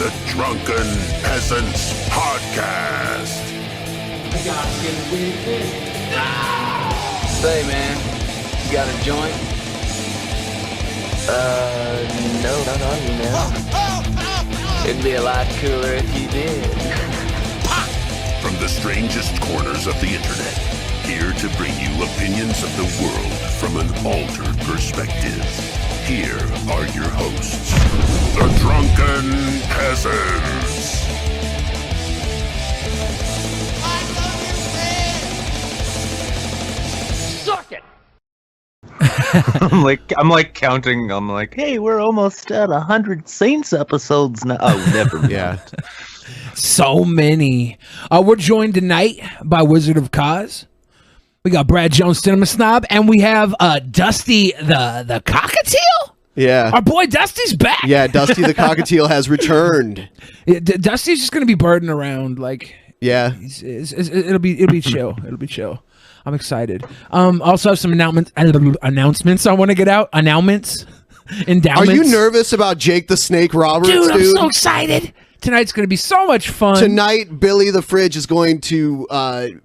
the Drunken Peasants podcast. I gotta get with this. Say, man, you got a joint? No. It'd be a lot cooler if you did. From the strangest corners of the internet, here to bring you opinions of the world from an altered perspective. Here are your hosts, the Drunken Peasants. Suck it! I'm like counting. I'm like, hey, we're almost at 100 Saints episodes now. Oh, never mind. Yeah. So many. We're joined tonight by Wizard of Cause. We got Brad Jones, Cinema Snob, and we have Dusty the Cockatiel. Yeah. Our boy Dusty's back. Yeah, Dusty the Cockatiel has returned. Dusty's just gonna be birding around like. Yeah. It'll be chill. It'll be chill. I'm excited. Also have some announcements I want to get out. Endowments. Are you nervous about Jake the Snake Roberts, dude? I'm so excited. Tonight's going to be so much fun. Tonight, Billy the Fridge is going to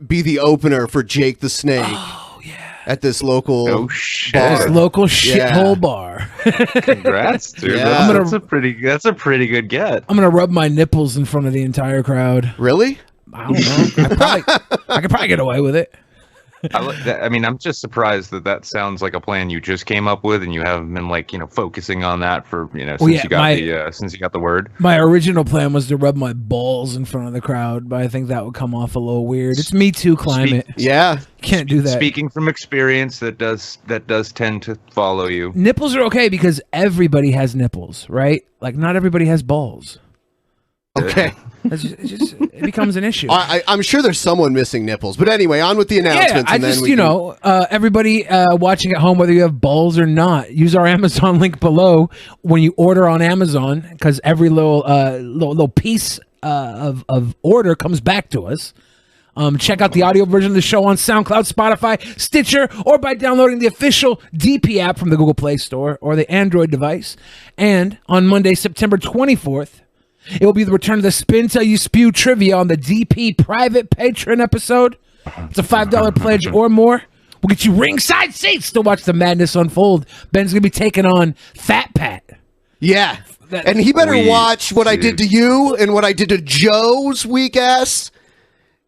be the opener for Jake the Snake. Oh, yeah. At this local bar. This local shithole bar. Congrats, dude. Yeah. That's a pretty good get. I'm going to rub my nipples in front of the entire crowd. Really? I don't know. I could probably get away with it. I mean, I'm just surprised that sounds like a plan you just came up with, and you haven't been focusing on that for since you got the word. My original plan was to rub my balls in front of the crowd, but I think that would come off a little weird. It's Me Too climate. Can't do that. Speaking from experience, that does tend to follow you. Nipples are okay because everybody has nipples, right? Like not everybody has balls. Okay. It becomes an issue. I'm sure there's someone missing nipples. But anyway, on with the announcements. Everybody watching at home, whether you have balls or not, use our Amazon link below when you order on Amazon, because every little piece of order comes back to us. Check out the audio version of the show on SoundCloud, Spotify, Stitcher, or by downloading the official DP app from the Google Play Store or the Android device. And on Monday, September 24th, it will be the return of the Spin Till You Spew trivia on the DP private Patreon episode. It's a $5 pledge or more. We'll get you ringside seats to watch the madness unfold. Ben's going to be taking on Fat Pat. Yeah. And he better watch what I did to you and what I did to Joe's weak ass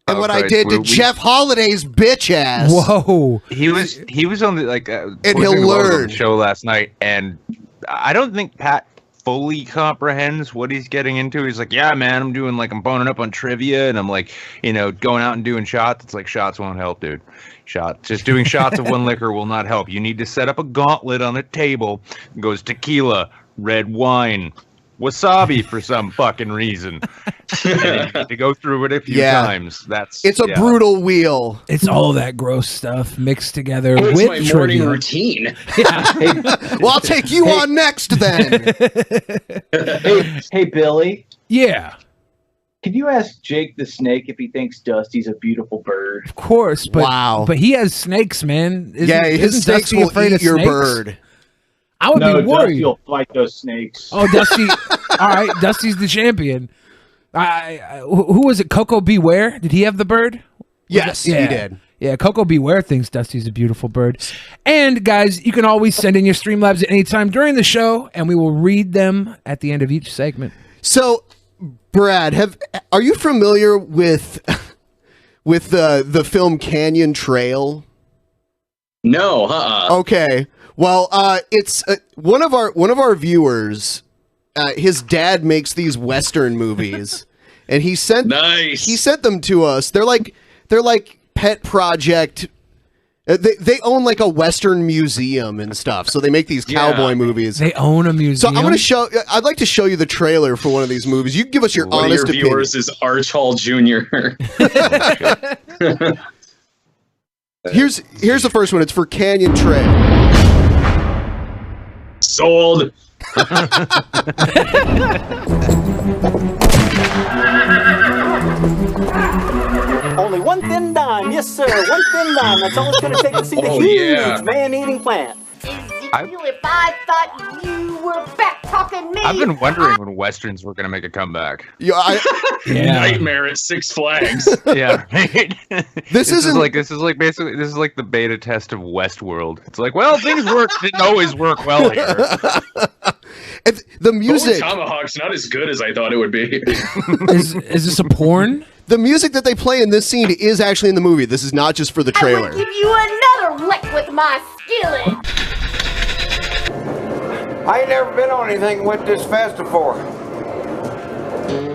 and what I did to Jeff Holiday's bitch ass. Whoa. He was on the and he'll learn on the show last night, and I don't think Pat fully comprehends what he's getting into. He's like, yeah, man, I'm boning up on trivia, and I'm going out and doing shots. It's like, shots won't help, dude. Just doing shots of one liquor will not help. You need to set up a gauntlet on a table. It goes tequila, red wine, wasabi for some fucking reason. And you need to go through it a few times. It's a brutal wheel. It's all that gross stuff mixed together with my morning trivia. routine. Well, I'll take you on next then. Hey, Billy. Yeah. Can you ask Jake the Snake if he thinks Dusty's a beautiful bird? Of course, but wow. But he has snakes, man. His snakes Dusty will afraid eat of your snakes? bird. I would be worried. Dusty will fight those snakes. Oh, Dusty. All right, Dusty's the champion. Who was it? Coco Beware? Did he have the bird? Yes, he did. Yeah, Coco Beware thinks Dusty's a beautiful bird. And guys, you can always send in your Streamlabs at any time during the show, and we will read them at the end of each segment. So, Brad, are you familiar with the film Canyon Trail? No, Okay. Well, it's one of our viewers. His dad makes these Western movies, and he sent them to us. They're like pet project. They own like a Western museum and stuff, so they make these cowboy movies. They own a museum. So I'd like to show you the trailer for one of these movies. You can give us your honest opinion. One of your viewers is Arch Hall Jr. Here's the first one. It's for Canyon Trail. Sold. Only one thin dime, yes sir, one thin dime. That's all it's going to take to see the huge man-eating plant. Is it you if I thought you were back talking me. I've been wondering when westerns were gonna make a comeback. Yeah, Nightmare at Six Flags. Yeah, right. This is like the beta test of Westworld. It's like, well, things didn't always work well here. The music. Tomahawk's not as good as I thought it would be. Is this a porn? The music that they play in this scene is actually in the movie. This is not just for the I trailer. will give you another lick with my skillet. I ain't never been on anything that went this fast before.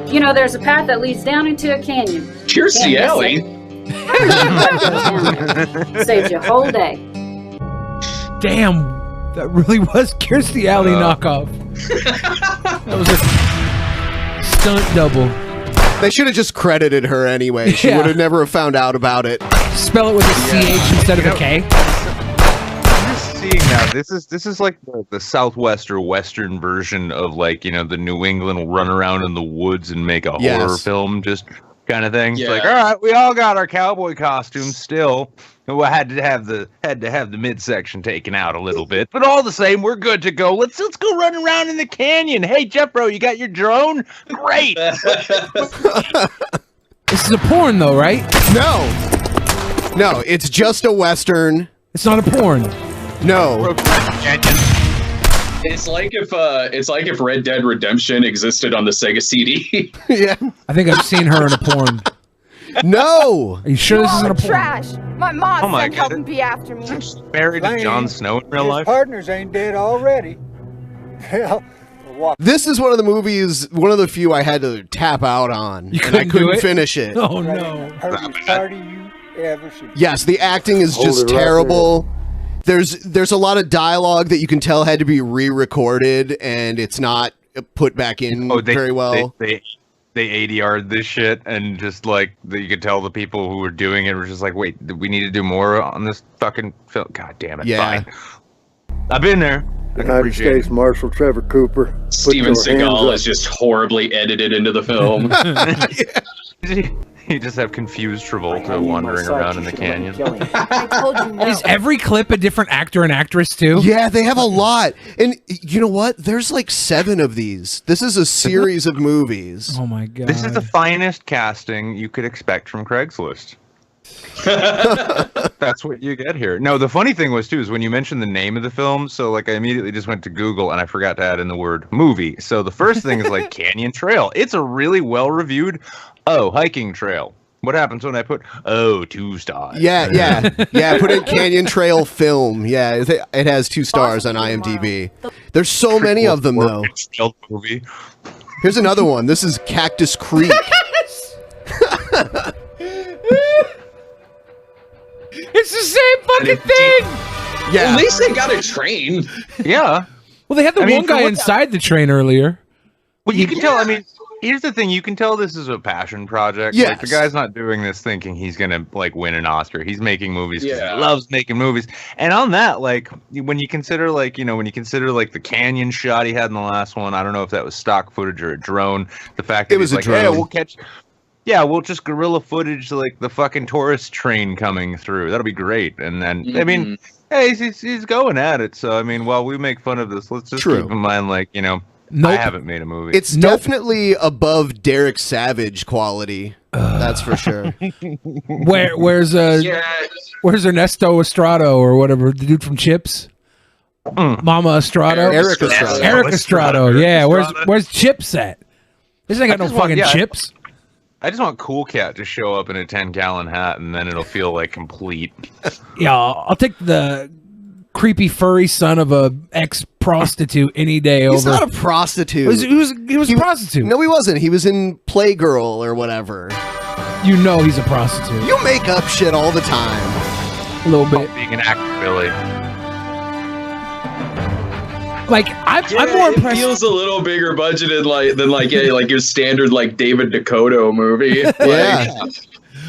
You know, there's a path that leads down into a canyon. Kirstie Alley. Saves you a whole day. Damn, that really was Kirstie Alley knockoff. That was a stunt double. They should have just credited her anyway. She would have never found out about it. Spell it with a CH instead of a K. I'm just seeing now. This is like the Southwest or Western version of like, you know, the New England run around in the woods and make a horror film, just kind of thing. It's like, all right, we all got our cowboy costumes still. We had to have the midsection taken out a little bit, but all the same, we're good to go. Let's go run around in the canyon. Hey, Jeffro, you got your drone? Great. This is a porn, though, right? No, it's just a Western. It's not a porn. No. It's like if Red Dead Redemption existed on the Sega CD. Yeah. I think I've seen her in a porn. No. Are you sure this isn't a porn? Trash. My mom Oh my sent help God. and be after me. Married to Jon Snow in real His life? partners ain't dead already. Hell, This is one of the movies, one of the few I had to tap out on. You and I couldn't do couldn't it? finish it. Oh, no. hardest party you ever seen. Yes, the acting is Hold just it right terrible. There's a lot of dialogue that you can tell had to be re-recorded, and it's not put back in very well. They ADR'd this shit, and just like you could tell the people who were doing it were just like, wait, we need to do more on this fucking film. God damn it! Yeah. Fine. I've been there. I can United appreciate States Marshal Trevor Cooper. Put Steven your hands Seagal up. is just horribly edited into the film. You just have confused Travolta wandering around in the canyon. I told you no. Is every clip a different actor and actress, too? Yeah, they have a lot. And you know what? There's like 7 of these. This is a series of movies. Oh, my God. This is the finest casting you could expect from Craigslist. That's what you get here. No, the funny thing was too is when you mentioned the name of the film, so like I immediately just went to Google and I forgot to add in the word movie. So the first thing is like Canyon Trail. It's a really well reviewed hiking trail. What happens when I put 2 stars? Yeah. Put in Canyon Trail film. Yeah, it has 2 stars on IMDb. There's so many of them though. Movie. Here's another one. This is Cactus Creek. It's the same fucking thing. Yeah. At least they got a train. Yeah. Well, they had the one guy inside the train earlier. Well, you can tell. I mean, here's the thing: you can tell this is a passion project. Yes. Like the guy's not doing this thinking he's gonna like win an Oscar. He's making movies because Yeah. he loves making movies. And on that, like when you consider like the canyon shot he had in the last one, I don't know if that was stock footage or a drone. The fact that It was he's a like, hey, drone. we'll catch. Yeah, we'll just guerrilla footage like the fucking tourist train coming through. That'll be great. And then I mean, hey, he's going at it. So I mean, while we make fun of this, let's just True. keep in mind, like I haven't made a movie. It's definitely above Derek Savage quality. That's for sure. Where's Ernesto Estrado or whatever, the dude from Chips? Mama Estrado? Eric Estrado. Eric Estrado, yeah. Where's Chips at? This ain't got no fucking chips. I just want Cool Cat to show up in a 10-gallon hat, and then it'll feel like complete. Yeah, I'll take the creepy furry son of a ex-prostitute any day over. He's not a prostitute. He was a prostitute. No, he wasn't. He was in Playgirl or whatever. You know he's a prostitute. You make up shit all the time. A little bit. Being an actor, Billy. Like I'm more It impressed. feels a little bigger budgeted than your standard like David Dakota movie. Yeah.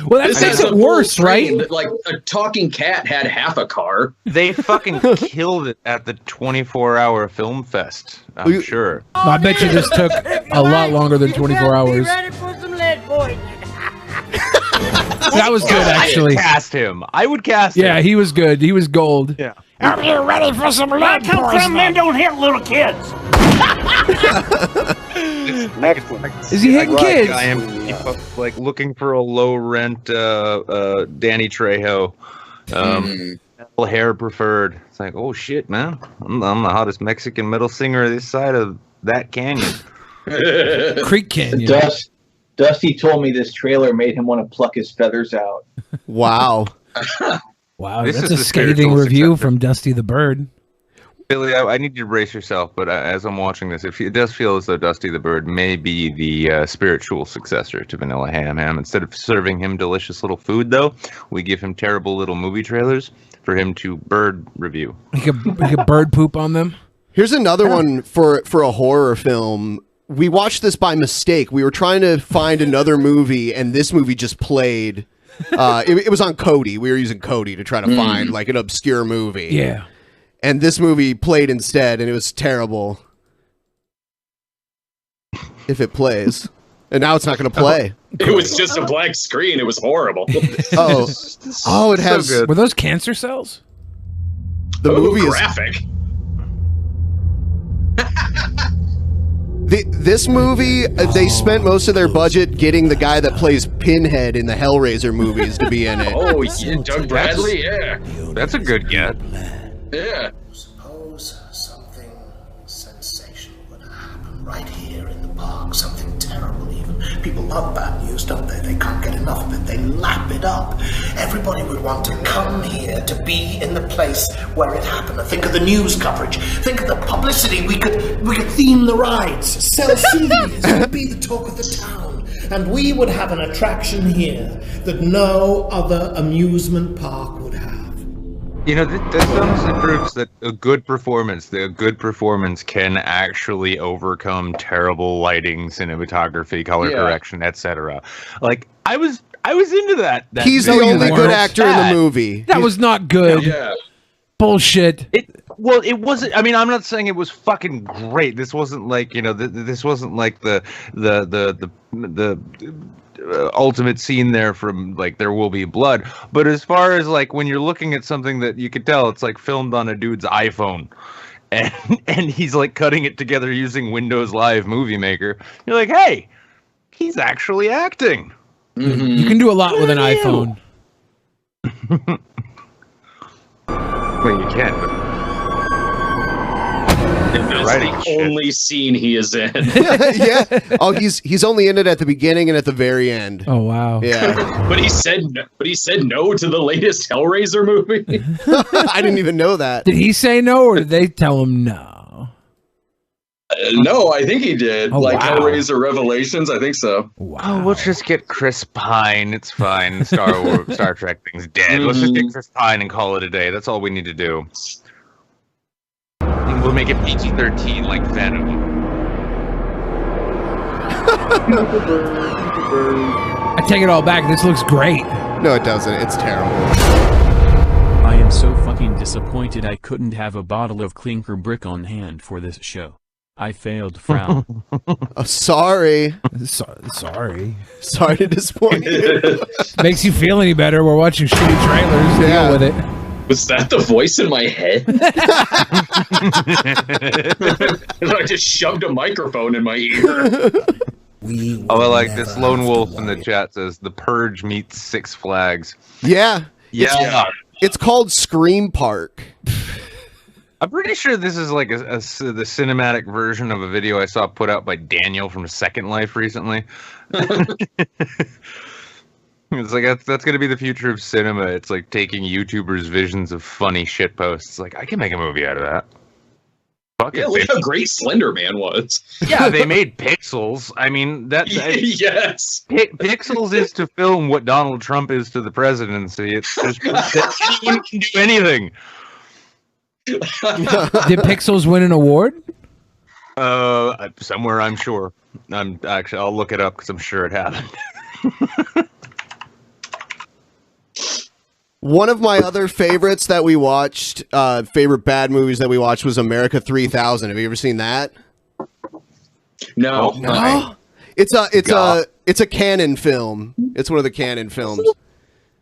Well, that This makes has it a full worse, train right? that, like a talking cat had half a car. They fucking killed it at the 24-hour film fest. I'm sure. I bet you this took a lot longer than 24 hours. Ready for some lead poisoning. That was good, actually. I would cast him. Yeah, he was good. He was gold. Yeah. Are you ready for some lead I come from men don't hit little kids. Is he hitting kids? I am like looking for a low rent Danny Trejo. Metal hair preferred. It's like, oh shit, man. I'm the hottest Mexican metal singer this side of that canyon. Creek Canyon. Dusty told me this trailer made him want to pluck his feathers out. Wow. Wow, that's a scathing review from Dusty the Bird. Billy, I need you to brace yourself, but as I'm watching this, it does feel as though Dusty the Bird may be the spiritual successor to Vanilla Ham. Instead of serving him delicious little food, though, we give him terrible little movie trailers for him to bird review. He could bird poop on them. Here's another one for a horror film. We watched this by mistake. We were trying to find another movie, and this movie just played. It was on Kodi. We were using Kodi to try to find like an obscure movie. Yeah. And this movie played instead, and it was terrible. If it plays. And now it's not going to play. It was just a black screen. It was horrible. Oh, it has... Were those cancer cells? The movie is... graphic. This movie, they spent most of their budget getting the guy that plays Pinhead in the Hellraiser movies to be in it. Oh, yeah, Doug Bradley, yeah. That's a good get. Yeah. Suppose something sensational would happen right here in the park. Something terrible even. People love bad news, don't they? They can't get enough of it. They lap it up. Everybody would want to come here to be in the place where it happened. Think of the news coverage. Think of the publicity. We could theme the rides, sell CDs. It would be the talk of the town. And we would have an attraction here that no other amusement park would have. You know, this honestly proves that a good performance can actually overcome terrible lighting, cinematography, color correction, etc. Like, I was into that. He's the only good actor in the movie. That was not good. Yeah. Bullshit. It wasn't. I mean, I'm not saying it was fucking great. This wasn't like, you know, this wasn't like the ultimate scene there from like There Will Be Blood. But as far as like when you're looking at something that you could tell it's like filmed on a dude's iPhone, and he's like cutting it together using Windows Live Movie Maker, you're like, hey, he's actually acting. You can do a lot with an iPhone. Well, you can, but That's the only scene he is in. Yeah. Oh, he's only in it at the beginning and at the very end. Oh wow. Yeah. But he said no to the latest Hellraiser movie. I didn't even know that. Did he say no, or did they tell him no? No, I think he did. Oh, wow. Hellraiser Revelations, I think so. Wow. Oh, we'll just get Chris Pine. It's fine. Star Trek thing's dead. Let's just get Chris Pine and call it a day. That's all we need to do. We'll make it PG-13 like Venom. I take it all back. This looks great. No, it doesn't. It's terrible. I am so fucking disappointed I couldn't have a bottle of clinker brick on hand for this show. I failed frown. Oh, sorry. Sorry. Sorry to disappoint you. Makes you feel any better? We're watching shitty trailers. Deal with it. Was that the voice in my head? I just shoved a microphone in my ear. Oh, like this lone wolf in the chat says, "The Purge meets Six Flags." Yeah. Yeah. It's called Scream Park. I'm pretty sure this is like the cinematic version of a video I saw put out by Daniel from Second Life recently. It's like that's gonna be the future of cinema. It's like taking YouTubers' visions of funny shit posts. Like, I can make a movie out of that. Fuck yeah, it, look how great Slender Man was. Yeah, they made Pixels. I mean, yes. Pixels is to film what Donald Trump is to the presidency. It's just that anyone can do anything. Did Pixels win an award? Somewhere, I'm sure. I'll look it up because I'm sure it happened. One of my other favorites that we watched, favorite bad movies that we watched, was America 3000. Have you ever seen that? No. No. It's a canon film. It's one of the canon films.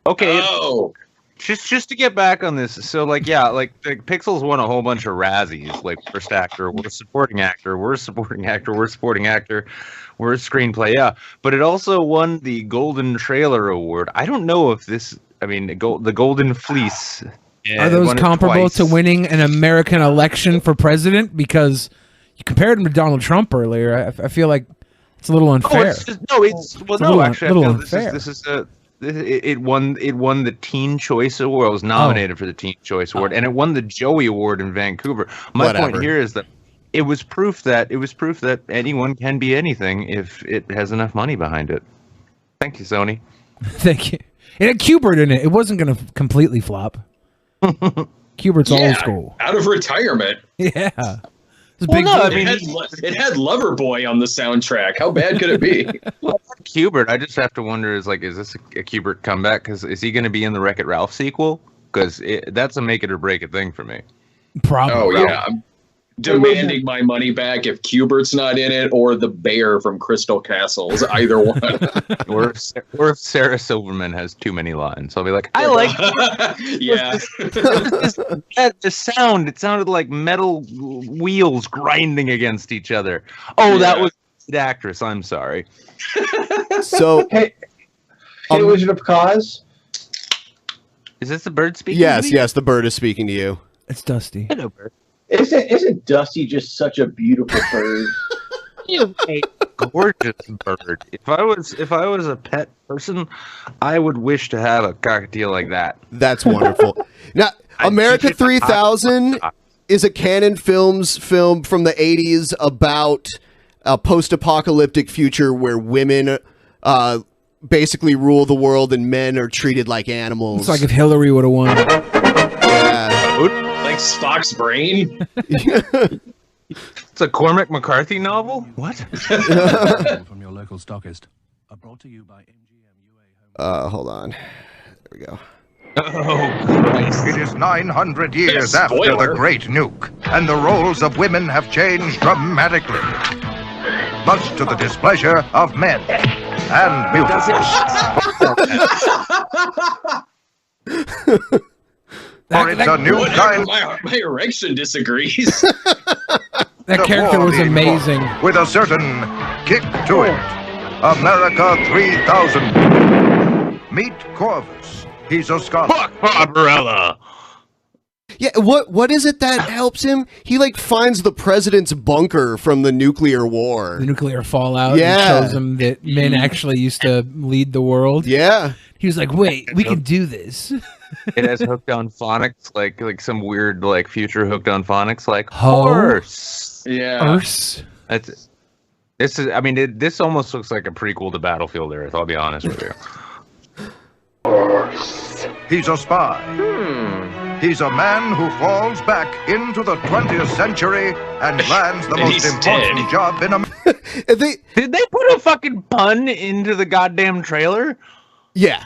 Okay. Oh. Just to get back on this, so like like Pixels won a whole bunch of Razzies, like worst actor, worst supporting actor, worst supporting actor, worst supporting actor, worst screenplay, yeah. But it also won the Golden Trailer Award. I don't know if this, I mean, the Golden Fleece. Are those comparable to winning an American election for president? Because you compared him to Donald Trump earlier. I feel like it's a little unfair. Actually, it won the Teen Choice Award. It was nominated for the Teen Choice Award, and it won the Joey Award in Vancouver. My point here is that it was proof that anyone can be anything if it has enough money behind it. Thank you, Sony. Thank you. It had Kubert in it. It wasn't going to completely flop. Kubert's old school. Out of retirement. Yeah. It had Loverboy on the soundtrack. How bad could it be? Kubert, I just have to wonder, is this a Kubert comeback? Because is he going to be in the Wreck-It Ralph sequel? Because that's a make it or break it thing for me. Probably. Oh yeah, I'm demanding my money back if Kubert's not in it, or the bear from Crystal Castles. Either one. or if Sarah Silverman has too many lines, I'll be like, I like. Yeah. The sound. It sounded like metal wheels grinding against each other. Oh, that was the actress. I'm sorry. So, hey, Wizard of Cause. Is this the bird speaking? Yes, the bird is speaking to you. It's Dusty. Hello, bird. Isn't Dusty just such a beautiful bird? You a gorgeous bird. If I was a pet person, I would wish to have a cockatiel like that. That's wonderful. Now, America 3000 is a Canon Films film from the 80s about a post-apocalyptic future where women basically rule the world and men are treated like animals. It's like if Hillary would have won. Like Spock's brain. It's a Cormac McCarthy novel. What? From your local stockist. Brought to you by Hold on. There we go. Oh, Christ. It is 900 years after the Great Nuke, and the roles of women have changed dramatically, much to the displeasure of men and mutants. For it's a new kind. My erection disagrees. That character was amazing. With a certain kick to it. America 3000. Meet Corvus. He's a scholar. Fuck Barbarella. Yeah, what is it that helps him? He finds the president's bunker from the nuclear war. The nuclear fallout. Yeah. And shows him that men actually used to lead the world. Yeah. He was like, wait, we can do this. It has hooked on phonics, like some weird future hooked on phonics, like Ho. horse. Yeah. Horse. This almost looks like a prequel to Battlefield Earth, I'll be honest with you. He's a spy. He's a man who falls back into the 20th century and lands the most important job in America. Did they put a fucking pun into the goddamn trailer? Yeah.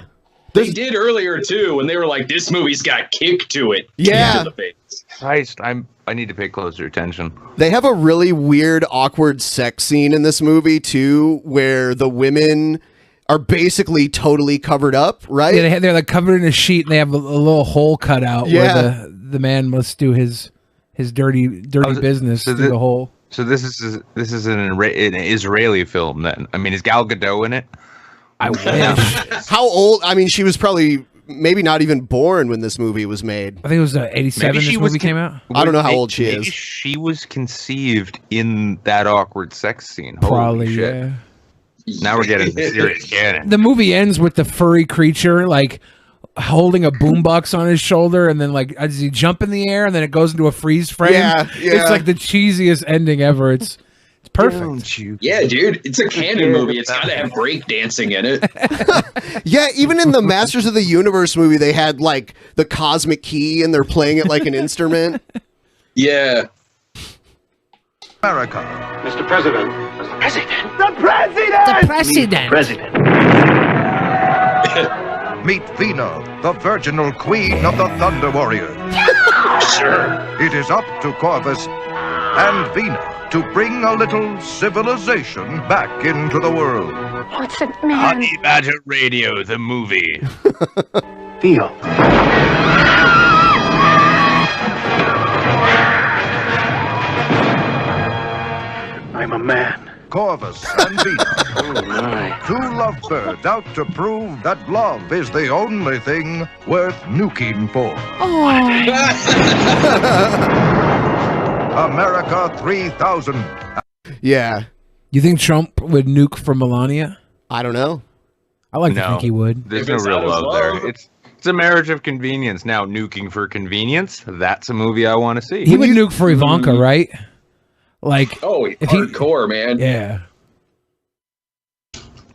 They did earlier too, when they were like, "This movie's got kick to it." Yeah. To the face. Christ, I need to pay closer attention. They have a really weird, awkward sex scene in this movie too, where the women are basically totally covered up, right? Yeah, they're covered in a sheet, and they have a little hole cut out where the man must do his dirty business through the hole. So this is an Israeli film then. I mean, is Gal Gadot in it? I wish. How old? I mean, she was probably maybe not even born when this movie was made. I think it was 87 this movie came out. I don't know how old she is. She was conceived in that awkward sex scene. Holy Probably, shit. yeah. Now we're getting serious canon. The movie ends with the furry creature holding a boombox on his shoulder, and then does he jump in the air, and then it goes into a freeze frame? Yeah. It's the cheesiest ending ever. It's perfect. Yeah, dude, it's a canon movie. It's got to have break dancing in it. Yeah, even in the Masters of the Universe movie, they had the cosmic key, and they're playing it like an instrument. Yeah. America. Mr. President. The President! The President! President. Meet Vina, the virginal queen of the Thunder Warriors. Sure. It is up to Corvus and Vina to bring a little civilization back into the world. What's it, man? Honey Badger Radio, the movie. feel. I'm a man. Corvus and Venus. Two lovebirds out to prove that love is the only thing worth nuking for. America 3000. Yeah. You think Trump would nuke for Melania? I don't know. I like to think he would. There's no real love there. It's a marriage of convenience. Now, nuking for convenience, that's a movie I want to see. He would nuke for Ivanka, right? Like, if hardcore, man. Yeah.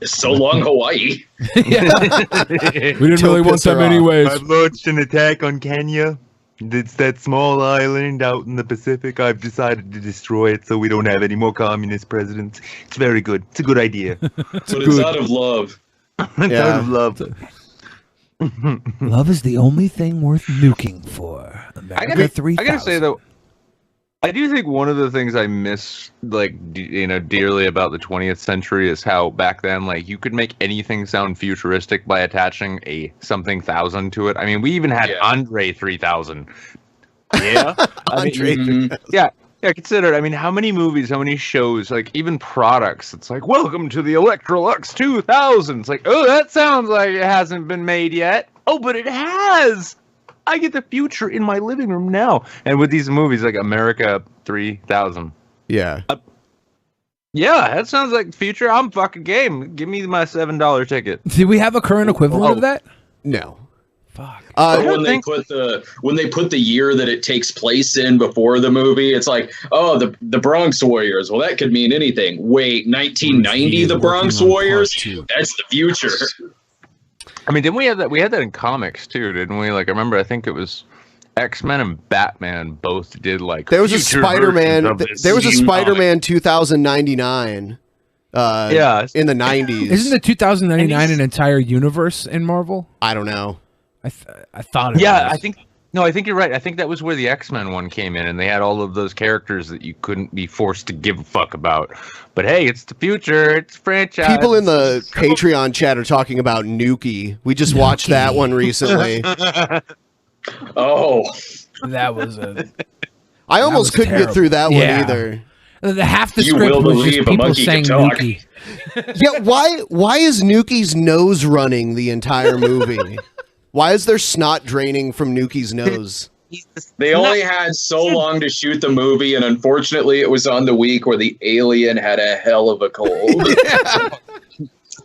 It's so long, Hawaii. We didn't really want them anyways. I've launched an attack on Kenya. It's that small island out in the Pacific. I've decided to destroy it so we don't have any more communist presidents. It's very good. It's a good idea. It's out of love. It's out of love. Love is the only thing worth nuking for. America 3000. I gotta say though, I do think one of the things I miss, dearly about the 20th century is how back then, you could make anything sound futuristic by attaching a something thousand to it. I mean, we even had Andre 3000. Yeah, Andre 3000. Yeah. Consider it. I mean, how many movies, how many shows, even products? It's like, welcome to the Electrolux 2000. It's like, oh, that sounds like it hasn't been made yet. Oh, but it has. I get the future in my living room now. And with these movies like America 3000. Yeah. Yeah, that sounds like the future. I'm fucking game. Give me my $7 ticket. Do we have a current equivalent of that? No. Fuck. When they put the year that it takes place in before the movie, it's like, oh, the Bronx Warriors. Well, that could mean anything. Wait, 1990, the Bronx Warriors? That's the future. I mean, didn't we have that? We had that in comics too, didn't we? I remember. I think it was X-Men and Batman both did There was a Spider-Man. There was a Spider-Man 2099. In the 90s. Isn't the 2099 an entire universe in Marvel? I don't know. I thought it was. I think you're right. I think that was where the X-Men one came in, and they had all of those characters that you couldn't be forced to give a fuck about. But hey, it's the future. It's a franchise. People in the Patreon chat are talking about Nuki. We just watched that one recently. Oh, that was I almost couldn't get through that one either. Half the script was just people saying Nuki. Yeah, why is Nuki's nose running the entire movie? Why is there snot draining from Nuki's nose? They only had so long to shoot the movie, and unfortunately, it was on the week where the alien had a hell of a cold.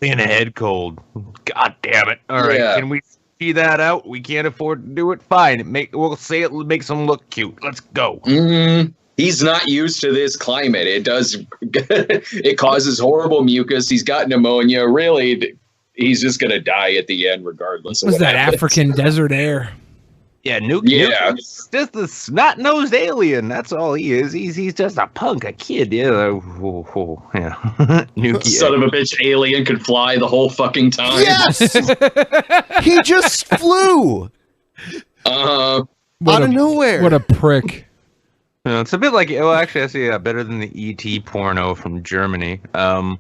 In a head cold. God damn it! All right, can we see that out? We can't afford to do it. Fine, we'll say it makes him look cute. Let's go. Mm-hmm. He's not used to this climate. It causes horrible mucus. He's got pneumonia. Really. He's just gonna die at the end, regardless. Was that happens. African desert air? Yeah, Nuke just a snot-nosed alien. That's all he is. He's just a punk, a kid. Yeah, Nuke. Son of a bitch, alien could fly the whole fucking time. Yes, he just flew. Out of nowhere. What a prick. It's a bit like. Well, actually, I see better than the ET porno from Germany. Oh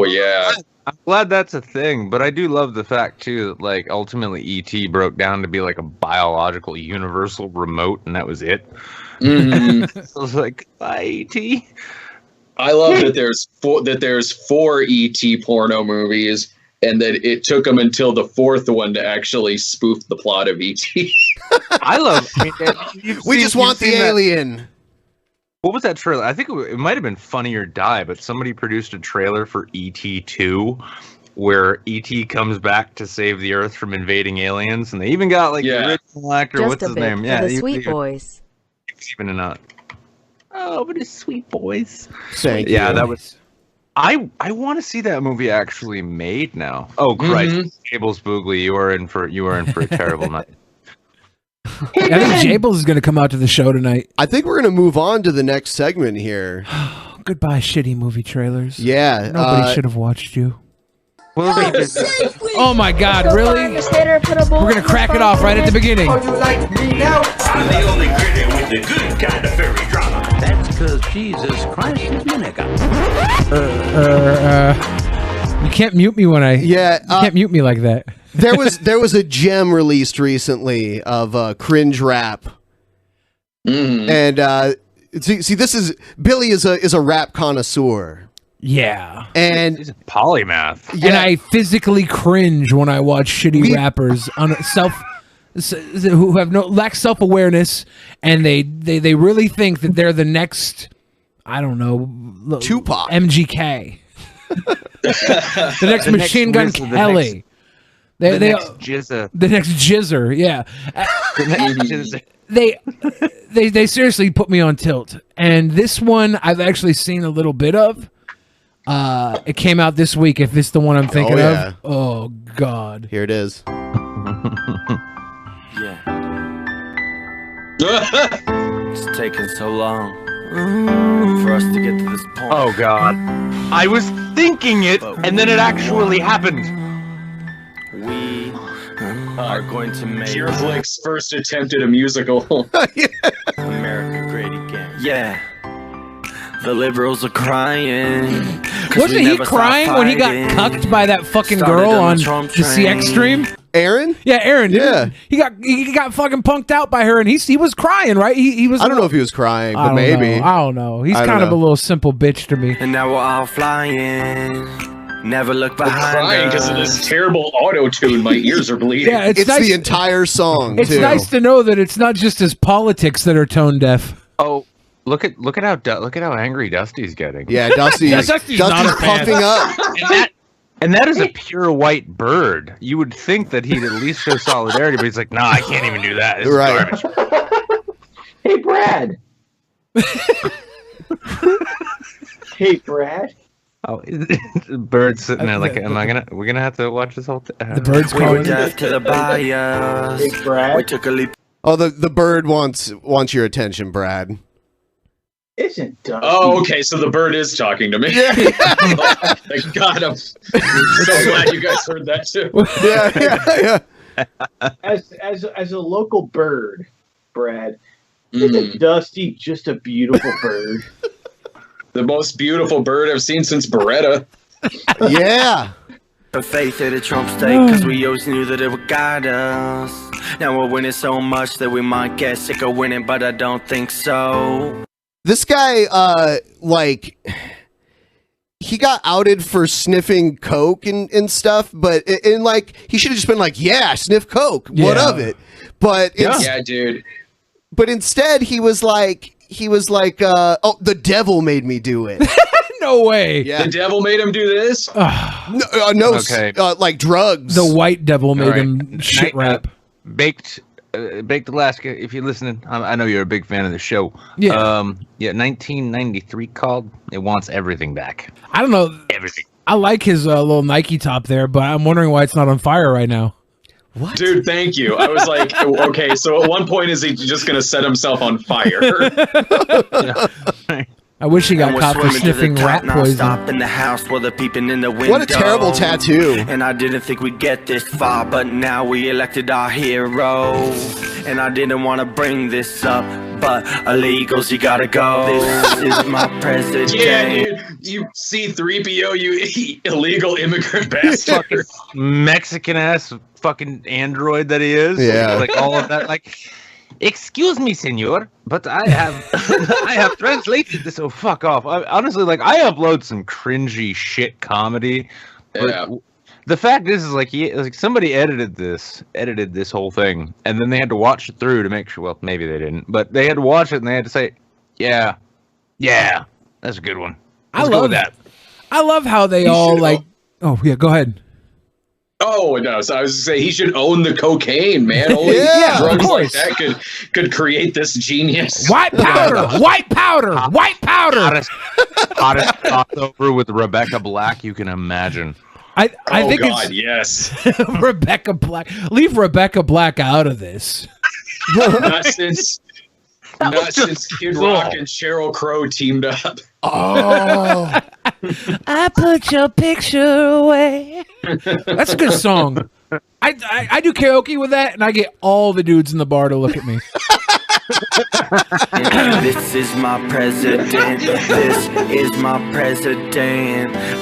yeah. I'm glad that's a thing, but I do love the fact too that ultimately E.T. broke down to be a biological universal remote, and that was it. Mm-hmm. So I was like, bye E.T. I love that there's four E.T. porno movies, and that it took them until the fourth one to actually spoof the plot of E.T. I love. We just want the alien. What was that trailer? I think it might have been Funny or Die, but somebody produced a trailer for E.T. 2 where E.T. comes back to save the Earth from invading aliens, and they even got the original actor. Just what's his name? Yeah, the sweet voice. Even not. Oh, but his sweet voice. Thank you. Yeah, that was. I want to see that movie actually made now. Oh Christ, Jables Boogly, you are in for a terrible night. I think Jables is going to come out to the show tonight. I think we're going to move on to the next segment here. Goodbye, shitty movie trailers. Yeah. Nobody should have watched you. Oh my God, really? We're going to crack it off right at the beginning. Oh, you like me now? I'm the only critic with the good kind of fairy drama. That's because Jesus Christ is vinegar. You can't mute me when I. Yeah, you can't mute me like that. there was a gem released recently of cringe rap, and see, this is Billy is a rap connoisseur. Yeah, and he's a polymath. And I physically cringe when I watch shitty rappers on who have lack self-awareness, and they really think that they're the next, I don't know, Tupac, MGK, the next The Machine Gun next Kelly, the next Jizza. the next Jizzer, yeah. The next Jizza. They seriously put me on tilt, and this one I've actually seen a little bit of. It came out this week. If this is the one I'm thinking of, oh god, here it is. It's taking so long for us to get to this point. Oh god, I was thinking it, and then it actually happened. We are going to make Flick's first attempt at a musical. America great again. Yeah. The liberals are crying. Wasn't he crying when he got cucked by that fucking girl on the CX stream? Aaron? Yeah, Aaron. Yeah. He got fucking punked out by her, and he was crying, right? He was. I don't know if he was crying, but maybe. I don't know. He's kind of a little simple bitch to me. And now we're all flying. Never look behind I'm crying because of this terrible auto-tune. My ears are bleeding. Yeah, it's nice. the entire song. It's too. nice to know that it's not just his politics that are tone deaf. Oh, look at how angry Dusty's getting. Yeah, Dusty's puffing up. And that is a pure white bird. You would think that he'd at least show solidarity, but he's like, nah, I can't even do that. This is garbage. Hey, Brad. Hey, Brad. Oh, the bird's sitting there like, we're gonna have to watch this whole thing. The bird's we were deaf to the bias. Hey, Brad. We took a leap. Oh, the bird wants your attention, Brad. Isn't Dusty? Oh, okay. So the bird is talking to me. Yeah. Thank God. I'm so glad you guys heard that too. Yeah. As a local bird, Brad, isn't Dusty just a beautiful bird? The most beautiful bird I've seen since Beretta. Yeah. The faith of the Trump state, because we always knew that it would guide us. Now we're winning so much that we might get sick of winning, but I don't think so. This guy, he got outed for sniffing coke and stuff, but he should have just been like, yeah, sniff coke. What of it? But yeah, dude. But instead, he was like, oh, the devil made me do it. No way. Yeah. The devil made him do this? No, Okay. Like drugs. The white devil made him shit rap. Baked Alaska, if you're listening, I know you're a big fan of the show. Yeah. 1993 called. It wants everything back. I don't know. Everything. I like his little Nike top there, but I'm wondering why it's not on fire right now. What? Dude, thank you. I was like, okay, so at one point, is he just going to set himself on fire? I wish he got caught for sniffing rat poison. Stop in the house while they're peeping in the window. What a terrible tattoo. And I didn't think we'd get this far, but now we elected our hero. And I didn't want to bring this up, but illegals, you gotta go. This is my president. Yeah, dude. You C-3PO, you illegal immigrant bastard. Mexican ass fucking android that he is. Yeah. Like all of that. Like, excuse me, senor, but I have translated this. Oh, fuck off. Honestly, I upload some cringy shit comedy. Yeah. The fact is somebody edited this whole thing, and then they had to watch it through to make sure. Well, maybe they didn't, but they had to watch it and they had to say, "Yeah, that's a good one." Let's go with that. I love how they all Oh yeah, go ahead. Oh no! So I was going to say he should own the cocaine, man. Only drugs like that could create this genius. White powder, white powder, white powder. Hottest crossover with Rebecca Black you can imagine. I think God, yes. Rebecca Black. Leave Rebecca Black out of this. Not since Kid Rock and Sheryl Crow teamed up. Oh. I put your picture away. That's a good song. I do karaoke with that, and I get all the dudes in the bar to look at me. This is my president. This is my president.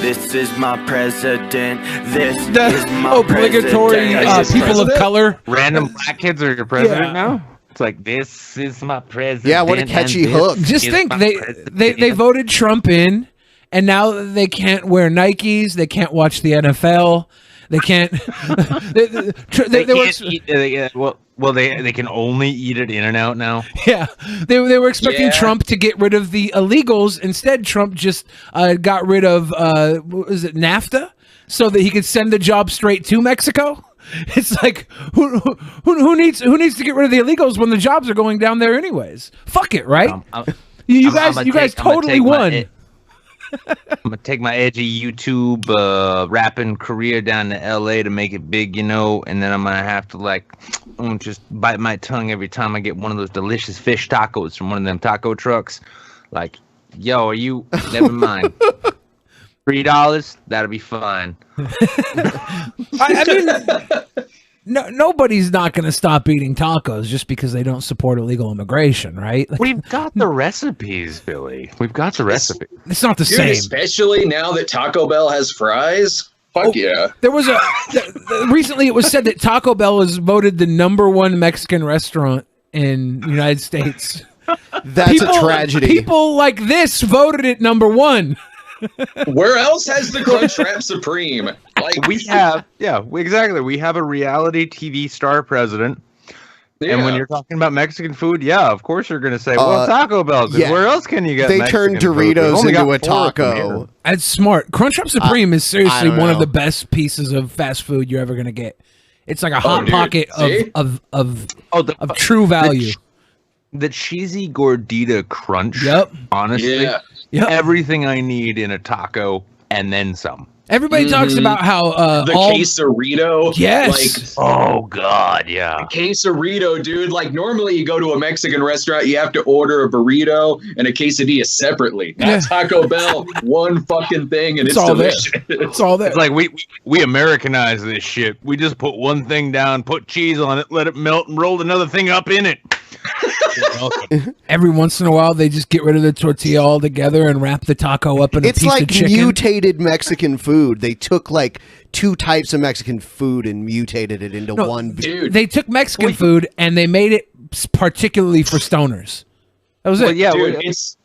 This is my president. This is my obligatory people of color. Random black kids are your president now? It's like, this is my president. Yeah, what a catchy hook. Just think, they voted Trump in, and now they can't wear Nikes. They can't watch the NFL. They can't. They can only eat at In-N-Out now. Yeah, they were expecting Trump to get rid of the illegals. Instead, Trump just got rid of what was it, NAFTA, so that he could send the job straight to Mexico. It's like, who needs to get rid of the illegals when the jobs are going down there anyways? Fuck it, right? You guys totally won. I'm gonna take my edgy YouTube rapping career down to LA to make it big, and then I'm gonna have to just bite my tongue every time I get one of those delicious fish tacos from one of them taco trucks. Like, yo, are you? Never mind. $3, that'll be fine. I mean, nobody's not going to stop eating tacos just because they don't support illegal immigration, right? We've got the recipes, Billy. We've got the recipes. It's not the same. Especially now that Taco Bell has fries. Fuck yeah. There was recently it was said that Taco Bell was voted the #1 Mexican restaurant in the United States. That's a tragedy. People like this voted it #1. Where else has the Crunchwrap Supreme? We have a reality TV star president. Yeah. And when you're talking about Mexican food, of course you're going to say, well, Taco Bell, because where else can you get They Mexican turned Doritos food? into a taco. That's smart. Crunchwrap Supreme is seriously one of the best pieces of fast food you're ever going to get. It's like a hot pocket of true value. The cheesy gordita crunch. Yep. Honestly, everything I need in a taco and then some. Everybody talks about how the quesarito. Yes. Oh God, yeah. Quesarito, dude. Like normally you go to a Mexican restaurant, you have to order a burrito and a quesadilla separately. Not Taco Bell, one fucking thing, and it's all delicious. It's all there. It's like we Americanize this shit. We just put one thing down, put cheese on it, let it melt, and roll another thing up in it. Every once in a while, they just get rid of the tortilla altogether and wrap the taco up in a piece of chicken. It's like mutated Mexican food. They took like 2 types of Mexican food and mutated it into one. Dude. They took Mexican food and they made it particularly for stoners. That was it. Yeah, dude, it's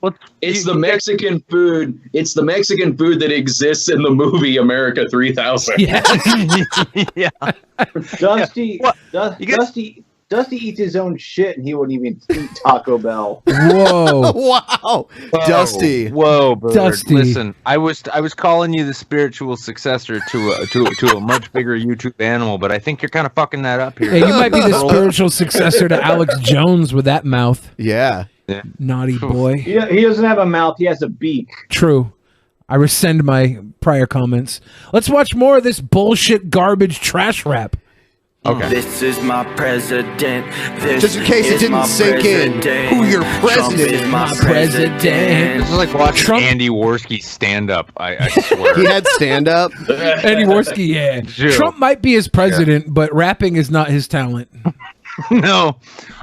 the Mexican food. It's the Mexican food that exists in the movie America 3000. Yeah. Dusty eats his own shit, and he wouldn't even eat Taco Bell. Whoa! Wow, Dusty. Whoa, Bird. Dusty. Listen, I was calling you the spiritual successor to a much bigger YouTube animal, but I think you're kind of fucking that up here. Hey, you might be the spiritual successor to Alex Jones with that mouth. Yeah. Naughty boy. He doesn't have a mouth. He has a beak. True. I rescind my prior comments. Let's watch more of this bullshit garbage trash rap. Okay. This is my president. This Just in case it didn't sink in who your president is. My president. This is like watching Andy Worski stand up. I swear. He had stand up. Andy Worski, yeah. True. Trump might be his president, but rapping is not his talent. No,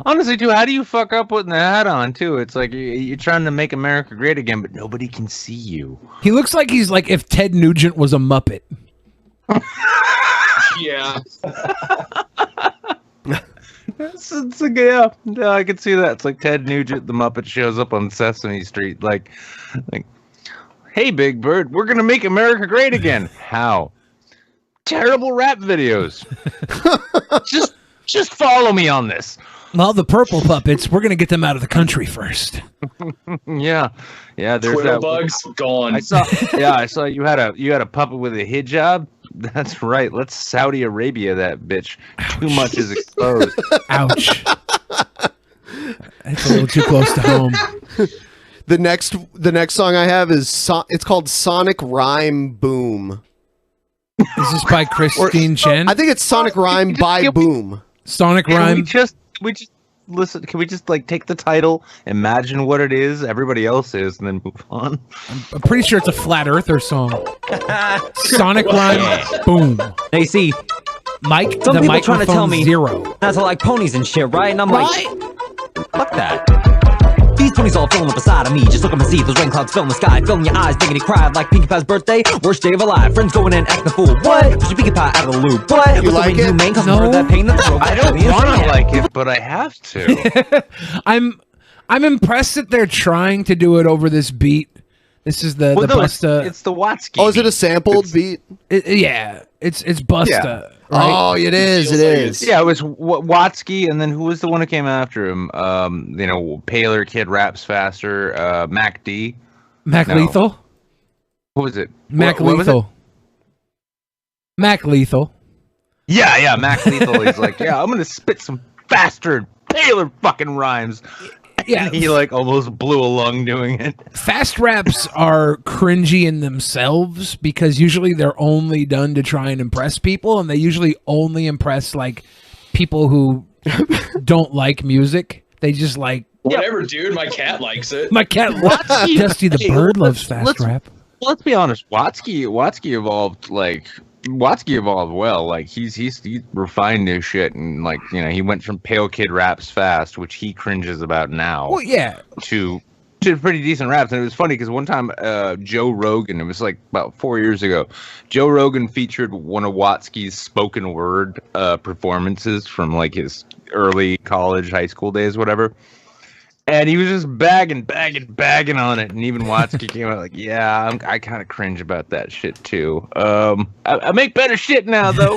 honestly, too. How do you fuck up putting the hat on too? It's like you're trying to make America great again, but nobody can see you. He looks like he's like if Ted Nugent was a Muppet. Yeah. It's like, yeah, I can see that. It's like Ted Nugent, the Muppet, shows up on Sesame Street, like, hey, Big Bird, we're gonna make America great again. How? Terrible rap videos. just follow me on this. Well, the purple puppets, we're gonna get them out of the country first. Yeah. There's Twitter that bugs gone. I saw you had a puppet with a hijab. That's right. Let's Saudi Arabia that bitch. Ouch. Too much is exposed. Ouch. That's a little too close to home. The next song I have is it's called Sonic Rhyme Boom. Is this by Christine Chen? I think it's Sonic Rhyme by Boom. Sonic Rhyme. We just listen. Can we just like take the title, imagine what it is, everybody else is, and then move on? I'm pretty sure it's a Flat Earther song. Sonic Rhyme, boom. Now you see, Mike, some the people trying to tell microphone me 0. not to like ponies and shit, right? And I'm like, fuck that. These 20s all filling up beside of me. Just look up and see those rain clouds filling the sky, filling your eyes, making you cry like Pinkie Pie's birthday. Worst day of our life. Friends going in acting the fool. What? Push your Pinkie Pie out of the loop. What? You like it? No. That pain that's I don't want to like it, but I have to. I'm impressed that they're trying to do it over this beat. This is the Busta. It's the Watsky. Oh, is it a sampled beat? Yeah, it's Busta. Yeah. Right? Oh, it is. It is. Yeah, it was Watsky, and then who was the one who came after him? You know, Paler Kid raps faster. Mac D. Mac Lethal. What was it? Mac what was it? Lethal. Mac Lethal. Yeah, Mac Lethal. He's like, yeah, I'm gonna spit some faster Paler fucking rhymes. Yeah, he like almost blew a lung doing it. Fast raps are cringy in themselves because usually they're only done to try and impress people, and they usually only impress like people who don't like music. They just like whatever, dude. My cat likes it. My cat, Dusty the bird, loves fast rap. Let's be honest. Watsky evolved like. Watsky evolved well. Like he refined his shit, and like, you know, he went from Pale Kid raps fast, which he cringes about now. Well, yeah, to pretty decent raps. And it was funny because one time Joe Rogan, it was like about 4 years ago, Joe Rogan featured one of Watsky's spoken word performances from like his early college, high school days, whatever. And he was just bagging on it, and even Watsky came out like, "Yeah, I kind of cringe about that shit too. I make better shit now, though."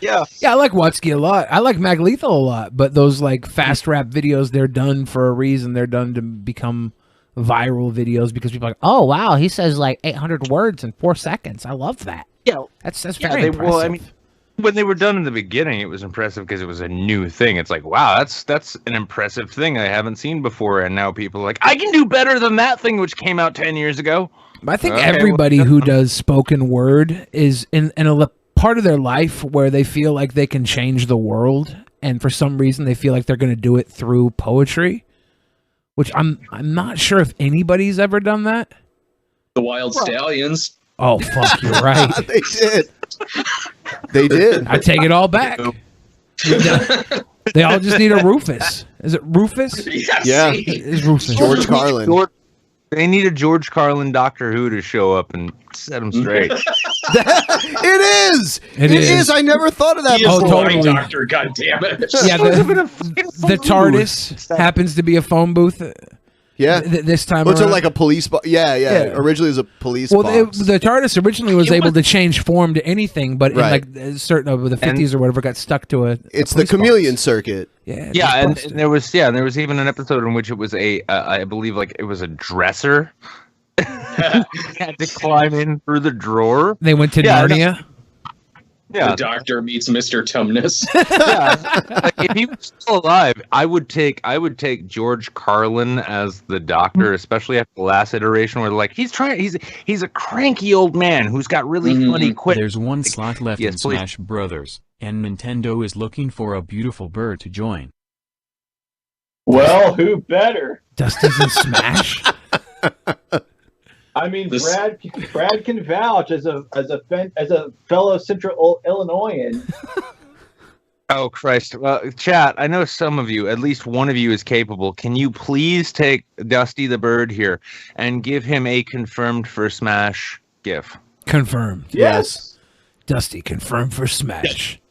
yeah, I like Watsky a lot. I like Mac Lethal a lot, but those like fast rap videos, they're done for a reason. They're done to become viral videos because people are like, "Oh wow, he says like 800 words in 4 seconds." I love that. Yeah, that's very impressive. Well, I mean, when they were done in the beginning, it was impressive because it was a new thing. It's like, wow, that's an impressive thing I haven't seen before. And now people are like, I can do better than that thing which came out 10 years ago. I think everybody who does spoken word is in a part of their life where they feel like they can change the world. And for some reason, they feel like they're going to do it through poetry, which I'm not sure if anybody's ever done that. The Wild Stallions. Oh, fuck, you're right. They did. They did. I take it all back. They all just need a Rufus. Is it Rufus? Yeah. It's Rufus. George Carlin. They need a George Carlin Doctor Who to show up and set them straight. It is. It is. I never thought of that He is before. the right doctor, God damn it. Yeah, the TARDIS happens to be a phone booth. Yeah, this time around. around. Like a police box. Yeah. Originally, it was a police box. The TARDIS originally was able to change form to anything, but Right. in like certain of the 50s or whatever, got stuck to a. It's the chameleon circuit. Yeah, and there was even an episode in which it was I believe like it was a dresser. Had to climb in through the drawer. They went to Narnia. Yeah, the Doctor meets Mr. Tumnus. Like, if he was still alive, I would take George Carlin as the Doctor, especially after the last iteration, where like he's a cranky old man who's got really funny quick. There's one slot left in Smash Brothers, and Nintendo is looking for a beautiful bird to join. Well, who better? Dusty's in Smash. I mean, Brad can vouch as a fellow Central Illinoisan. Oh Christ! Well, chat. I know some of you, at least one of you, is capable. Can you please take Dusty the Bird here and give him a confirmed for Smash GIF? Confirmed. Yes. Dusty confirmed for Smash.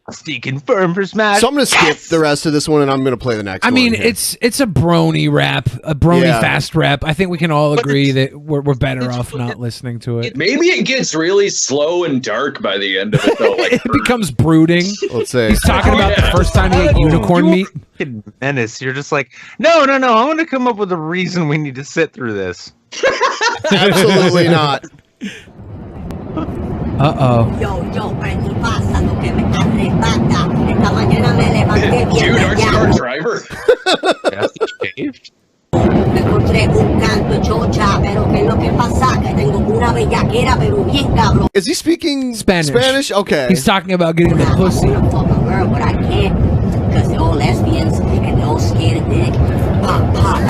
Dusty confirmed for Smash. So I'm going to skip the rest of this one, and I'm going to play the next one. I mean, here. it's a brony rap, a brony fast rap. I think we can all agree that we're better off not listening to it. Maybe it gets really slow and dark by the end of it, though. Like, it becomes brooding. Let's say he's talking about the first time he ate unicorn meat. Menace. You're just like, no. I'm going to come up with a reason we need to sit through this. Absolutely not. Dude, aren't you our driver? Is he speaking Spanish? Spanish? Okay. He's talking about getting the pussy.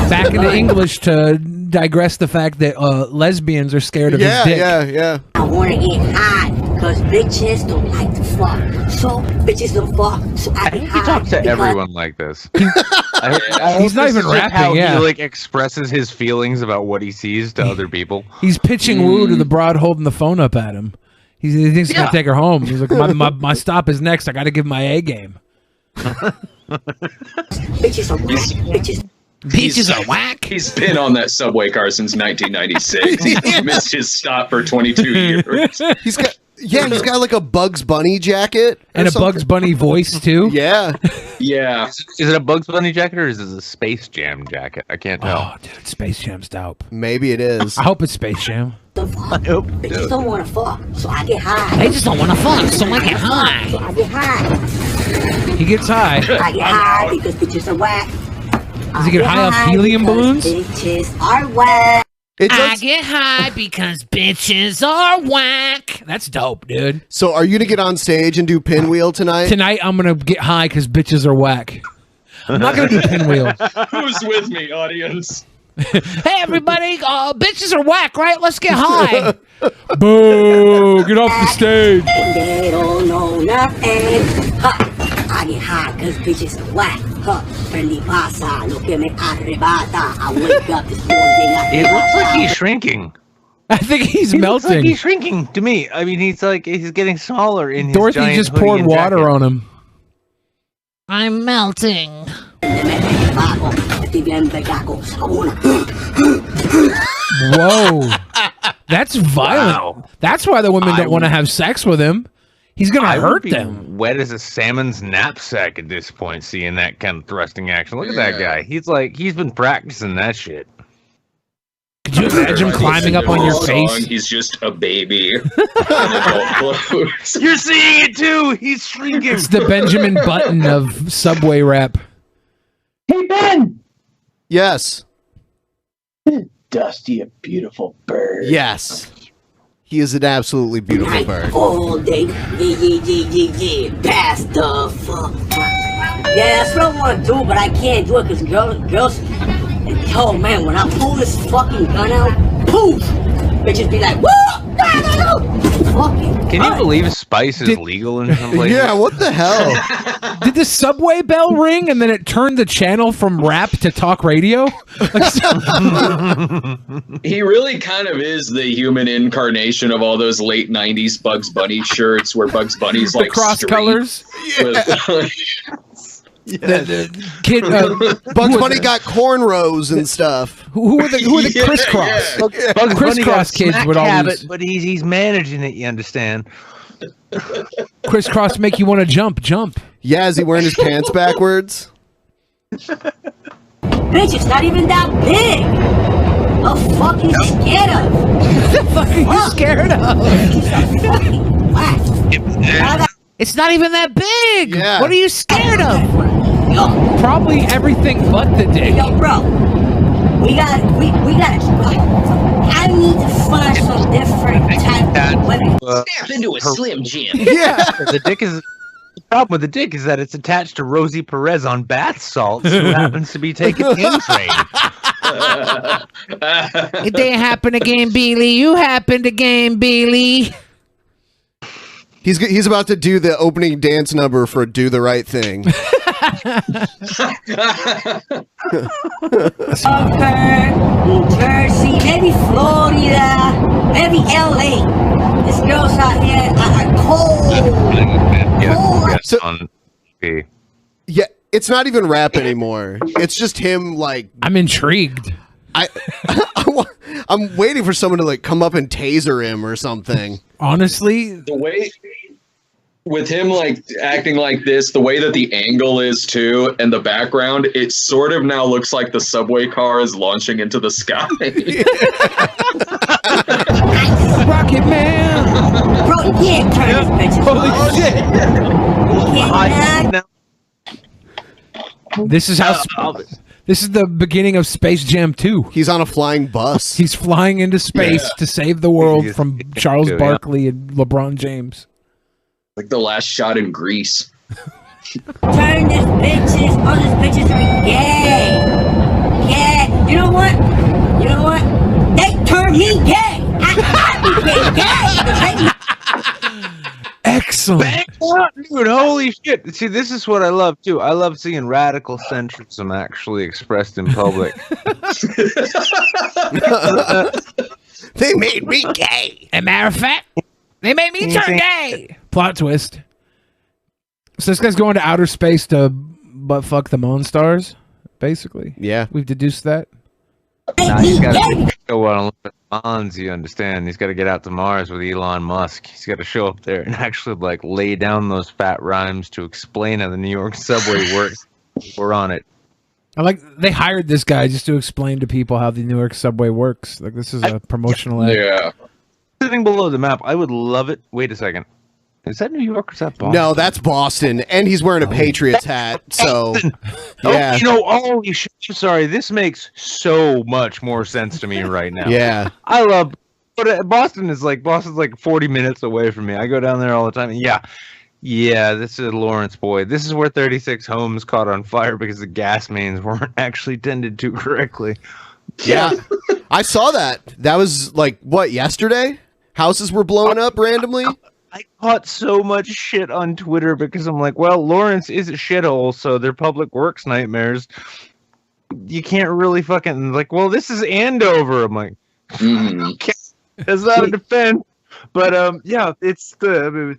Back into English to digress the fact that lesbians are scared of his dick. Yeah. I want to get high because bitches don't like to fuck, so bitches don't fuck, so I can He hide. talks to because- everyone like this. I hope He's not this even is just rapping, how yeah. he like expresses his feelings about what he sees to other people. He's pitching woo to the broad holding the phone up at him. He thinks he's gonna take her home. He's like, my stop is next. I got to give my A game. Bitches are whack, bitches. Peaches are whack. He's been on that subway car since 1996. He's missed his stop for 22 years. He's got like a Bugs Bunny jacket And a something. Bugs Bunny voice too. Yeah. Yeah. Is it a Bugs Bunny jacket or is it a Space Jam jacket? I can't tell. Oh, dude, Space Jam's dope. Maybe it is. I hope it's Space Jam. I hope bitches don't want to fuck, so I get high. They just don't want to fuck, so I get high. So I get high. He gets high. I get high because bitches are whack. Does he get high off helium balloons? Bitches are whack. I get high because bitches are whack. That's dope, dude. So are you gonna get on stage and do Pinwheel tonight? Tonight I'm gonna get high because bitches are whack. I'm not gonna do Pinwheel. Who's with me, audience? Hey everybody, bitches are whack, right? Let's get high. Boo! Get off the stage. They don't know nothing. Huh. I get high because bitches are whack. Huh. Friendly pasa, lo que me arrebata. I wake up this morning. It looks like he's shrinking. I think he's He looks melting. like he's shrinking to me. I mean, he's getting smaller in his Dorothy giant just hoodie poured and water jacket. on him. I'm melting. Whoa. That's violent. Wow. That's why the women don't want to have sex with him. He's gonna I would hurt be them. wet as a salmon's knapsack at this point, seeing that kind of thrusting action. Look at that guy. He's been practicing that shit. Could you imagine climbing up on your face? He's just a baby. in adult clothes. You're seeing it too. He's shrinking. It's the Benjamin Button of Subway rap. Hey, Ben! Yes. Dusty, a beautiful bird. Yes. He is an absolutely beautiful bird. All day, yeah, that's the fuck. Yeah, that's what I want to do, but I can't do it because girls, oh man, when I pull this fucking gun out, poof, bitches be like, whoa, fucking. Can you believe spice is legal in some places? Yeah, what the hell? Did the subway bell ring and then it turned the channel from rap to talk radio? He really kind of is the human incarnation of all those late 90s Bugs Bunny shirts where Bugs Bunny's The like cross straight colors? with- The kid, Bugs Bunny got cornrows and stuff. Who are the Yeah, crisscross? yeah. Bugs Bunny got Crisscross kids smack would always habit, but he's managing it. You understand? crisscross make you want to jump. Yeah, is he wearing his pants backwards? Bitch, it's not even that big. The fuck you scared of? The fuck are you scared of? Bitches are fucking whack. It's not even that big. Yeah. What are you scared of? Yo, Probably everything but the dick. yo, bro. We gotta. I need to find some different type of women. Snapped into a Slim Jim. Yeah. The dick is. The problem with the dick is that it's attached to Rosie Perez on bath salts, who happens to be taking N-Train. It didn't happen again, Beely. You happened again, Beely. He's about to do the opening dance number for Do the Right Thing. New Jersey, maybe Florida, maybe LA. This girl's out here are cold. So- on TV. Yeah, it's not even rap anymore. It's just him like I'm intrigued. I'm waiting for someone to like come up and taser him or something. Honestly, The way with him like acting like this, the way that the angle is too, and the background, it sort of now looks like the subway car is launching into the sky. Rocket Man. Bro, you can't turn this bitch. Holy shit. Nah. This is how. This is the beginning of Space Jam 2. He's on a flying bus. He's flying into space to save the world He's- from Charles yeah. Barkley and LeBron James. Like the last shot in Greece. Turn this bitches, all these bitches are gay. Yeah, you know what? They turn me gay. I became gay. Excellent. Dude, holy shit. See, this is what I love, too. I love seeing radical centrism actually expressed in public. They made me gay. As a matter of fact, they made me turn gay. Plot twist. So this guy's going to outer space to butt fuck the Monstars, basically. Yeah. We've deduced that. Nah, he's got to go on a Mons, you understand. He's got to get out to Mars with Elon Musk. He's got to show up there and actually like lay down those fat rhymes to explain how the New York subway works. We're on it. I like they hired this guy just to explain to people how the New York subway works. Like this is a promotional ad. Yeah. Sitting below the map, I would love it. Wait a second. Is that New York or is that Boston? No, that's Boston, and he's wearing a Patriots hat. So, yeah. Holy shit! I'm sorry. This makes so much more sense to me right now. Yeah. I love, but Boston's like 40 minutes away from me. I go down there all the time. And yeah. This is Lawrence, boy. This is where 36 homes caught on fire because the gas mains weren't actually tended to correctly. Yeah, I saw that. That was like what, yesterday? Houses were blowing up randomly. I caught so much shit on Twitter because I'm like, well, Lawrence is a shithole, so their public works nightmares. You can't really fucking like, well, this is Andover. I'm like, okay, that's not a defense. But yeah, it's the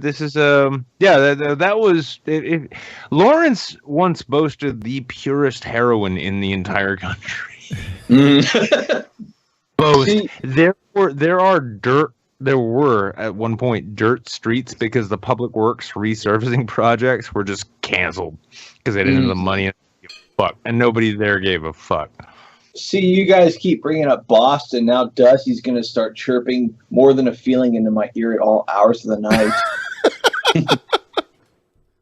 this is that was it. Lawrence once boasted the purest heroin in the entire country. There were at one point dirt streets because the public works resurfacing projects were just canceled because they didn't have the money and fuck, and nobody there gave a fuck. See, you guys keep bringing up Boston. Now Dusty's going to start chirping more than a feeling into my ear at all hours of the night.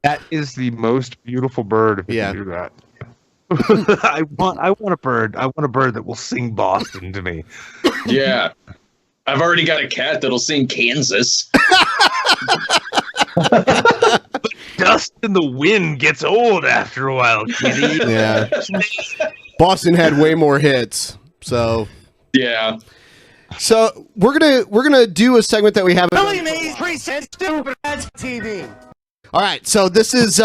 That is the most beautiful bird. If you do that. I want a bird. I want a bird that will sing Boston to me. Yeah. I've already got a cat that'll sing Kansas. But dust in the wind gets old after a while, kitty. Yeah. Boston had way more hits, so yeah. So we're gonna do a segment that we haven't. Stupid ads TV. All right, so this is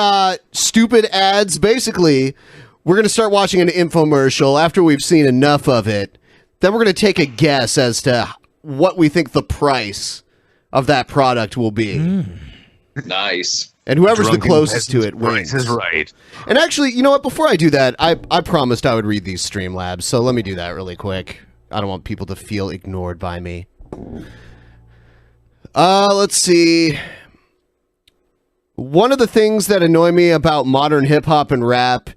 stupid ads. Basically, we're gonna start watching an infomercial after we've seen enough of it. Then we're gonna take a guess as to what we think the price of that product will be. Nice. And whoever's Drunken the closest to Peasants it wins. price is right. And actually, you know what? Before I do that, I promised I would read these Streamlabs, so let me do that really quick. I don't want people to feel ignored by me. Let's see. One of the things that annoy me about modern hip-hop and rap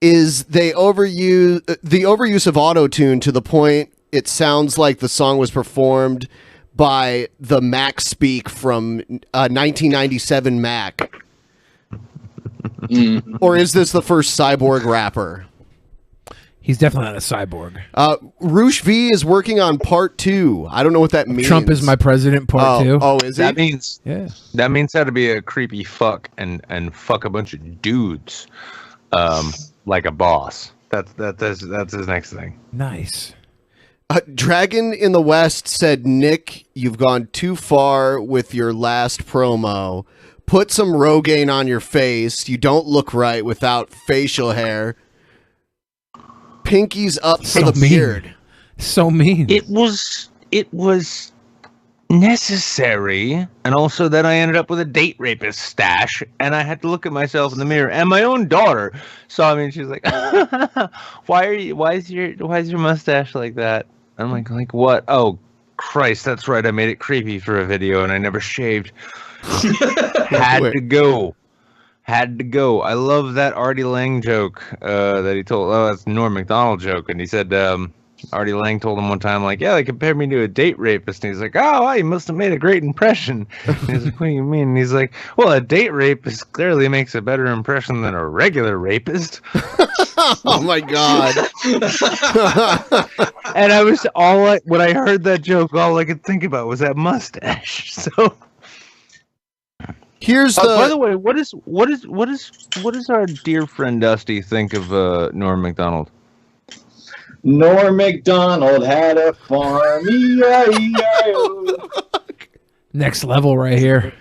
is the overuse of auto-tune to the point it sounds like the song was performed by the Mac Speak from 1997 Mac. Or is this the first cyborg rapper? He's definitely not a cyborg. Roosh V is working on part 2. I don't know what that means. Trump is my president, part 2. Oh, is that he? means that means how to be a creepy fuck and fuck a bunch of dudes, like a boss. That's his next thing. Nice. Dragon in the West said, Nick, you've gone too far with your last promo. Put some Rogaine on your face. You don't look right without facial hair. Pinky's up for the beard. So mean. It was necessary, and also that I ended up with a date rapist stash, and I had to look at myself in the mirror, and my own daughter saw me, and she's like, why is your mustache like that? I'm like what? Oh Christ, that's right, I made it creepy for a video and I never shaved. Had to go. I love that Artie Lang joke that he told. Oh, that's Norm Macdonald joke, and he said Artie Lang told him one time, like, yeah, they compared me to a date rapist. And he's like, oh, wow, you must have made a great impression. And he's like, what do you mean? And he's like, well, a date rapist clearly makes a better impression than a regular rapist. Oh, my God. And I was when I heard that joke, all I could think about was that mustache. So here's by the way, what does our dear friend Dusty think of Norm Macdonald? Norm Macdonald had a farm. E-I-E-I-O. Next level right here.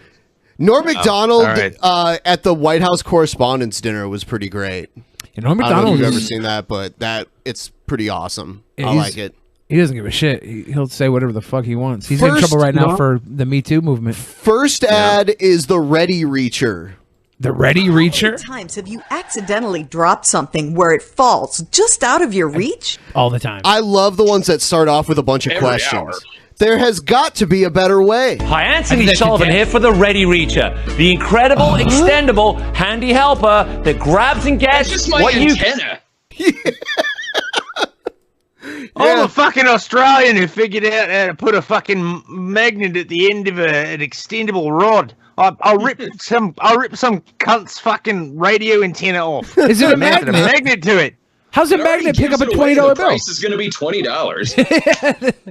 Norm Macdonald all right. At the White House Correspondents' Dinner was pretty great. Norm I don't know Macdonald if you've is- ever seen that, but it's pretty awesome. Yeah, I he's- like it. He doesn't give a shit. He'll say whatever the fuck he wants. He's in First- trouble right now no. for the Me Too movement. First ad is the Ready Reacher. The Ready Reacher? Times have you accidentally dropped something where it falls just out of your reach? All the time. I love the ones that start off with a bunch of Every questions. hour. There has got to be a better way. Hi, Anthony Sullivan here for the Ready Reacher, the incredible, extendable, handy helper that grabs and gets Just my what antenna. I'm a fucking Australian who figured out how to put a fucking magnet at the end of an extendable rod. I'll rip some cunt's fucking radio antenna off. Is it a Mount magnet? magnet to it. How's a It already magnet pick up gives a it away. $20 The bill? price is going to be $20.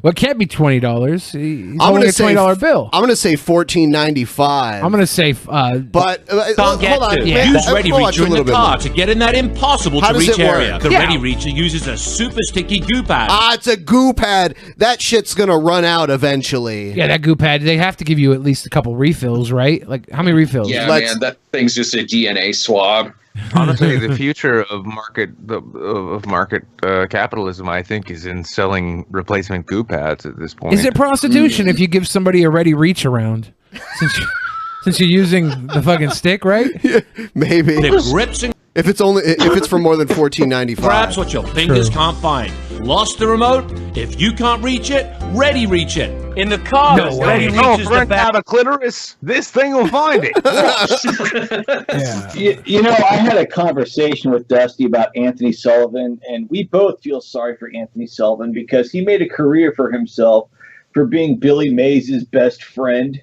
Well, it can't be $20. He's I'm holding gonna a say $20 bill. I'm gonna say $14.95. I'm gonna say, but Can't get hold on. to. man, Use Ready watch a Reacher in little the bit car more. to get in that impossible How to does reach it work? area. The Yeah. Ready Reacher uses a super sticky goo pad. It's a goo pad. That shit's gonna run out eventually. Yeah, that goo pad. They have to give you at least a couple refills, right? Like how many refills? Yeah, man, that thing's just a DNA swab. Honestly, the future of market capitalism, I think, is in selling replacement goo pads at this point. Is it prostitution if you give somebody a Ready Reach around? Since you're using the fucking stick, right? Maybe. It grips and If it's for more than $14.95. grabs what your fingers can't find. Lost the remote? If you can't reach it, Ready Reach it. In the car, Ready Reach is the best. Have a clitoris. This thing will find it. You know, I had a conversation with Dusty about Anthony Sullivan, and we both feel sorry for Anthony Sullivan because he made a career for himself for being Billy Mays' best friend.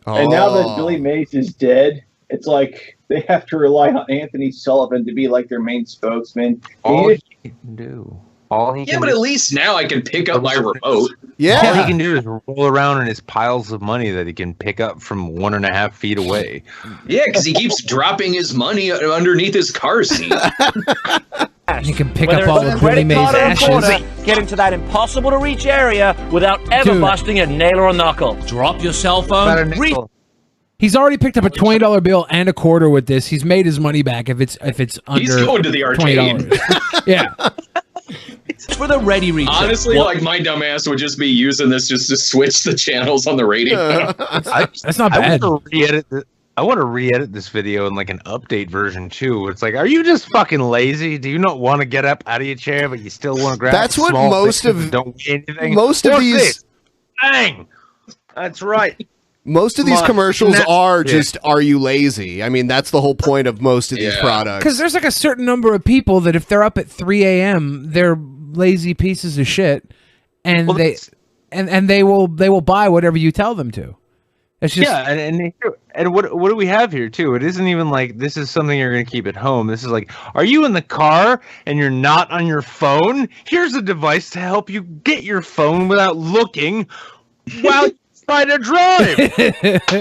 And now that Billy Mays is dead, it's like they have to rely on Anthony Sullivan to be like their main spokesman. All he can do. All he Yeah, can but do. at least now I can pick up my remote. All he can do is roll around in his piles of money that he can pick up from 1.5 feet away. Yeah, because he keeps dropping his money underneath his car seat. You can pick Whether up all it's of a Billy credit Mays' card or a ashes. quarter, get into that impossible to reach area without ever Dude. busting a nail or a knuckle. Drop your cell About a phone. Reach. nickel. He's already picked up a $20 bill and a quarter with this. He's made his money back if it's under He's going to the arcade. $20. Yeah. For the Ready Reacher. Honestly, What- like my dumbass would just be using this just to switch the channels on the radio. That's not bad. I want to re-edit this video in like an update version too. It's like, are you just fucking lazy? Do you not want to get up out of your chair, but you still want to grab? That's what small most things of- that don't weigh anything. most of What's these- this? Bang. That's right. Most of these My- commercials Nah. are Yeah. just, are you lazy? I mean, that's the whole point of most of these products. Because there's like a certain number of people that if they're up at 3 a.m., they're lazy pieces of shit, and they will buy whatever you tell them to. It's just Yeah, and what do we have here too? It isn't even like this is something you're going to keep at home. This is like, are you in the car and you're not on your phone? Here's a device to help you get your phone without looking while you try to drive.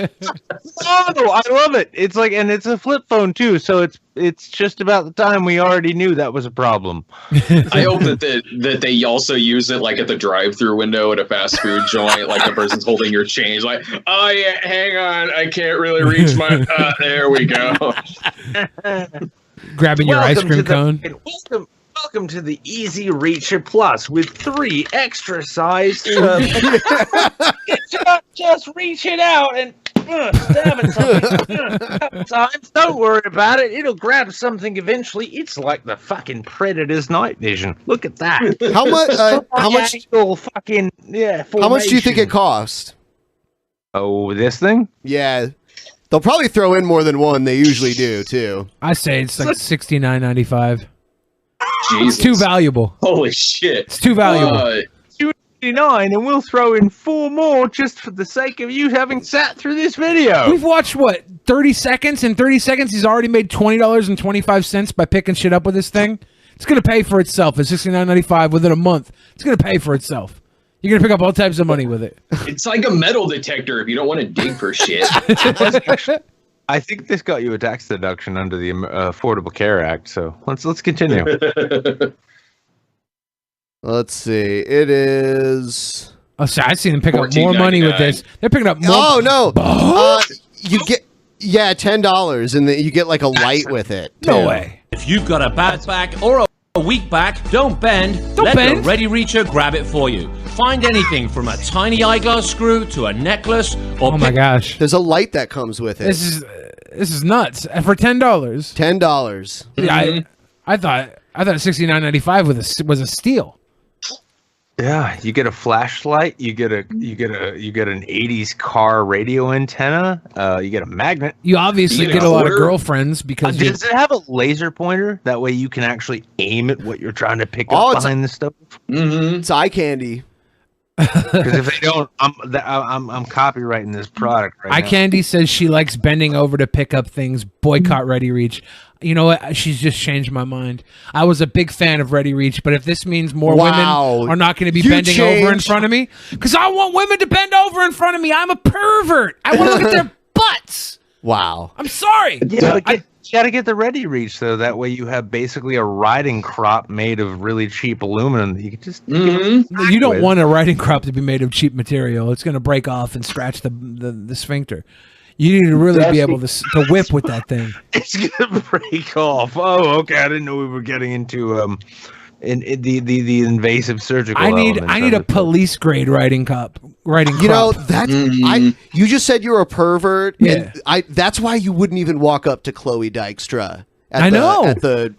Oh, I love it. It's like, and it's a flip phone too, so it's just about the time we already knew that was a problem. I hope that they also use it like at the drive-through window at a fast food joint, like the person's holding your change, like, oh yeah, hang on, I can't really reach my. There we go. grabbing your ice cream cone. Welcome to the Easy Reacher Plus with 3 extra sized. Just reach it out and stab it something. Times. Don't worry about it. It'll grab something eventually. It's like the fucking Predator's night vision. Look at that. How much? How much? Fucking yeah. How much do you think formation. it cost? Oh, this thing? Yeah, they'll probably throw in more than one. They usually do too. I say it's like $69.95. Jesus. It's too valuable. Holy shit! It's too valuable. $2.99, and we'll throw in 4 more just for the sake of you having sat through this video. We've watched what 30 seconds. In 30 seconds, he's already made $20.25 by picking shit up with this thing. It's gonna pay for itself. At $69.95 within a month, it's gonna pay for itself. You're gonna pick up all types of money with it. It's like a metal detector if you don't want to dig for shit. I think this got you a tax deduction under the Affordable Care Act. So let's continue. Let's see. It is. Oh, sorry, I've seen them pick up more money with this. They're picking up more. Oh no! you get $10, and you get like a light with it. No way. If you've got a bad back or a weak back, don't bend. Let the Ready Reacher grab it for you. Find anything from a tiny eyeglass screw to a necklace or Oh my gosh. There's a light that comes with it. This is nuts. For $10. $10. Yeah, I thought $69.95 was a steal. Yeah, you get a flashlight, you get an 80s car radio antenna, you get a magnet. You obviously get a lot of girlfriends because does it have a laser pointer? That way you can actually aim at what you're trying to pick up behind the stove. It's eye candy. Because if they don't, I'm copywriting this product right Eye now. Candy says she likes bending over to pick up things. Boycott Ready Reach. You know what? She's just changed my mind. I was a big fan of Ready Reach, but if this means more women are not going to be bending over in front of me, because I want women to bend over in front of me. I'm a pervert. I want to look at their butts. Wow. I'm sorry. Yeah, but you got to get the Ready Reach, though. That way you have basically a riding crop made of really cheap aluminum that you can just... You don't want a riding crop to be made of cheap material. It's going to break off and scratch the sphincter. You need to really be able to whip with that thing. It's gonna break off. Oh, okay. I didn't know we were getting into the invasive surgical. I need a police grade riding crop. You know, that's you just said you're a pervert. Yeah. And that's why you wouldn't even walk up to Chloe Dykstra. I know. At the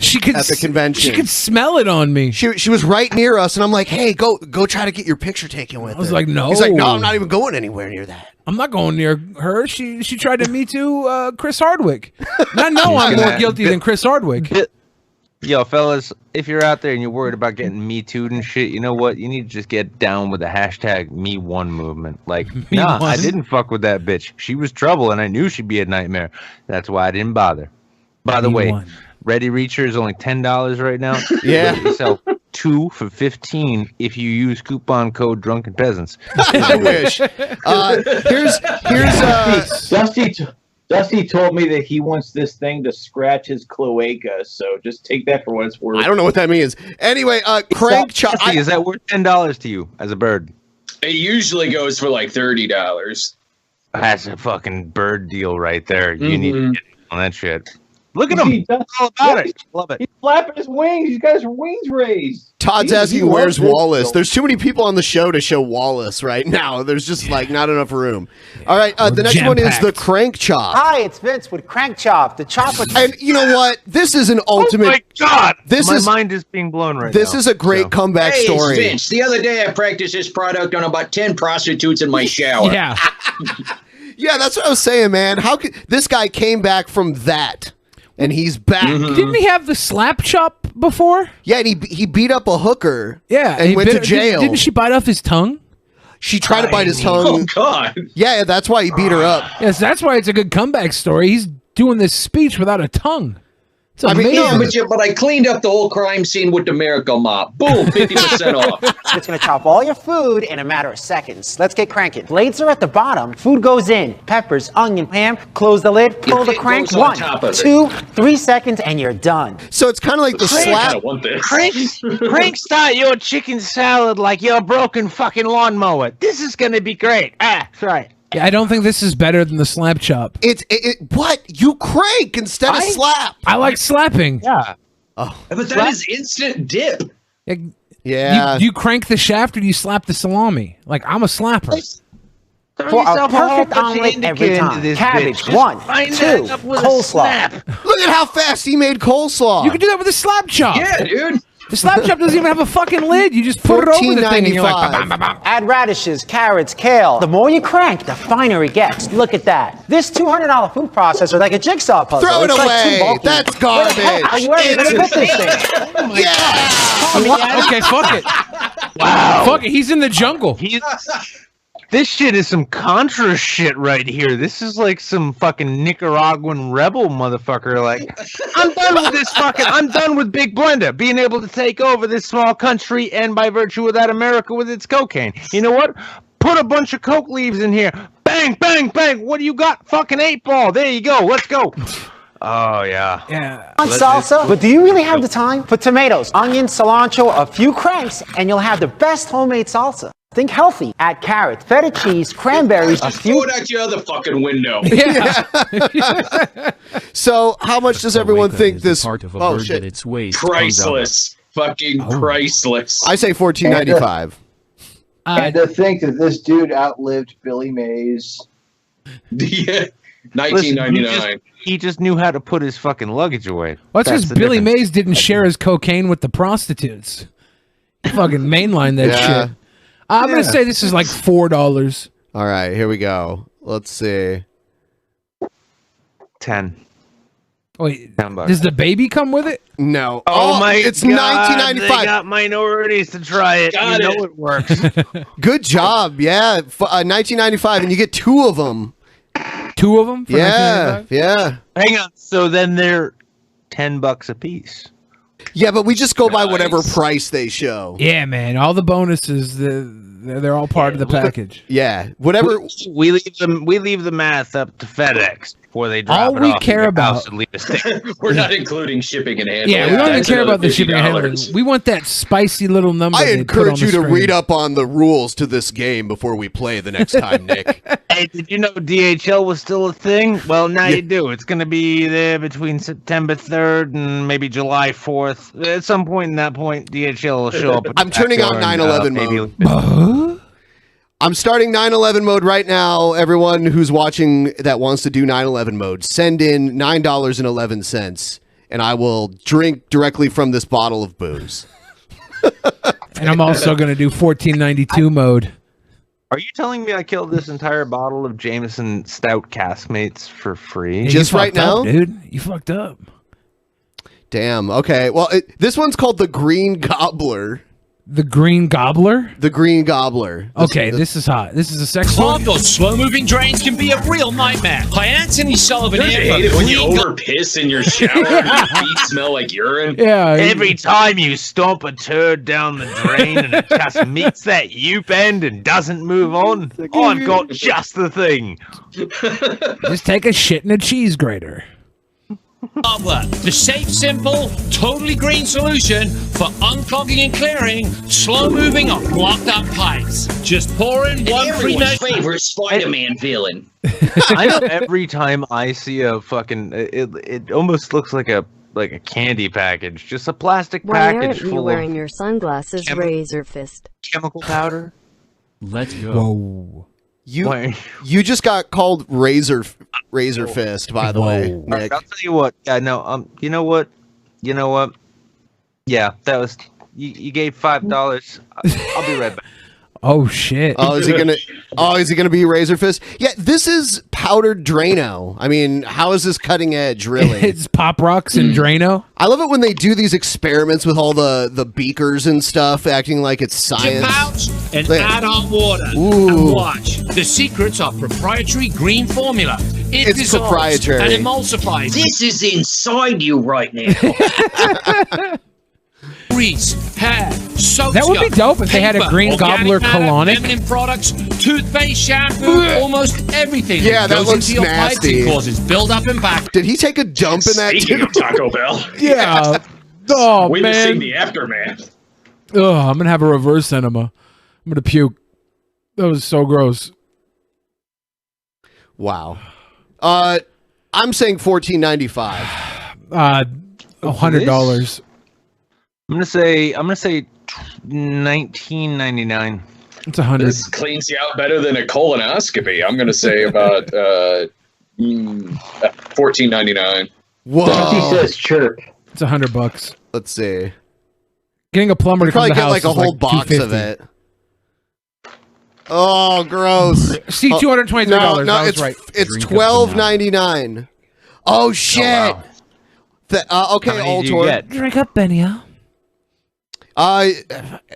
convention. She could smell it on me. She was right near us, and I'm like, hey, go try to get your picture taken with her. I was like, no. He's like, no, I'm not even going anywhere near that. I'm not going near her. She tried to Me Too Chris Hardwick. And I know I'm more guilty than Chris Hardwick. Yo, fellas, if you're out there and you're worried about getting Me Too'd and shit, you know what? You need to just get down with the hashtag #Me1 movement. Like, nah, I didn't fuck with that bitch. She was trouble, and I knew she'd be a nightmare. That's why I didn't bother. By the way, Ready Reacher is only $10 right now. Yeah. You sell 2 for $15 if you use coupon code Drunken Peasants. I wish. Here's Dusty told me that he wants this thing to scratch his cloaca, so just take that for what it's worth. I don't know what that means. Anyway, Crank Chop. Is that worth $10 to you as a bird? It usually goes for like $30. That's a fucking bird deal right there. You need to get on that shit. Look at him. He's all about it. Love it. He's flapping his wings. He's got his wings raised. Todd's asking where's Wallace. There's too many people on the show to show Wallace right now. There's just like not enough room. All right, the next one is the Crank Chop. Hi, it's Vince with Crank Chop, the chocolate. And you know what? This is an ultimate. Oh my God! My mind is being blown right now. This is a great comeback story. It's Vince. The other day I practiced this product on about 10 prostitutes in my shower. Yeah. Yeah, that's what I was saying, man. How could this guy came back from that? And he's back. Didn't he have the slap chop before? Yeah, and he beat up a hooker. Yeah, and went to jail. Didn't she bite off his tongue? She tried to bite his tongue. Oh God! Yeah, that's why he beat her up. Yes, that's why it's a good comeback story. He's doing this speech without a tongue. It's amazing. But I cleaned up the whole crime scene with the Miracle Mop. Boom, 50% off. It's going to chop all your food in a matter of seconds. Let's get cranking. Blades are at the bottom. Food goes in. Peppers, onion, ham. Close the lid. Pull the crank. 1, 2, 3 seconds, and you're done. So it's kind of like the slap. Crank start your chicken salad like your broken fucking lawnmower. This is gonna be great. That's right. Yeah, I don't think this is better than the slap chop. What? You crank instead of slap. I like slapping. Yeah. Oh. But that is instant dip. Yeah. Do you crank the shaft or do you slap the salami? Like, I'm a slapper. For a perfect omelet every time. Cabbage, 1, 2, coleslaw. Look at how fast he made coleslaw. You can do that with a slap chop. Yeah, dude. The slap chop doesn't even have a fucking lid. You just put it over the thing and you're like, bam, bam, bam. Add radishes, carrots, kale. The more you crank, the finer it gets. Look at that. This $200 food processor like a jigsaw puzzle. Throw it It's away. Like too bulky. That's garbage. Where are you going to put this thing? Okay, fuck it. Wow. Fuck it. He's in the jungle. This shit is some Contra shit right here. This is like some fucking Nicaraguan rebel motherfucker. Like, I'm done with this fucking. I'm done with Big Blender being able to take over this small country and by virtue of that America with its cocaine. You know what? Put a bunch of coke leaves in here. Bang, bang, bang. What do you got? Fucking 8-ball. There you go. Let's go. Oh, yeah. Yeah. On salsa, but do you really have the time? Put tomatoes, onions, cilantro, a few cranks, and you'll have the best homemade salsa. Think healthy. Add carrots, feta cheese, cranberries, a Just few. throw it out your other fucking window. So, how much does everyone think this? Part of a Oh bird shit! that its waist comes out of. Priceless. Fucking priceless. I say $14.95. And to think that this dude outlived Billy Mays. Yeah. 1999. He just knew how to put his fucking luggage away. Well, that's That's because the Billy difference. Mays didn't share his cocaine with the prostitutes. He fucking mainlined that Yeah. shit. I'm gonna say this is like $4. All right, here we go. Let's see. 10. Wait, $10. does the baby come with it? No. Oh, my it's God, $19.95. They got minorities to try it. Got you it. know it works. Good job. Yeah, $19.95, and you get 2 of them. 2 of them? For Yeah, $19.95? yeah, Hang on. So then they're $10 a piece. yeah. But we just go by whatever price they show. Yeah, man. All the bonuses, they're all part of the package. Yeah, whatever. We leave the math up to FedEx before they drop All it we off care at your house about- and leave a stick. We're not including shipping and handling. Yeah, we don't even That's care another about the shipping and handling. $50. We want that spicy little number. I they put on encourage the you to screen. read up on the rules to this game before we play the next time, Nick. Hey, did you know DHL was still a thing? Well, now you do. It's going to be there between September 3rd and maybe July 4th. At some point in that point, DHL will show up. at the I'm turning on back door 9/11 and, mode. I'm starting 9/11 mode right now. Everyone who's watching that wants to do 9/11 mode, send in $9.11, and I will drink directly from this bottle of booze. And I'm also going to do 1492 mode. Are you telling me I killed this entire bottle of Jameson Stout Caskmates for free? Just You right fucked up, now? dude. You fucked up. Damn. Okay. Well, this one's called the Green Gobbler. The Green Gobbler? The Green Gobbler. Okay, this is hot. This is a sex one. Clogged or slow-moving drains can be a real nightmare. Hi, Anthony Sullivan Don't you here. hate it for when you Green Go- over piss in your shower and your feet smell like urine? Yeah. Every time you stomp a turd down the drain and it just meets that U-bend and doesn't move on, I've got just the thing. Just take a shit in a cheese grater. Gobbler, the safe, simple, totally green solution for unclogging and clearing slow-moving or blocked-up pipes. Just pour in one free Everyone's measure. favorite Spider-Man villain. I know every time I see a fucking, it almost looks like a candy package, just a plastic Why aren't package you full wearing of your sunglasses, Razor Fist? chemical powder. Let's go. Whoa. You just got called Razor Fist, by the way, Nick. I'll tell you what. Yeah, no. You know what? Yeah, that was. You gave $5. I'll be right back. Oh shit. Oh, is he gonna be Razor Fist? Yeah, this is powdered Drano. I mean, how is this cutting edge, really? It's Pop Rocks and Drano. I love it when they do these experiments with all the beakers and stuff, acting like it's Your science. pouch and Like- add on water. Ooh. And watch. The secrets are proprietary green formula. It It's dissolves proprietary. and emulsifies. This is inside you right now. Grease, hair, soap. That would be dope if they had a Green Gobbler colonic. Feminine products, toothpaste, shampoo, almost everything. Yeah, that goes looks into your pipes nasty. and causes build-up and back. Did he take a dump in that Speaking too? of Taco Bell. Yeah. Oh Wait to see man. the aftermath. Ugh, I'm gonna have a reverse enema. I'm gonna puke. That was so gross. Wow. I'm saying $14.95. $100. I'm gonna say $19.99. It's 100. This cleans you out better than a colonoscopy. I'm going to say about $14.99. Whoa. He says chirp. It's $100. Let's see. Getting a plumber to come Probably to the get house like a is whole box of $250. it. Oh, gross. See, Oh, $223. No, I was it's right. It's Drink up $12.99. Oh shit. wow. Okay, How many do you Altor. get? Drink up, Benio.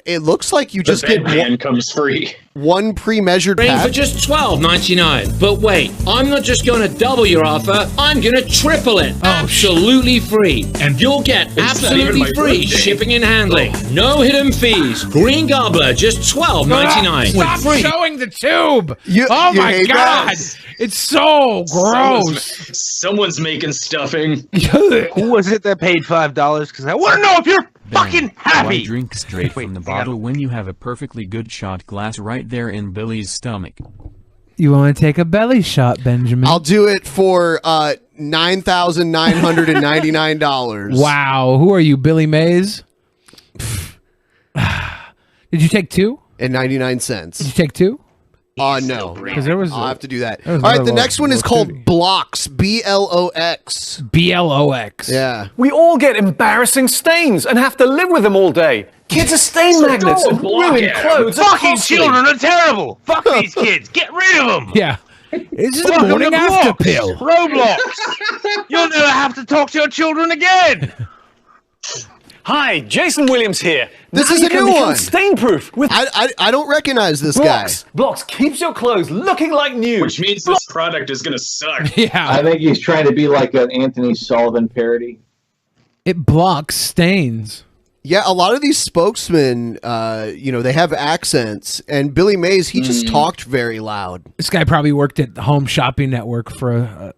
It looks like you The just get Batman comes free. one pre-measured Green for pack. just $12.99. But wait, I'm not just going to double your offer. I'm going to triple it. Absolutely free. And you'll get not even absolutely my free birthday. shipping and handling. No hidden fees. Green Gobbler, just $12.99. Stop With free. showing the tube. You- Oh you my hate god. that? It's so gross. Someone's making stuffing. Who was it that paid $5? Because I want to know if you're fucking happy. Why drink straight from the bottle when you have a perfectly good shot glass right there in Billy's stomach? You want to take a belly shot, Benjamin? I'll do it for $9,999. Wow. Who are you, Billy Mays? Did you take 2? And 99 cents. Did you take 2? No. Because there was. I'll have to do that. All right, the next one is called Blocks. B-L-O-X. B-L-O-X. Yeah. We all get embarrassing stains and have to live with them all day. Kids are stain magnets and ruin clothes. Fucking children are terrible. Fuck these kids. Get rid of them. Yeah. This is the morning after pill. Roblox. You'll never have to talk to your children again. Hi, Jason Williams here. This Now is you a can new become one. Stain-proof with I don't recognize this Blocks. Blocks keeps your clothes looking like new. Which means this product is gonna suck. Yeah. I think he's trying to be like an Anthony Sullivan parody. It blocks stains. Yeah, a lot of these spokesmen, they have accents, and Billy Mays, he just talked very loud. This guy probably worked at the Home Shopping Network for a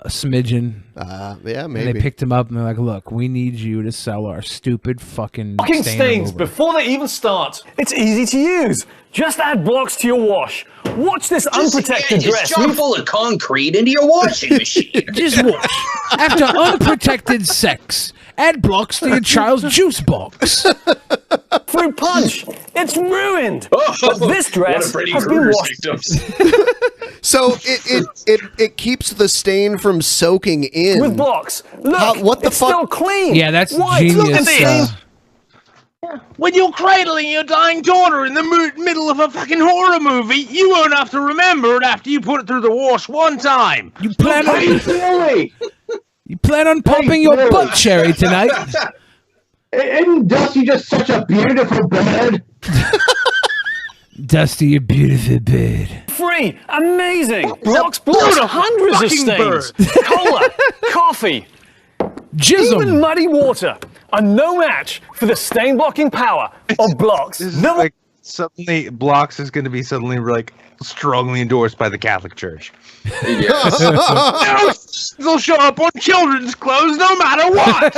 smidgen. Yeah, And maybe. they picked him up and they're like, look, we need you to sell our stupid fucking Fucking stain stains remover." before they even start. It's easy to use. Just add Blocks to your wash. Watch this unprotected dress. Just jump full of concrete into your washing machine. Just wash. After unprotected sex, add Blocks to your child's juice box. Fruit punch. It's ruined. But this dress What a Freddy has been Krueger washed. victims. So it keeps the stain from soaking in. With Blocks. Look, what the it's fuck? still clean. Yeah, that's White. genius. Look at this. When you're cradling your dying daughter in the middle of a fucking horror movie, you won't have to remember it after you put it through the wash one time. You plan on Billy! you plan on popping your Billy. butt cherry tonight? Isn't Dusty just such a beautiful bird? Dusty, you beautiful bird. Free. Amazing. Blocks hundreds of stains. Cola. Coffee. Jism. Even muddy water are no match for the stain blocking power of Blocks. This is like suddenly Blocks is going to be suddenly like strongly endorsed by the Catholic Church. They'll show up on children's clothes no matter what.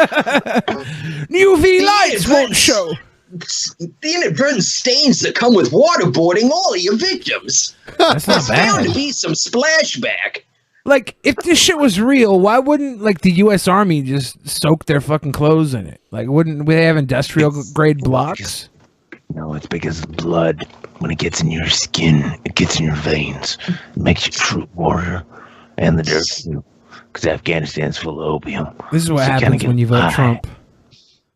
UV lights won't show. The inadvertent stains that come with waterboarding all of your victims. That's not There's bound to bad. be some splashback. Like, if this shit was real, why wouldn't like the U.S. Army just soak their fucking clothes in it? Like, wouldn't they have industrial grade Blocks? No, it's because of blood. When it gets in your skin, it gets in your veins. It makes you a true warrior. And the dirt, too. Because Afghanistan's full of opium. This is what So you kinda happens get when you vote high. Trump.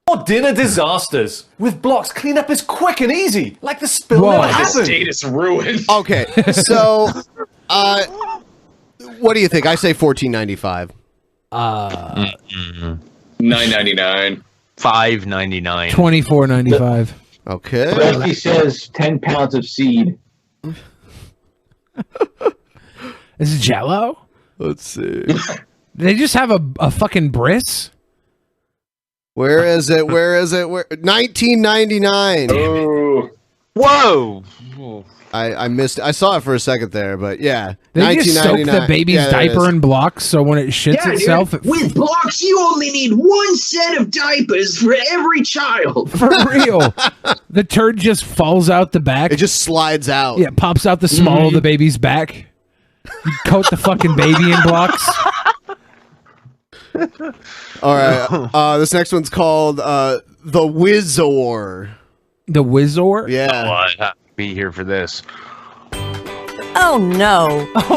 More dinner disasters. With Blocks, cleanup is quick and easy. Like the spill Whoa. never The happened. state is ruined. Okay, so what do you think? I say $14.95. $9.99. $5.99. $24.95. Okay. Dusty says 10 pounds of seed. Is it Jello? Let's see. They just have a fucking bris. Where is it? Where is it? Where? $19.99. Oh. Whoa. I missed. I saw it for a second there, but yeah, They just soak the baby's Yeah, there it diaper is. in Blocks, so when it shits Yeah, itself, dude. With Blocks, you only need one set of diapers for every child. for real, the turd just falls out the back. It just slides out. Yeah, it pops out the small of the baby's back. You coat the fucking baby in Blocks. All right. This next one's called The Wizor. The Wizor? Yeah. I have to be here for this. Oh no!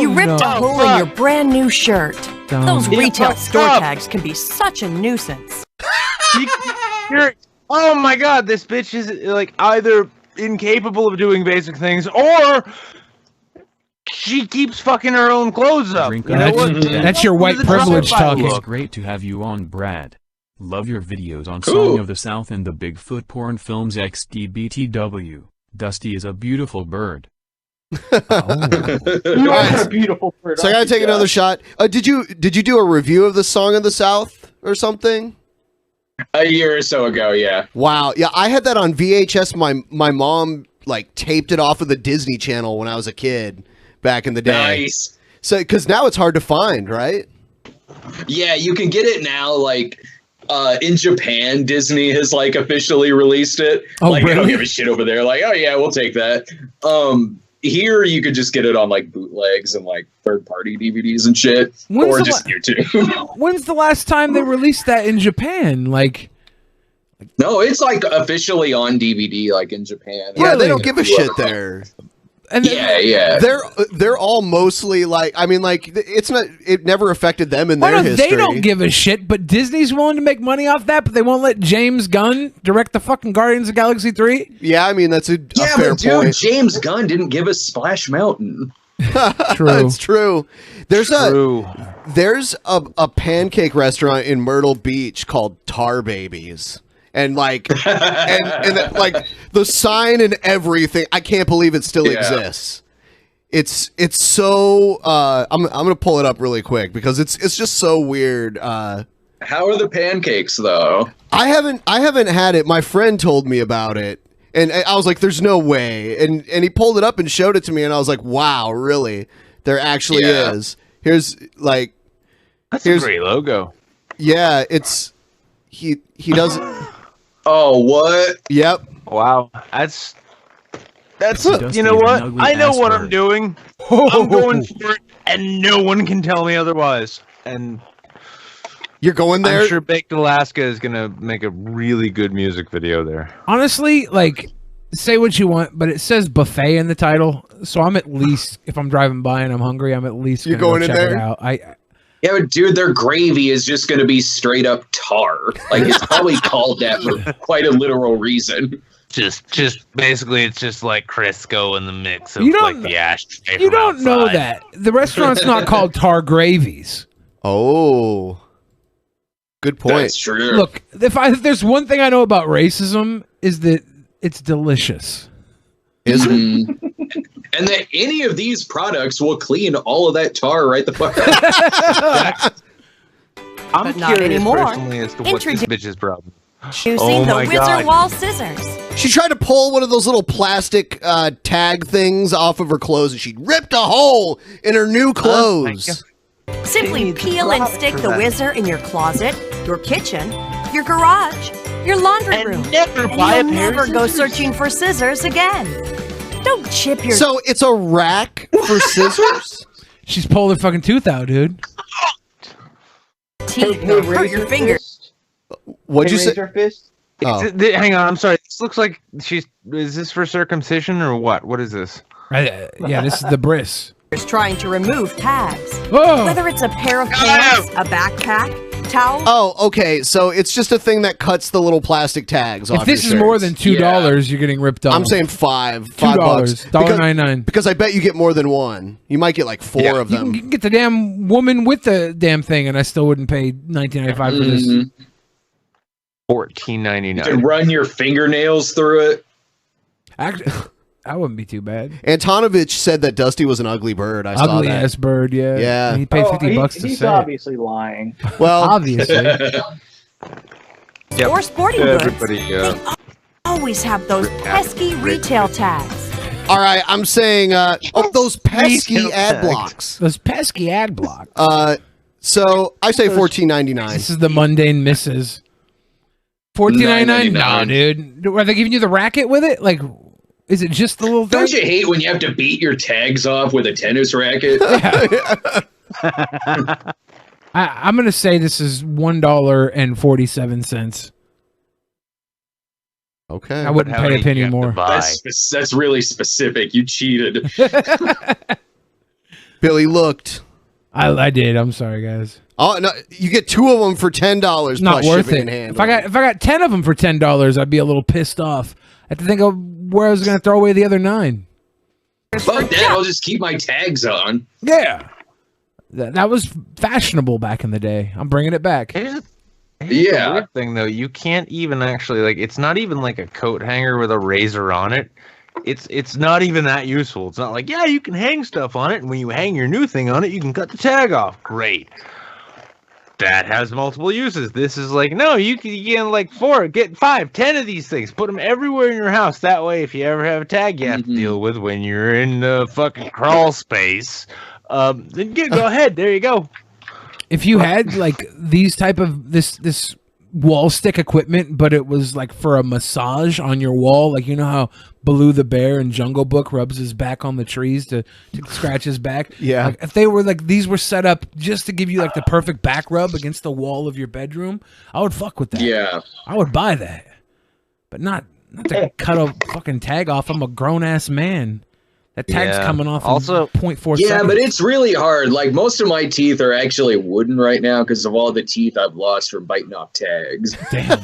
You ripped no. a hole in your brand new shirt. Dumb. Those Yeah, retail fucked store up. tags can be such a nuisance. Oh my god, this bitch is like either incapable of doing basic things or she keeps fucking her own clothes up. Drink You know what? That's your white The privilege drive-by talking. It's look. great to have you on, Brad. Love your videos on Cool. Song of the South and the Bigfoot porn films XDBTW. Dusty is a beautiful bird. You are a beautiful bird. So I gotta take another shot. Did you do a review of the Song of the South or something? A year or so ago, yeah. Wow. Yeah, I had that on VHS. My mom like taped it off of the Disney Channel when I was a kid back in the day. Nice. So because now it's hard to find, right? Yeah, you can get it now. Like, In Japan, Disney has like officially released it. Oh, like, I don't really? give a shit over there. Like, oh yeah, we'll take that. Here you could just get it on like bootlegs and like third-party DVDs and shit, or just YouTube. When's the last time they released that in Japan? Like, no, it's like officially on DVD, like in Japan. Yeah, they don't give a shit there. And yeah. They're all mostly like, I mean, like it's not. It never affected them in Well, their no, history. they don't give a shit, but Disney's willing to make money off that, but they won't let James Gunn direct the fucking Guardians of the Galaxy 3? Yeah, I mean, that's a Yeah, fair but dude, point. James Gunn didn't give us Splash Mountain. True. It's true. There's a pancake restaurant in Myrtle Beach called Tar Babies. And like, and like the sign and everything. I can't believe it still exists. It's so. I'm gonna pull it up really quick because it's just so weird. How are the pancakes though? I haven't had it. My friend told me about it, and I was like, "There's no way." And he pulled it up and showed it to me, and I was like, "Wow, really? There actually is." Here's like, that's a great logo. Yeah, it's he does. Oh, what? Yep. Wow. That's you know what? I know what I'm doing. I'm going for it, and no one can tell me otherwise. And you're going there? I'm sure Baked Alaska is gonna make a really good music video there. Honestly, like, say what you want, but it says buffet in the title, so I'm at least, if I'm driving by and I'm hungry, I'm at least You're gonna going go in check there? it out. Yeah, but dude, their gravy is just going to be straight up tar. Like, it's probably called that for quite a literal reason. Just basically, it's just like Crisco in the mix of You don't- like the ashtray. You from don't know outside. that. The restaurant's not called Tar Gravies. Oh. Good point. That's true. Look, if there's one thing I know about racism is that it's delicious. Is it? And that any of these products will clean all of that tar right the fuck out. I'm But not curious anymore. personally as to what this bitch's problem. Choosing the my Wizard God. Wall scissors. She tried to pull one of those little plastic tag things off of her clothes, and she ripped a hole in her new clothes. Simply peel and stick the Whizzer in your closet, your kitchen, your garage, your laundry room. Never and buy a you'll pair of never go scissors. searching for scissors again. Don't chip your So it's a rack for scissors? She's pulled her fucking tooth out, dude. teeth. Don't hurt your fingers. What'd you say? Fist? Oh. Hang on, I'm sorry. This looks like is this for circumcision or what? What is this? Yeah, this is the bris. Is trying to remove tags. Oh. Whether it's a pair of pants, a backpack, towel. Oh, okay. So it's just a thing that cuts the little plastic tags off. If this your is more shirts. than $2, you're getting ripped off. I'm saying $5 $2, $1.99. Because I bet you get more than one. You might get like four of them. You can get the damn woman with the damn thing, and I still wouldn't pay $19.95 for this. $14.99. To run your fingernails through it. Actually, that wouldn't be too bad. Antonovich said that Dusty was an ugly bird. I saw Ugly that. ass bird, yeah. Yeah. And he paid $50 to He's say it. obviously lying. Well, Obviously. Or sporting goods. Everybody, Always have those pesky retail tags. All right, I'm saying those pesky ad blocks. Those pesky ad blocks. So I say $14.99. This is the mundane misses. $14.99? No, dude. Are they giving you the racket with it? Like, is it just the little thing? Don't you hate when you have to beat your tags off with a tennis racket? I'm going to say this is $1.47. Okay. I wouldn't pay a penny more. That's really specific. You cheated. Billy looked. I did. I'm sorry, guys. Oh no! You get two of them for $10 Not plus worth shipping it. and If I got 10 of them for $10, I'd be a little pissed off. I have to think of where I was going to throw away the other 9. Fuck that! I'll just keep my tags on. Yeah, that was fashionable back in the day. I'm bringing it back. Here's the weird thing though, you can't even actually it's not even like a coat hanger with a razor on it. It's not even that useful. It's not like, yeah, you can hang stuff on it, and when you hang your new thing on it, you can cut the tag off. Great. That has multiple uses. This is like, no, you can get like 4, get 5, 10 of these things. Put them everywhere in your house. That way, if you ever have a tag you have to deal with when you're in the fucking crawl space, then go ahead. There you go. If you had like these type of this wall stick equipment, but it was like for a massage on your wall. Like, you know how Baloo the bear in Jungle Book rubs his back on the trees to scratch his back? Yeah. Like, if they were like, these were set up just to give you like the perfect back rub against the wall of your bedroom, I would fuck with that. Yeah. I would buy that. But not to cut a fucking tag off. I'm a grown ass man. That tag's coming off also in 0.4 Yeah, seconds. but it's really hard. Like, most of my teeth are actually wooden right now because of all the teeth I've lost from biting off tags. Damn.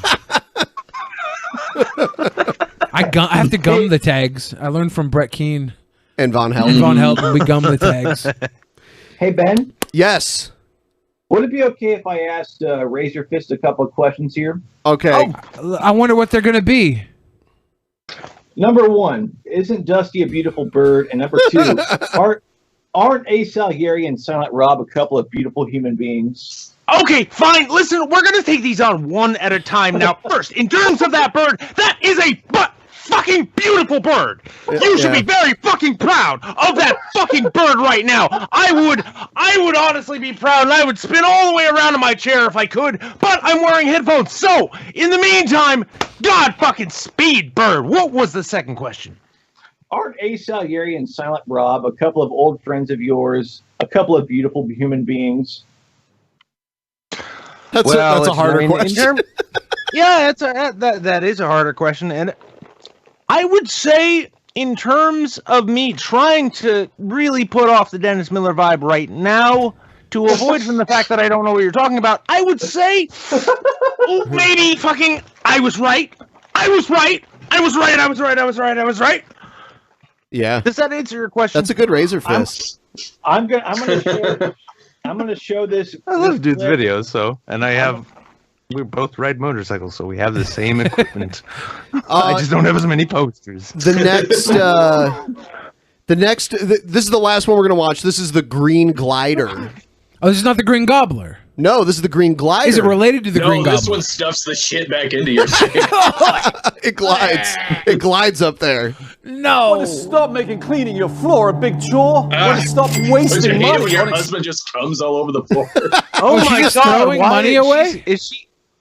I have to gum the tags. I learned from Brett Keane and Von Helden. And Von Helden, we gum the tags. Hey, Ben? Yes. Would it be okay if I asked Razor Fist a couple of questions here? Okay. Oh, I wonder what they're going to be. Number one, isn't Dusty a beautiful bird? And number two, aren't Ace Salieri and Silent Rob a couple of beautiful human beings? Okay, fine. Listen, we're going to take these on one at a time. Now, first, in terms of that bird, that is a fucking beautiful bird. You should be very fucking proud of that fucking bird right now. I would honestly be proud, and I would spin all the way around in my chair if I could, but I'm wearing headphones. So, in the meantime, God fucking speed, bird. What was the second question? Aren't Ace Salieri and Silent Rob a couple of old friends of yours, a couple of beautiful human beings? That's a harder question. Yeah, that is a harder question, and I would say, in terms of me trying to really put off the Dennis Miller vibe right now, to avoid from the fact that I don't know what you're talking about, I would say, maybe fucking, I was right. Yeah. Does that answer your question? That's a good Razor Fist. I'm gonna show this. I love dude's clip. videos, we both ride motorcycles, so we have the same equipment. I just don't have as many posters. This is the last one we're gonna watch. This is the Green Glider. Oh, this is not the Green Gobbler. No, this is the Green Glider. Is it related to the Green Gobbler? This one stuffs the shit back into your shit. It glides. It glides up there. No. Want to stop making cleaning your floor a big chore? Want to stop wasting money? Your husband just comes all over the floor. Oh my just god! throwing money away?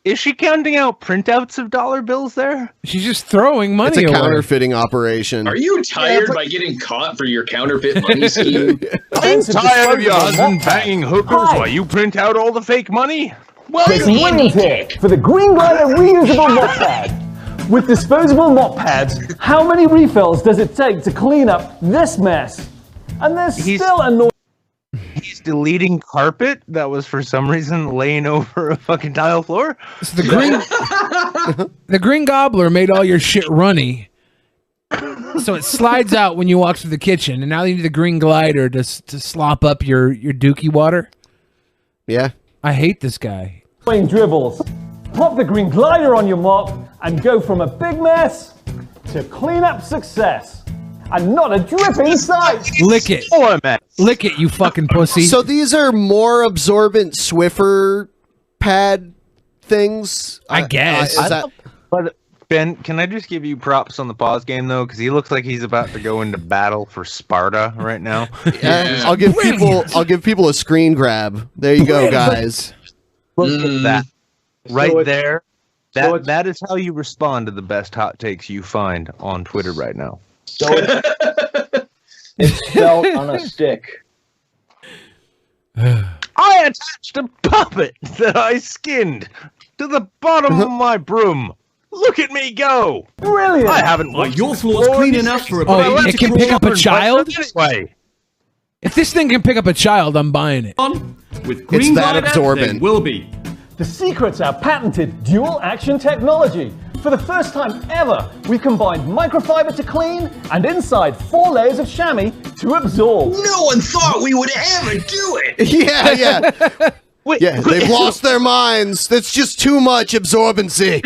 Is she counting out printouts of dollar bills there? She's just throwing money It's a away. counterfeiting operation. Are you tired by getting caught for your counterfeit money scheme? I'm tired of your husband banging hookers while you print out all the fake money? Well, here for the Green Glider reusable mop pad. With disposable mop pads, how many refills does it take to clean up this mess? And there's still a He's deleting carpet that was for some reason laying over a fucking tile floor. So the Green Gobbler made all your shit runny. So it slides out when you walk through the kitchen, and now you need the Green Glider to slop up your dookie water. Yeah. I hate this guy. Dribbles. Pop the Green Glider on your mop and go from a big mess to cleanup success. And not a dripping sight. Lick it. Or a mess. Lick it, you fucking pussy. So these are more absorbent Swiffer pad things? I guess. But Ben, can I just give you props on the pause game though? Because he looks like he's about to go into battle for Sparta right now. I'll give people a screen grab. There you go, guys. Look at that. Right So there. That is how you respond to the best hot takes you find on Twitter right now. So it's felt on a stick. I attached a puppet that I skinned to the bottom of my broom. Look at me go! Brilliant! I haven't. Your floor's clean enough for a Oh, it can pick up a child? This way. If this thing can pick up a child, I'm buying it. With Green that Glider, absorbent. there will be. The secret's our patented dual action technology. For the first time ever, we've combined microfiber to clean and inside 4 layers of chamois to absorb. No one thought we would ever do it. Yeah. Yeah, they've lost their minds. That's just too much absorbency.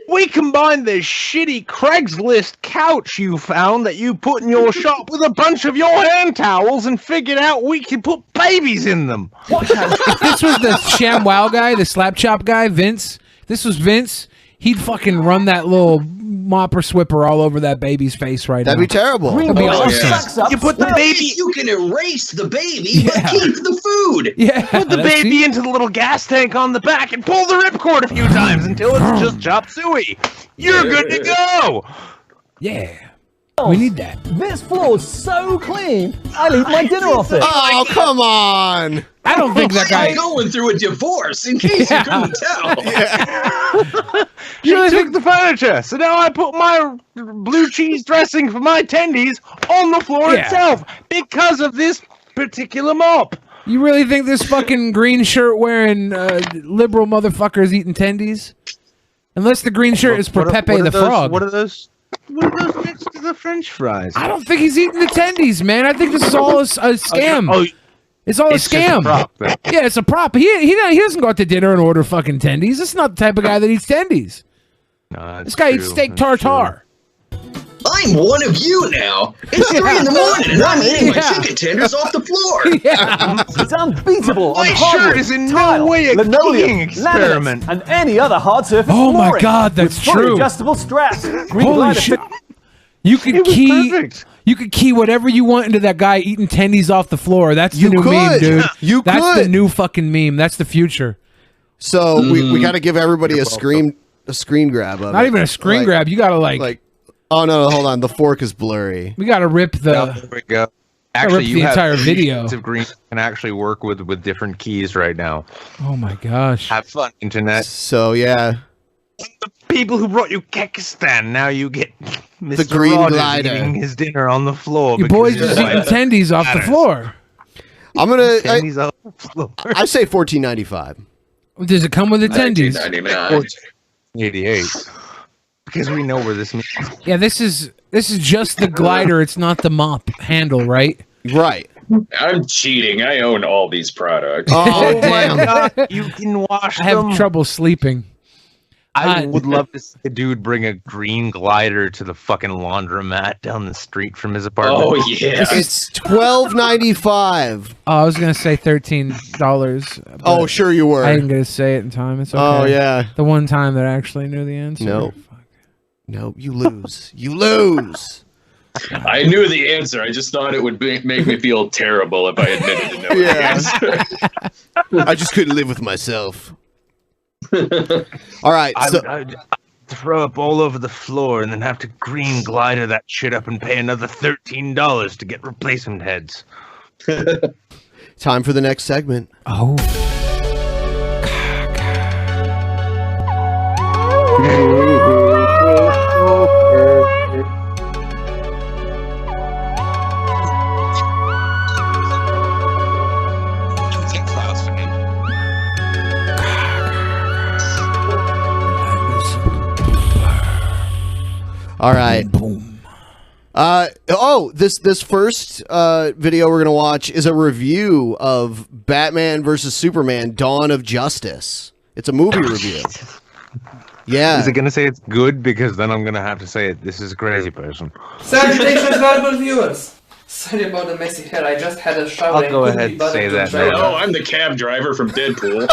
We combined this shitty Craigslist couch you found that you put in your shop with a bunch of your hand towels and figured out we could put babies in them. If this was the ShamWow guy, the slap chop guy, Vince, this was Vince, he'd fucking run that little mop or swipper all over that baby's face right That'd now. be terrible. That'd be awesome. You put the baby. You can erase the baby, but keep the food. Yeah. Put the baby into the little gas tank on the back and pull the ripcord a few times until it's just chop suey. You're good to go. Yeah. We need that. This floor's so clean, I'll eat my dinner off it. Oh, come on. I don't think that guy... I'm going through a divorce, in case you couldn't tell. You really took the furniture, so now I put my blue cheese dressing for my tendies on the floor itself because of this particular mop. You really think this fucking green shirt wearing liberal motherfucker is eating tendies? Unless the green shirt is for Pepe the Frog. What are those? What are those next to the French fries? I don't think he's eating the tendies, man. I think this is all a scam. It's all a scam. Just a prop, then. Yeah, it's a prop. He doesn't go out to dinner and order fucking tendies. This is not the type of guy that eats tendies. No, this guy eats steak tartare. I'm one of you now. It's 3 in the morning and I'm eating my chicken tenders off the floor. Yeah. It's unbeatable My on hardwood, shirt is in no tile, way a linoleum, cooking experiment. laminates, and any other hard surface Oh my flooring. God, that's with fully true. adjustable straps. Green Holy glider shit. fit- You could key whatever you want into that guy eating tendies off the floor. That's the new meme, dude. That's the new fucking meme. That's the future. So we got to give everybody a screen grab of Not it. even a screen Like- grab. You gotta like oh no, hold on. The fork is blurry. we gotta rip the. There we go. Rip Actually, the you have entire three video. shades of green can actually work with different keys right now. Oh my gosh. Have fun, internet. So yeah. People who brought you Kekistan, now you get Mr. green Rod is glider. eating his dinner on the floor. Your because boys his just eating wife tendies off the matters. floor. I'm gonna. Tendies off the floor. I say $14.95. Does it come with the tendies? 88. Because we know where this means. Yeah, this is just the glider. It's not the mop handle, right? Right. I'm cheating. I own all these products. Oh, my God. You can wash I have them. trouble sleeping. I would love to see a dude bring a green glider to the fucking laundromat down the street from his apartment. Oh, yeah. It's $12.95. Oh, I was gonna say $13. Oh, sure you were. I didn't get to say it in time. It's okay. Oh, yeah. The one time that I actually knew the answer. No. No, you lose. You lose. I knew the answer. I just thought it would make me feel terrible if I admitted to knowing the answer. I just couldn't live with myself. All right. So I'd throw up all over the floor and then have to green glider that shit up and pay another $13 to get replacement heads. time for the next segment. Oh. All right. Boom. This first video we're gonna watch is a review of Batman versus Superman: Dawn of Justice. It's a movie review. Yeah. Is it gonna say it's good? Because then I'm gonna have to say it. This is a crazy person. Salutations, valuable viewers. Sorry about the messy hair. I just had a shower. I'll and go couldn't ahead be and bothered say to that try now. Oh, I'm the cab driver from Deadpool.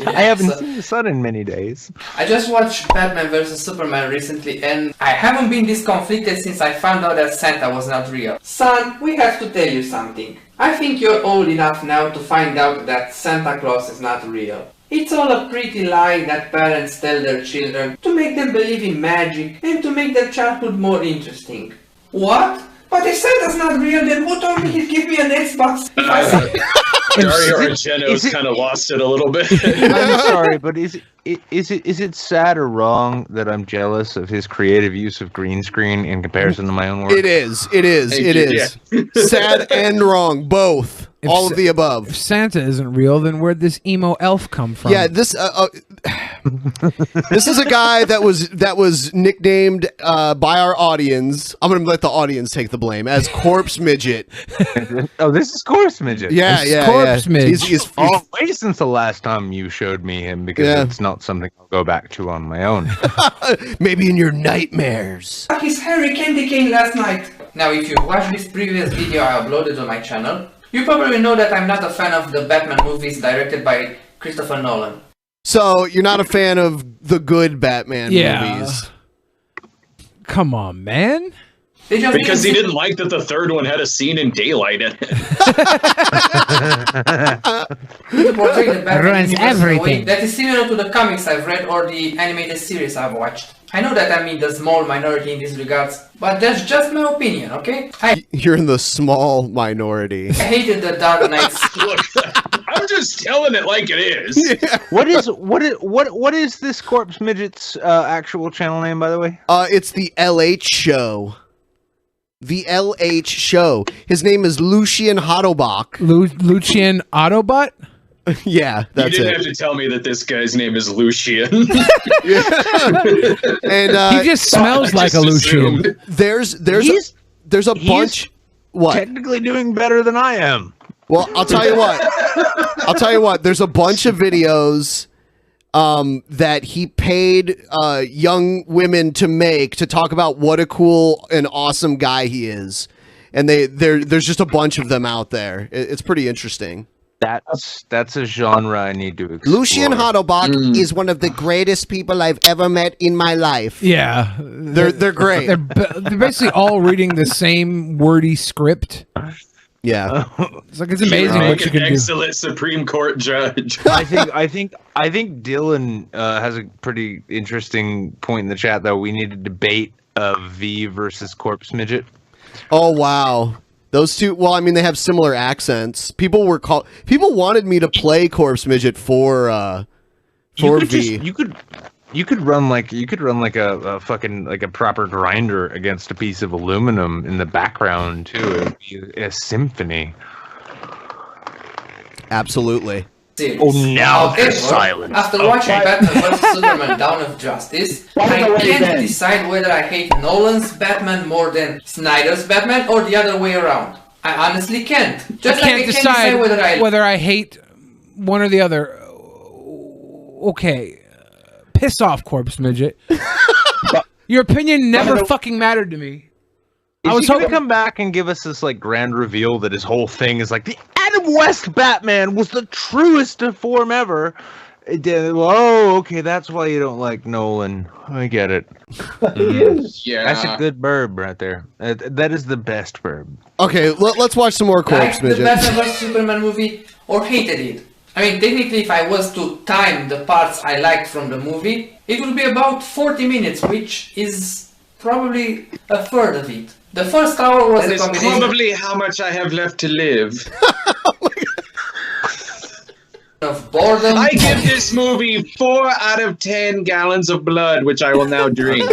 I haven't seen the sun in many days. I just watched Batman vs Superman recently, and I haven't been this conflicted since I found out that Santa was not real. Son, we have to tell you something. I think you're old enough now to find out that Santa Claus is not real. It's all a pretty lie that parents tell their children to make them believe in magic and to make their childhood more interesting. What? But if Santa's not real, then who told me he'd give me an Xbox if I say... Dario Argento's kind of lost it a little bit. I'm sorry, but is it sad or wrong that I'm jealous of his creative use of green screen in comparison to my own work? It is. It is. Thank It you, is. Sad and wrong, both. All of the above. If Santa isn't real, then where'd this emo elf come from? Yeah, this this is a guy that was nicknamed by our audience. I'm gonna let the audience take the blame as Corpse Midget. Oh, this is Corpse Midget. Yeah, This is yeah, Corpse yeah. Midget. He's way since the last time you showed me him because Yeah. it's not something I'll go back to on my own. maybe in your nightmares. His Harry Candy cane last night. Now, if you watched this previous video I uploaded on my channel, you probably know that I'm not a fan of the Batman movies directed by Christopher Nolan. So you're not a fan of the good Batman movies? Come on, man. Because he didn't like that the third one had a scene in daylight in it. Ruins everything. That is similar to the comics I've read or the animated series I've watched. I know that I'm in the small minority in these regards, but that's just my opinion, okay? You're in the small minority. I hated the Dark Knights. Look, I'm just telling it like it is. Yeah. What is this Corpse Midget's actual channel name, by the way? It's the LH Show. The LH Show. His name is Lucien Hottelbach. Lucien Autobot? Yeah, that's You didn't it. have to tell me that this guy's name is Lucian. And he just smells like a Lucian. There's a bunch. What? Technically doing better than I am. Well, I'll tell you what. There's a bunch of videos that he paid young women to make to talk about what a cool and awesome guy he is, and there's just a bunch of them out there. It's pretty interesting. That's a genre I need to explore. Lucien Hottelbach is one of the greatest people I've ever met in my life. Yeah, they're great. They're basically all reading the same wordy script. Yeah, it's like it's amazing what you can do. Excellent Supreme Court judge. I think Dylan has a pretty interesting point in the chat though. We need a debate of V versus Corpse Midget. Oh wow. Those two, well, I mean, they have similar accents. People wanted me to play Corpse Midget for V. You could run like a fucking like a proper grinder against a piece of aluminum in the background too. It would be a symphony. Absolutely. Oh, now they're silent. After watching Batman vs Superman: Dawn of Justice, I can't decide whether I hate Nolan's Batman more than Snyder's Batman or the other way around. I honestly can't. Just I can't decide whether I hate one or the other. Okay, piss off, Corpse Midget. Your opinion never fucking mattered to me. I was hoping to come back and give us this like grand reveal that his whole thing is like the Adam West Batman was the truest of form ever. Oh, okay, that's why you don't like Nolan. I get it. Yeah, that's a good burb right there. That is the best burb. Okay, let's watch some more Corpse Midget. The Batman vs Superman movie or hated it. I mean, technically, if I was to time the parts I liked from the movie, it would be about 40 minutes, which is probably a third of it. The first hour was That a is combination probably how much I have left to live. of boredom. I give this movie 4 out of 10 gallons of blood, which I will now drink.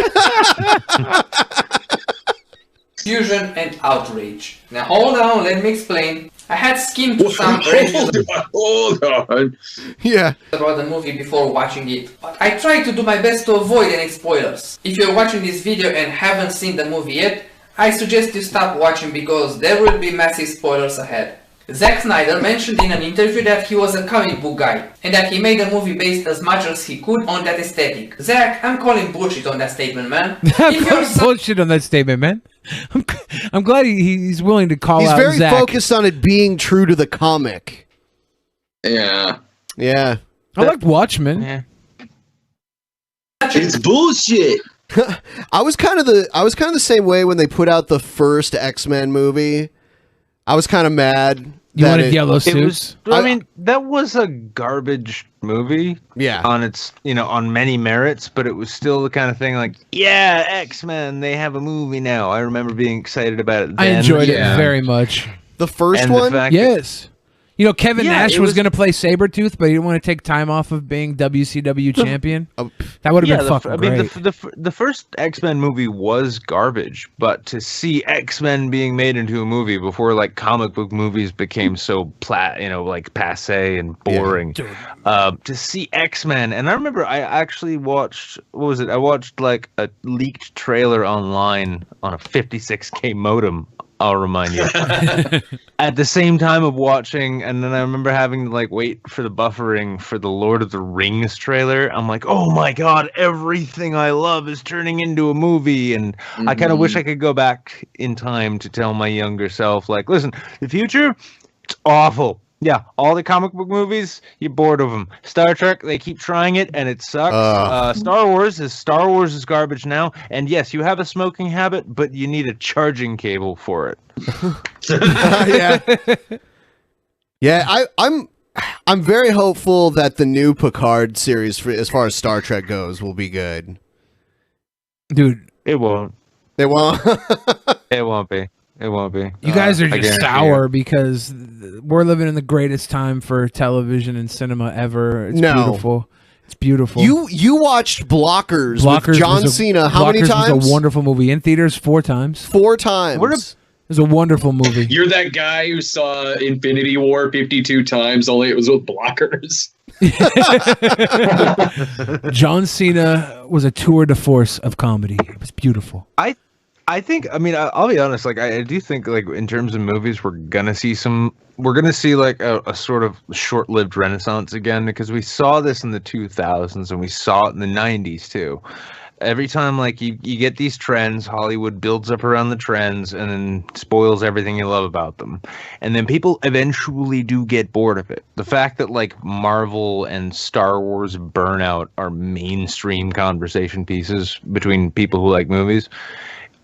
Confusion and outrage. Now hold on, let me explain. I had skimmed some Hold on. Yeah. about the movie before watching it, but I tried to do my best to avoid any spoilers. If you're watching this video and haven't seen the movie yet, I suggest you stop watching because there will be massive spoilers ahead. Zack Snyder mentioned in an interview that he was a comic book guy, and that he made a movie based as much as he could on that aesthetic. Zack, I'm calling bullshit on that statement, man. I'm calling bullshit on that statement, man. I'm glad he's willing to call out He's very Zack. focused on it being true to the comic. Yeah. Yeah. I liked Watchmen. Yeah. It's bullshit. I was kind of the same way when they put out the first X-Men movie. I was kind of mad. You wanted yellow It suits? was, I mean, that was a garbage movie. Yeah. On its, on many merits, but it was still the kind of thing like, yeah, X-Men, they have a movie now. I remember being excited about it then. I enjoyed it very much. The first And the one? fact Yes. Kevin Yeah, Nash it was was- going to play Sabretooth, but he didn't want to take time off of being WCW champion. That would have been fucking great. The first X-Men movie was garbage, but to see X-Men being made into a movie before like comic book movies became so like passé and boring, to see X-Men, and I remember I actually watched, what was it? I watched like a leaked trailer online on a 56K modem. I'll remind you. At the same time of watching, and then I remember having to like wait for the buffering for the Lord of the Rings trailer. I'm like, oh my god, everything I love is turning into a movie, and I kind of wish I could go back in time to tell my younger self, like, listen, the future, it's awful. Yeah, all the comic book movies, you're bored of them. Star Trek, they keep trying it, and it sucks. Star Wars is garbage now. And yes, you have a smoking habit, but you need a charging cable for it. Yeah, I'm very hopeful that the new Picard series, as far as Star Trek goes, will be good. Dude, it won't. It won't. It won't be. It won't be. You guys are just sour because we're living in the greatest time for television and cinema ever. It's beautiful. It's beautiful. You watched Blockers with John Cena how many times? Was a wonderful movie in theaters 4 times. 4 times. It was a wonderful movie. You're that guy who saw Infinity War 52 times, only it was with Blockers. John Cena was a tour de force of comedy. It was beautiful. I think, I mean, I'll be honest, like, I do think, like, in terms of movies, we're gonna see like a sort of short-lived renaissance again, because we saw this in the 2000s and we saw it in the 90s too. Every time, like, you get these trends, Hollywood builds up around the trends and then spoils everything you love about them. And then people eventually do get bored of it. The fact that, like, Marvel and Star Wars Burnout are mainstream conversation pieces between people who like movies,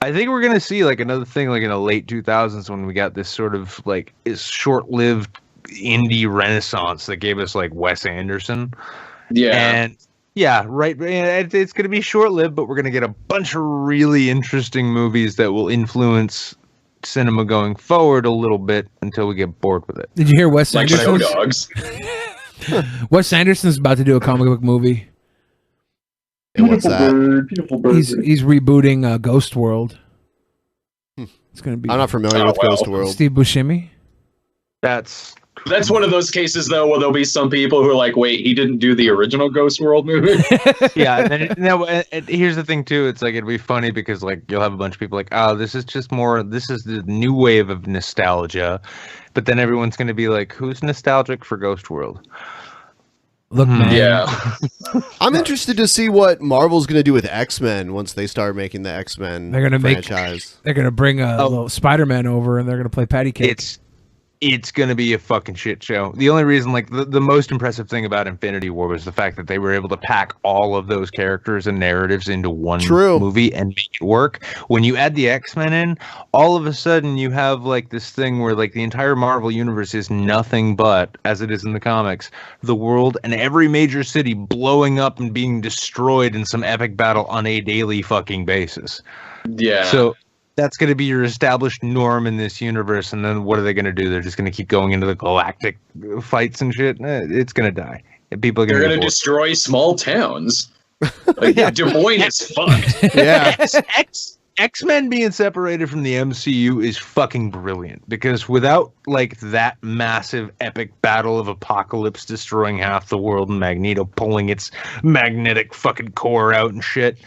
I think we're going to see, like, another thing, like, in the late 2000s when we got this sort of, like, is short-lived indie renaissance that gave us, like, Wes Anderson. Yeah. And, yeah, right. It's going to be short-lived, but we're going to get a bunch of really interesting movies that will influence cinema going forward a little bit until we get bored with it. Did you hear Wes Like Anderson? Show Dogs. Wes Anderson's about to do a comic book movie. And what's that? Beautiful bird. He's rebooting Ghost World. It's gonna be. I'm not familiar with Ghost World. Steve Buscemi. That's one of those cases, though, where there'll be some people who are like, wait, he didn't do the original Ghost World movie? Yeah, and here's the thing, too. It's like, it'd be funny because, like, you'll have a bunch of people like, oh, this is the new wave of nostalgia. But then everyone's going to be like, who's nostalgic for Ghost World? Look, man. Yeah. I'm interested to see what Marvel's going to do with X-Men once they start making the X-Men franchise. They're going to bring a little Spider-Man over and they're going to play patty cake. It's going to be a fucking shit show. The only reason, like, the most impressive thing about Infinity War was the fact that they were able to pack all of those characters and narratives into one movie and make it work. When you add the X-Men in, all of a sudden you have, like, this thing where, like, the entire Marvel universe is nothing but, as it is in the comics, the world and every major city blowing up and being destroyed in some epic battle on a daily fucking basis. Yeah. So that's going to be your established norm in this universe, and then what are they going to do? They're just going to keep going into the galactic fights and shit? It's going to die. People are They're going to destroy small towns. Like, Des Moines is fucked. Yeah. X-Men being separated from the MCU is fucking brilliant, because without, like, that massive epic battle of Apocalypse destroying half the world and Magneto pulling its magnetic fucking core out and shit,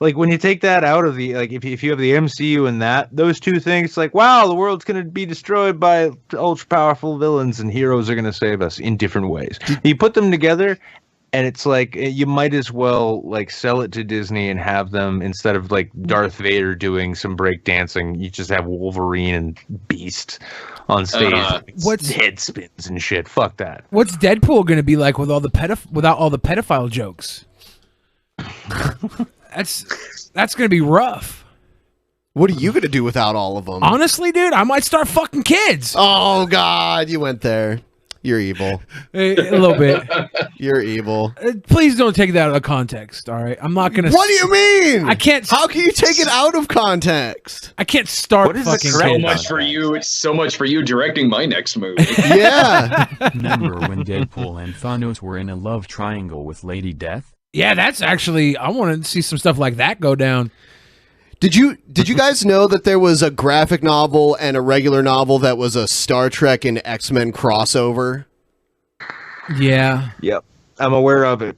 like, when you take that out of the, like, if you have the MCU and those two things, like, wow, the world's going to be destroyed by ultra-powerful villains and heroes are going to save us in different ways. You put them together, and it's like, you might as well, like, sell it to Disney and have them, instead of, like, Darth Vader doing some breakdancing, you just have Wolverine and Beast on stage. What's head spins and shit. Fuck that. What's Deadpool going to be like with all the without all the pedophile jokes? That's gonna be rough. What are you gonna do without all of them? Honestly, dude, I might start fucking kids. Oh God, you went there. You're evil. A little bit. You're evil. Please don't take that out of context. All right, I'm not gonna. What do you mean? I can't. How can you take it out of context? I can't start. Fucking so much for you. It's so much for you directing my next movie. Yeah. Remember when Deadpool and Thanos were in a love triangle with Lady Death? Yeah, that's actually. I want to see some stuff like that go down. Did you guys know that there was a graphic novel and a regular novel that was a Star Trek and X-Men crossover? Yeah. Yep. I'm aware of it.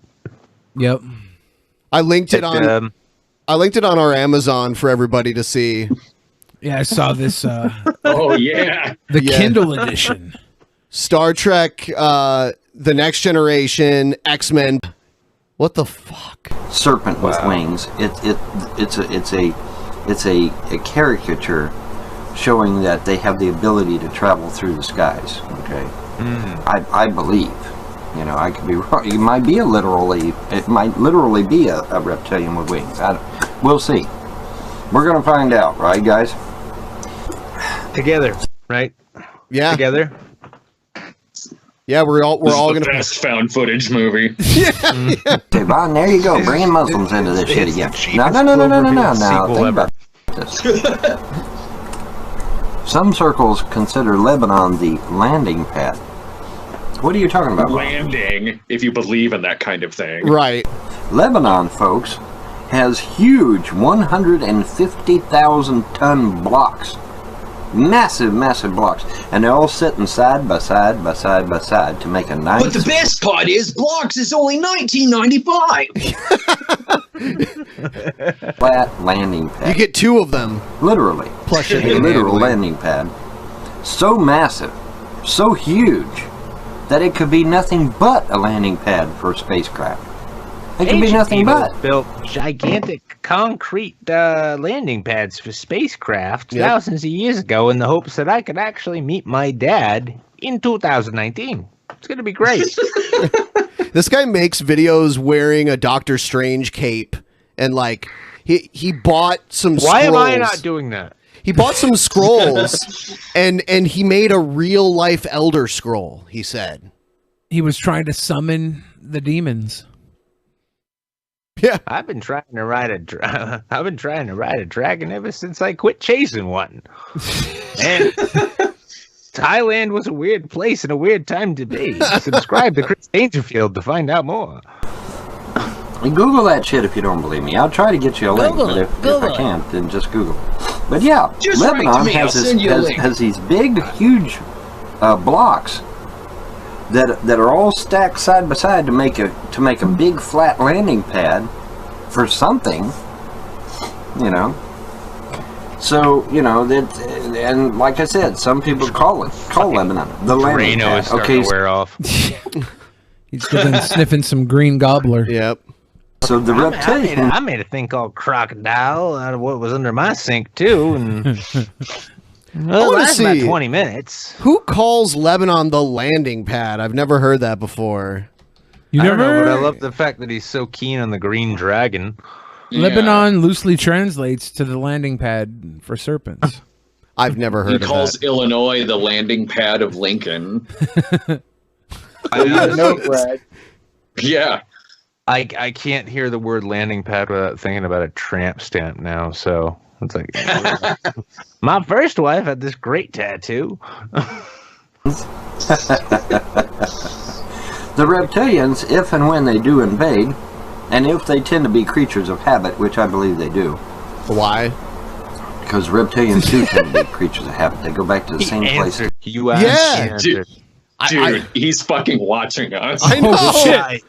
Yep. I linked it on our Amazon for everybody to see. Yeah, I saw this. Oh yeah. The Kindle edition. Star Trek, The Next Generation, X-Men. What the fuck? Serpent with wings. It's a caricature showing that they have the ability to travel through the skies. Okay. I believe. You know, I could be wrong. It might literally be a reptilian with wings. We'll see. We're gonna find out, right, guys? Together, right? Yeah. Together. Yeah, we're all gonna best found footage movie. Okay, Bon, there you go, bringing Muslims into this shit again. No. Think about this. Some circles consider Lebanon the landing pad. What are you talking about? Landing, if you believe in that kind of thing. Right. Lebanon, folks, has huge 150,000 ton blocks. Massive blocks. And they're all sitting side by side to make a nice... But the best part is, blocks is only $19.95. flat landing pad. You get 2 of them. Literally. Plus a literal landing pad. So massive, so huge, that it could be nothing but a landing pad for a spacecraft. It could be nothing but. Built gigantic concrete landing pads for spacecraft thousands of years ago in the hopes that I could actually meet my dad in 2019. It's going to be great. This guy makes videos wearing a Doctor Strange cape, and like he bought some scrolls. Why am I not doing that? He bought some scrolls and he made a real life Elder Scroll, he said. He was trying to summon the demons. Yeah. I've been trying to ride a dragon ever since I quit chasing one. And Thailand was a weird place and a weird time to be. Subscribe to Chris Dangerfield to find out more. Google that shit if you don't believe me. I'll try to get you a link, but if I can't, then just Google. But yeah, Just Lebanon write to me, has these big, huge blocks that are all stacked side by side to make a big flat landing pad for something, you know. So that, and like I said, some people call Lebanon the landing pad. Okay, wear off. He's been sniffing some green gobbler. Yep. So the reptilian. I made a thing called crocodile out of what was under my sink too, and well, that's about 20 minutes. Who calls Lebanon the landing pad? I've never heard that before. You I don't never? know, but I love the fact that he's so keen on the green dragon. Lebanon loosely translates to the landing pad for serpents. I've never heard of that. He calls Illinois the landing pad of Lincoln. I know, Brad. Yeah. I can't hear the word landing pad without thinking about a tramp stamp now, so it's like My first wife had this great tattoo. The reptilians, if and when they do invade, and if they tend to be creatures of habit, which I believe they do. Why? Because reptilians do tend to be creatures of habit. They go back to the same place. Yeah, dude, he's fucking watching us. I know. Oh, shit.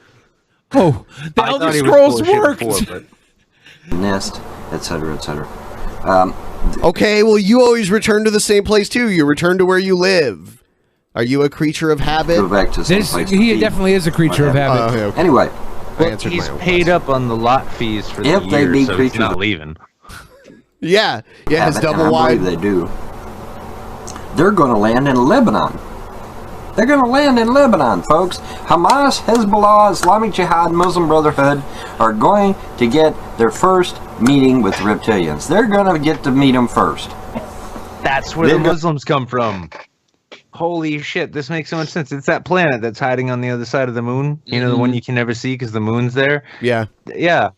Oh, the Elder Scrolls worked. Nest, etc., etc. Okay, well, you always return to the same place too. You return to where you live. Are you a creature of habit? Go back to the same place. He definitely is a creature of habit. Okay. Anyway, he's paid up on the lot fees for the if they year, be so he's creatures not of leaving. Yeah, it's habit, double and I wide. believe they do. They're going to land in Lebanon. They're going to land in Lebanon, folks. Hamas, Hezbollah, Islamic Jihad, Muslim Brotherhood are going to get their first meeting with the reptilians. They're going to get to meet them first. That's where the Muslims come from. Holy shit, this makes so much sense. It's that planet that's hiding on the other side of the moon. You know, the one you can never see because the moon's there? Yeah. Yeah.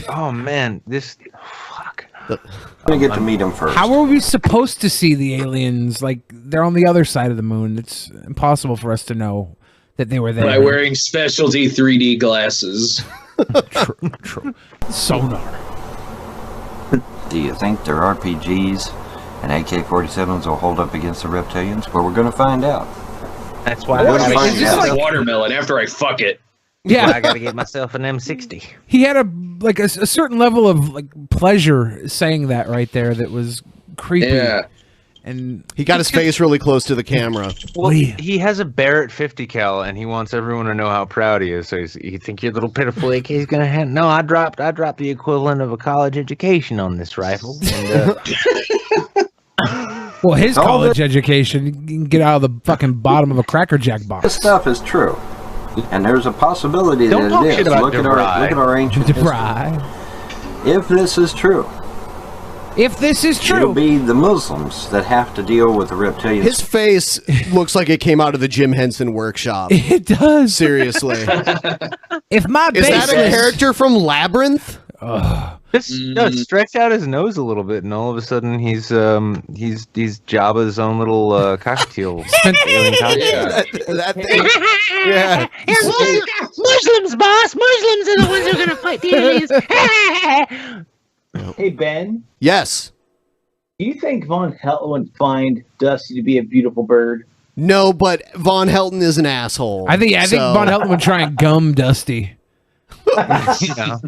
Oh, man. This... Fuck. I'm going to get to meet them first. How are we supposed to see the aliens? Like, they're on the other side of the moon. It's impossible for us to know that they were there. By wearing specialty 3D glasses. True. Sonar. Do you think their RPGs and AK-47s will hold up against the reptilians? Well, we're going to find out. That's why It's I just like watermelon after I fuck it. Yeah, I gotta get myself an M60. He had a certain level of pleasure saying that right there. That was creepy. Yeah. And he got his face really close to the camera. Well, he has a Barrett 50 cal, and he wants everyone to know how proud he is. So you think your little pitiful AK is gonna hand? No, I dropped the equivalent of a college education on this rifle. And, Well, his All college education, you can get out of the fucking bottom of a Cracker Jack This box. stuff is true, and there's a possibility Don't that talk it shit is. about Look at our ancient history. If this is true, if this is true, it'll be the Muslims that have to deal with the reptilians. His face looks like it came out of the Jim Henson workshop. It does. Seriously. If my Is that a character from Labyrinth? Just stretch out his nose a little bit, and all of a sudden he's Jabba's own little cocktail. Alien cocktail. That thing. Yeah. Muslims, boss. Muslims are the ones who are gonna fight the aliens. Hey, Ben. Yes. Do you think Von Helton would find Dusty to be a beautiful bird? No, but Von Helton is an asshole. I think Von Helton would try and gum Dusty. You know,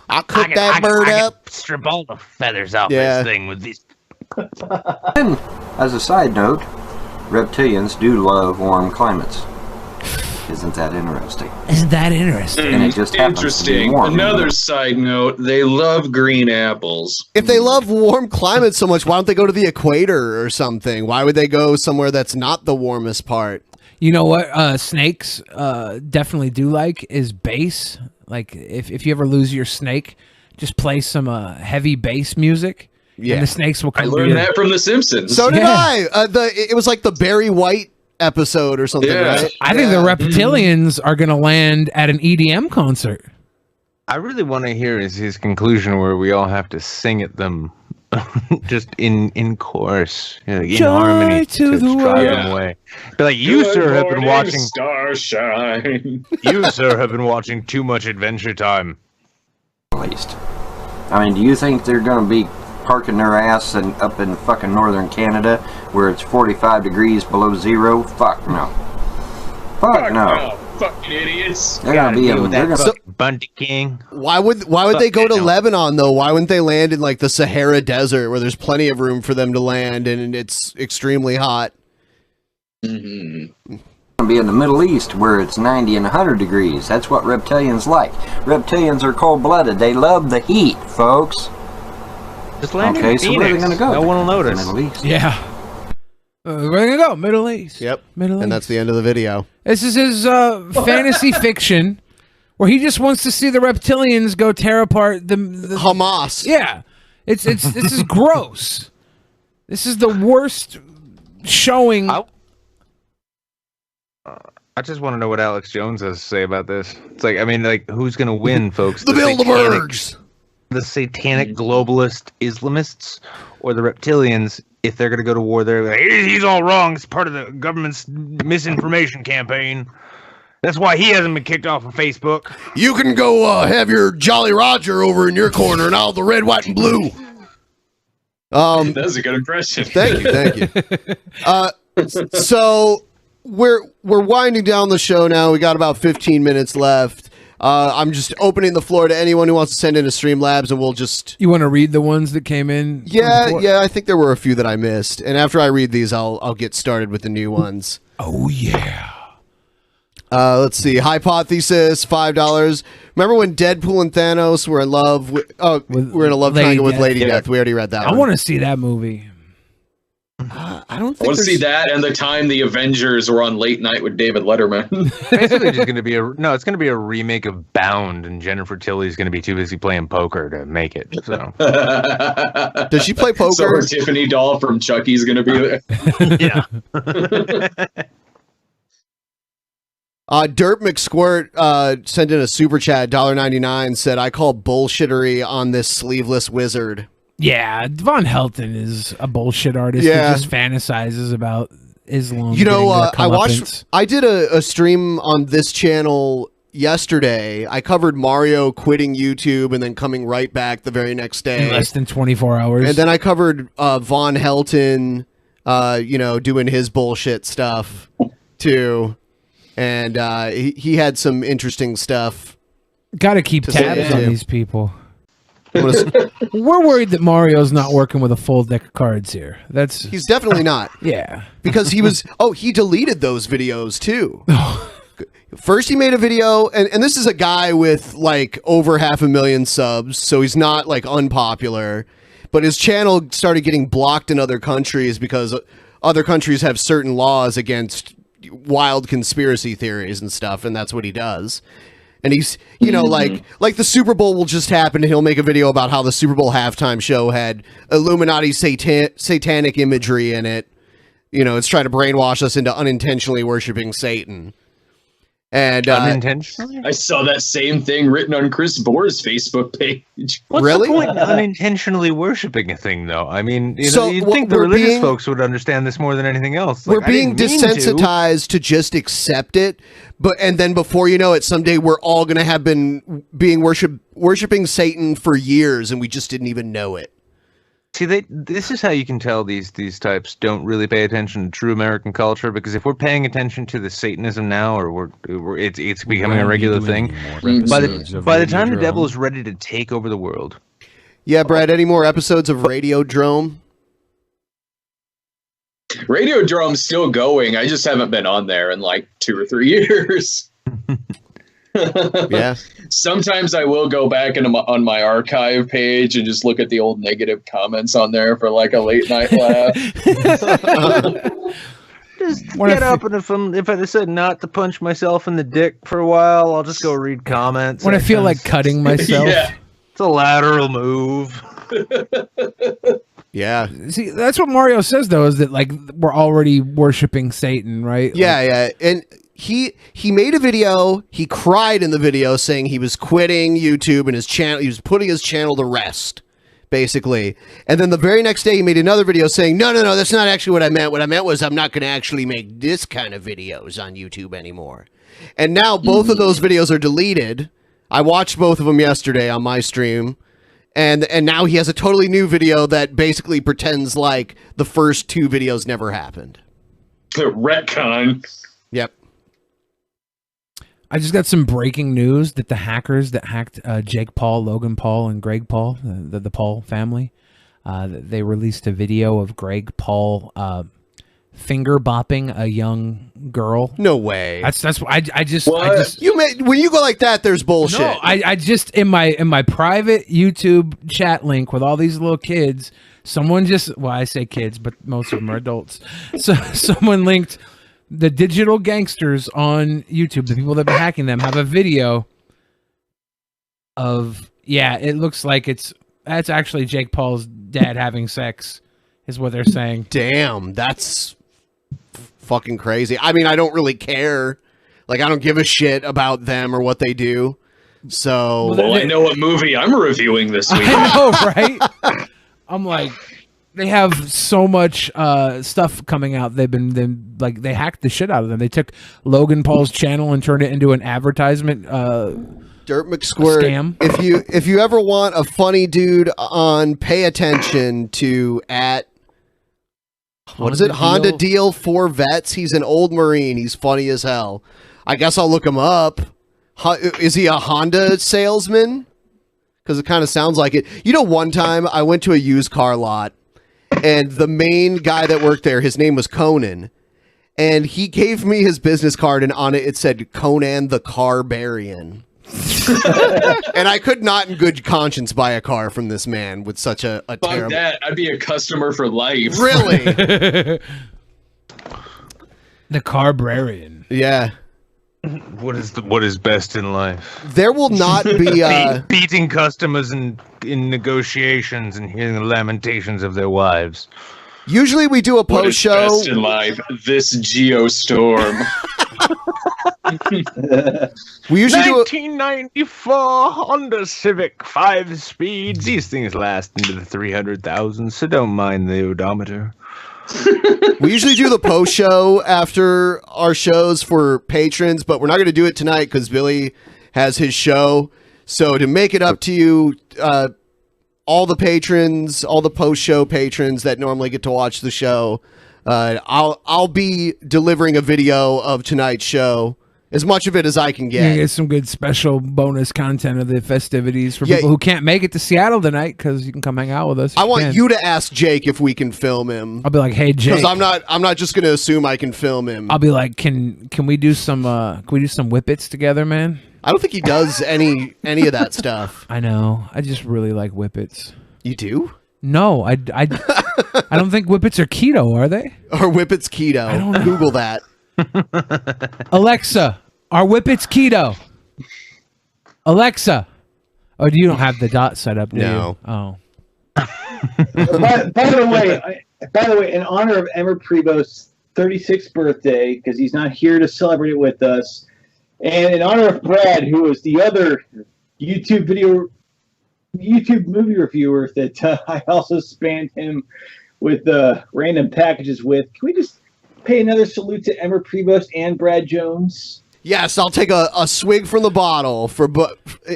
I'll cook that bird up. Strip all the feathers off Yeah. this thing with these. And as a side note, reptilians do love warm climates. Isn't that interesting? Isn't that interesting? And it just happens to be Interesting. warm. Another side note: they love green apples. If they love warm climates so much, why don't they go to the equator or something? Why would they go somewhere that's not the warmest part? You know what snakes definitely do like is bass. Like if you ever lose your snake, just play some heavy bass music. Yeah. And the snakes will come. I learned that from The Simpsons. So did Yeah. I. It was like the Barry White episode or something, right? I think the reptilians are going to land at an EDM concert. I really want to hear his conclusion where we all have to sing at them, just in chorus, you know, in harmony to the drive world. them away. Be like, you Good sir have been morning, watching. Starshine. You sir have been watching too much Adventure Time. At least. I mean, do you think they're going to be parking their ass up in fucking northern Canada where it's 45 degrees below zero? Fuck no. Fuck no. Fucking idiots. They're gonna be in. They're gonna. Bunty King. Why would they go to Lebanon though? Why wouldn't they land in like the Sahara Desert where there's plenty of room for them to land and it's extremely hot? Mm-hmm. Gonna be in the Middle East where it's 90 and 100 degrees. That's what reptilians like. Reptilians are cold-blooded. They love the heat, folks. Just land Okay, in so where are they Phoenix. gonna go? No one will notice. Middle East. Yeah. Where are they going to go? Middle East. Yep. Middle And East. that's the end of the video. This is his fantasy fiction where he just wants to see the reptilians go tear apart the Hamas. Yeah. This is gross. This is the worst showing. I just want to know what Alex Jones has to say about this. It's like, I mean, like, who's going to win, folks? The Bilderbergs. The satanic globalist Islamists or the reptilians? If they're going to go to war, they're like, he's all wrong. It's part of the government's misinformation campaign. That's why he hasn't been kicked off of Facebook. You can go have your Jolly Roger over in your corner and I'll the red, white, and blue. That was a good impression. Thank you. So we're winding down the show now. We got about 15 minutes left. I'm just opening the floor to anyone who wants to send in a Streamlabs, and we'll just. You want to read the ones that came in? Yeah. I think there were a few that I missed, and after I read these, I'll get started with the new ones. Oh yeah. Let's see. Hypothesis, $5. Remember when Deadpool and Thanos were in love? We're in a love Lady triangle with Death. Lady Yeah. Death. We already read that. I one. want to see that movie. I don't I want to see that and the time the Avengers were on Late Night with David Letterman. Basically, just going to be it's going to be a remake of Bound, and Jennifer Tilly's going to be too busy playing poker to make it. So, does she play poker? So her Tiffany doll from Chucky's going to be there. Yeah. Dirt McSquirt sent in a super chat, $1.99, said, I call bullshittery on this sleeveless wizard. Yeah, Von Helton is a bullshit artist who Yeah. just fantasizes about Islam. You know, getting their I watched. comeuppance. I did a stream on this channel yesterday. I covered Mario quitting YouTube and then coming right back the very next day. in less than 24 hours. And then I covered Von Helton, doing his bullshit stuff too. And he had some interesting stuff. Got to keep to say, tabs too. on these people. We're worried that Mario's not working with a full deck of cards here. He's definitely not. Yeah. Because he deleted those videos too. First he made a video, and this is a guy with like over 500,000 subs, so he's not like unpopular. but his channel started getting blocked in other countries because other countries have certain laws against wild conspiracy theories and stuff, and that's what he does. And he's, you know, like the Super Bowl will just happen, and he'll make a video about how the Super Bowl halftime show had Illuminati satanic imagery in it. You know, it's trying to brainwash us into unintentionally worshiping Satan. And unintentionally? I saw that same thing written on Chris Bohr's Facebook page. What's Really? the point of unintentionally worshiping a thing, though? I mean, So, you'd think the we're religious being- folks would understand this more than anything else. We're Like, I being didn't mean to. desensitized to just accept it, and then before you know it, someday we're all going to have been being worshiping Satan for years, and we just didn't even know it. See, this is how you can tell these types don't really pay attention to true American culture, because if we're paying attention to the Satanism now, or it's becoming a regular thing, by the time the devil is ready to take over the world. Yeah, Brad, any more episodes of Radiodrome? Radiodrome's still going. I just haven't been on there in like 2 or 3 years. Yeah. Sometimes I will go back on my archive page and just look at the old negative comments on there for like a late night laugh. Just get up, and if I decide not to punch myself in the dick for a while, I'll just go read comments. When I feel like cutting myself. Yeah. It's a lateral move. Yeah. See, that's what Mario says, though, is that like we're already worshiping Satan, right? Yeah, yeah. And he made a video, he cried in the video saying he was quitting YouTube and his channel, he was putting his channel to rest, basically. And then the very next day he made another video saying, no, that's not actually what I meant. What I meant was I'm not going to actually make this kind of videos on YouTube anymore. And now both of those videos are deleted. I watched both of them yesterday on my stream. And now he has a totally new video that basically pretends like the first 2 videos never happened. Retcon. Yep. I just got some breaking news that the hackers that hacked Jake Paul, Logan Paul, and Greg Paul, the Paul family, they released a video of Greg Paul finger bopping a young girl. No way. That's I just You when you go like that, there's bullshit. No, I just in my private YouTube chat link with all these little kids, someone just, well, I say kids, but most of them are adults. So someone linked the digital gangsters on YouTube, the people that have been hacking them, have a video of, yeah, it looks like that's actually Jake Paul's dad having sex, is what they're saying. Damn, that's fucking crazy. I mean, I don't really care. Like, I don't give a shit about them or what they do. So, well, I know what movie I'm reviewing this week. I know, right? I'm like, they have so much stuff coming out. They've been like, they hacked the shit out of them. They took Logan Paul's channel and turned it into an advertisement Dirt McSquirt, scam. If you ever want a funny dude on, pay attention to what is it? Honda Deal for Vets. He's an old Marine. He's funny as hell. I guess I'll look him up. Is he a Honda salesman? Because it kind of sounds like it. You know, one time I went to a used car lot, and the main guy that worked there, his name was Conan, and he gave me his business card, and on it said Conan the Carbarian. And I could not in good conscience buy a car from this man with such a Fuck terrible... that. I'd be a customer for life. Really? The Carbarian. Yeah. What is best in life? There will not be beating customers in negotiations and hearing the lamentations of their wives. Usually we do a What is post show. best in life? This Geostorm. We usually do 1994 Honda Civic 5 speeds. These things last into the 300,000, so don't mind the odometer. We usually do the post show after our shows for patrons, but we're not going to do it tonight because Billy has his show. So to make it up to you, all the patrons, all the post show patrons that normally get to watch the show, I'll be delivering a video of tonight's show. As much of it as I can You get. get some good special bonus content of the festivities for Yeah. people who can't make it to Seattle tonight, because you can come hang out with us. I want can. you to ask Jake if we can film him. I'll be like, hey, Jake. Because I'm not just going to assume I can film him. I'll be like, can we do some whippets together, man? I don't think he does any of that stuff. I know. I just really like whippets. You do? No, I don't think Whippets are keto, are they? Are Whippets keto? I don't know. Google that. Alexa, are Whippets keto? Alexa. Oh, you don't have the dot set up, do No. you? Oh. By the way, in honor of Emmer Prevost's 36th birthday, because he's not here to celebrate it with us, and in honor of Brad, who was the other YouTube movie reviewer that I also spammed him with random packages with, can we just pay another salute to Emmer Prevost and Brad Jones? Yes, I'll take a swig from the bottle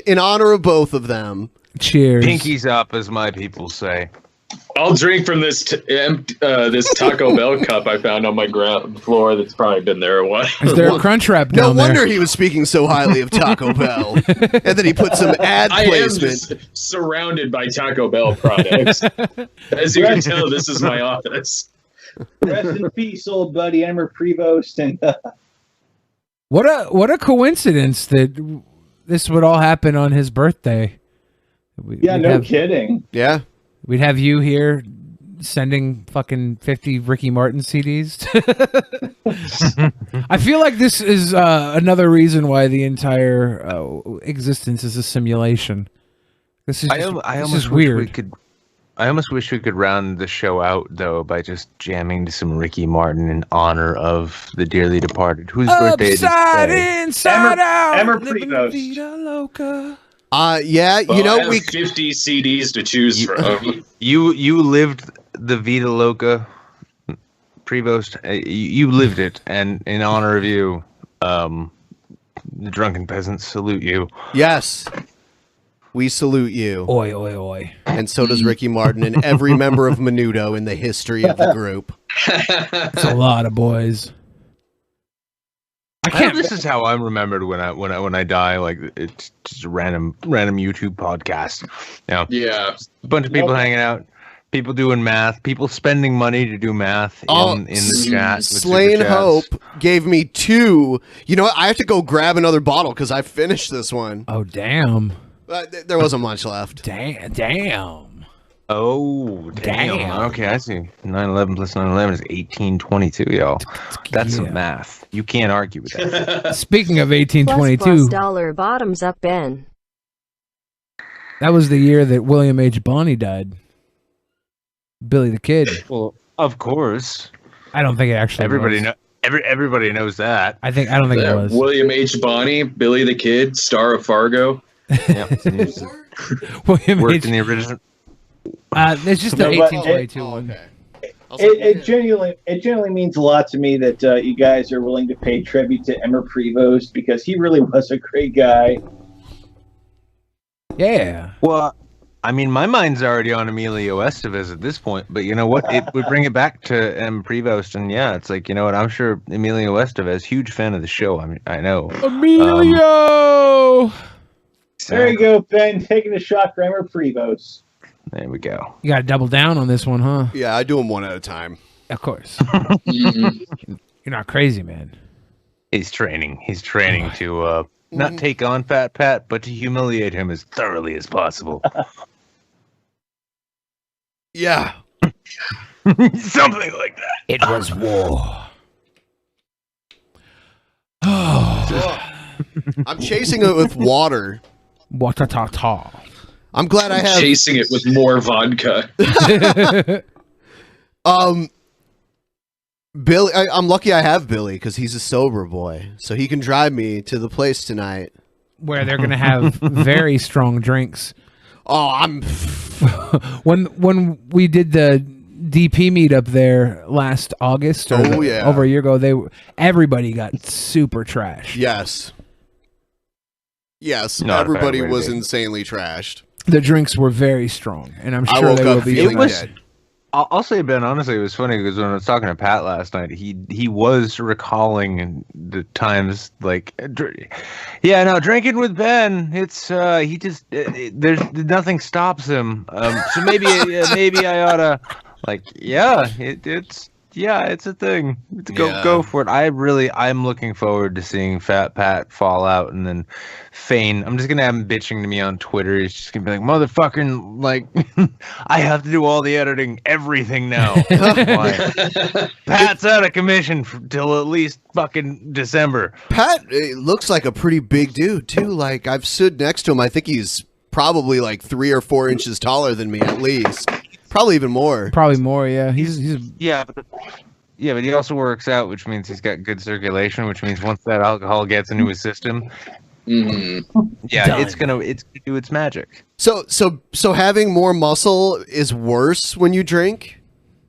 in honor of both of them. Cheers. Pinkies up, as my people say. I'll drink from this this Taco Bell cup I found on my ground floor that's probably been there a while. Is there a crunch wrap No down there? wonder he was speaking so highly of Taco Bell. And then he put some ad I am placement. just surrounded by Taco Bell products. As you can tell, this is my office. Rest in peace, old buddy Emmer Prevost. And What a coincidence that this would all happen on his birthday. No kidding. Yeah. We'd have you here sending fucking 50 Ricky Martin CDs. I feel like this is another reason why the entire existence is a simulation. This is just weird. I almost wish we could round the show out, though, by just jamming to some Ricky Martin in honor of the dearly departed. Whose birthday is today? Inside out. Emmer living la vida loca. Yeah, Well, you know, I have 50 CDs to choose from. You lived the Vida Loca, Prevost. You lived it, and in honor of you, the Drunken Peasants salute you. Yes. We salute you. Oi, oi, oi. And so does Ricky Martin and every member of Menudo in the history of the group. It's a lot of boys. I can't. This is how I'm remembered when I die. Like, it's just a random YouTube podcast. You know, yeah, a bunch of people hanging out, people doing math, people spending money to do math in the chat. with Slain super chats. Hope gave me 2. You know what? I have to go grab another bottle because I finished this one. Oh, damn. There wasn't much left. Damn. Oh, damn. Okay, I see. 9/11 plus 9/11 is 1822, y'all. That's some math. You can't argue with that. Speaking of Plus 1822, dollar bottoms up Ben. that was the year that William H. Bonney died. Billy the Kid. Well, of course. I don't think it actually Everybody was. everybody knows that. I don't think it was. William H. Bonney, Billy the Kid, star of Fargo. William Worked H. in the original. It's just the 1822 one. It genuinely means a lot to me that you guys are willing to pay tribute to Emmer Prevost because he really was a great guy. Yeah. Well, I mean, my mind's already on Emilio Estevez at this point, but you know what? It would bring it back to M. Prevost, and yeah, it's like, you know what? I'm sure Emilio Estevez, huge fan of the show. I mean, I know. Emilio! There you go, Ben, taking a shot for Emmer Prevost. There we go. You got to double down on this one, huh? Yeah, I do them one at a time. Of course. You're not crazy, man. He's training to not take on Fat Pat, but to humiliate him as thoroughly as possible. Yeah. Something like that. It was war. I'm chasing it with water. Wa-ta-ta-ta. I'm glad I have... Chasing it with more vodka. Billy, I'm lucky I have Billy because he's a sober boy, so he can drive me to the place tonight where they're gonna have very strong drinks. Oh, I'm when we did the DP meetup there last August, or over a year ago, everybody got super trash. Yes, Not a bad everybody way to was be. insanely trashed. The drinks were very strong, and I'm I sure woke they up will be. feeling dead. I'll say, Ben, honestly, it was funny because when I was talking to Pat last night, he was recalling the times like, drinking with Ben. It's he just there's nothing stops him. So maybe I oughta it's Yeah, it's a thing. Go for it. I'm looking forward to seeing Fat Pat fall out and then Fane. I'm just gonna have him bitching to me on Twitter. He's just gonna be like, motherfucking, like, I have to do all the editing, everything now. Pat's out of commission till at least fucking December. Pat looks like a pretty big dude too. Like, I've stood next to him. I think he's probably like 3 or 4 inches taller than me at least. Probably even more. Probably more, yeah. He's but he also works out, which means he's got good circulation, which means once that alcohol gets into his system, it's gonna do its magic. So having more muscle is worse when you drink?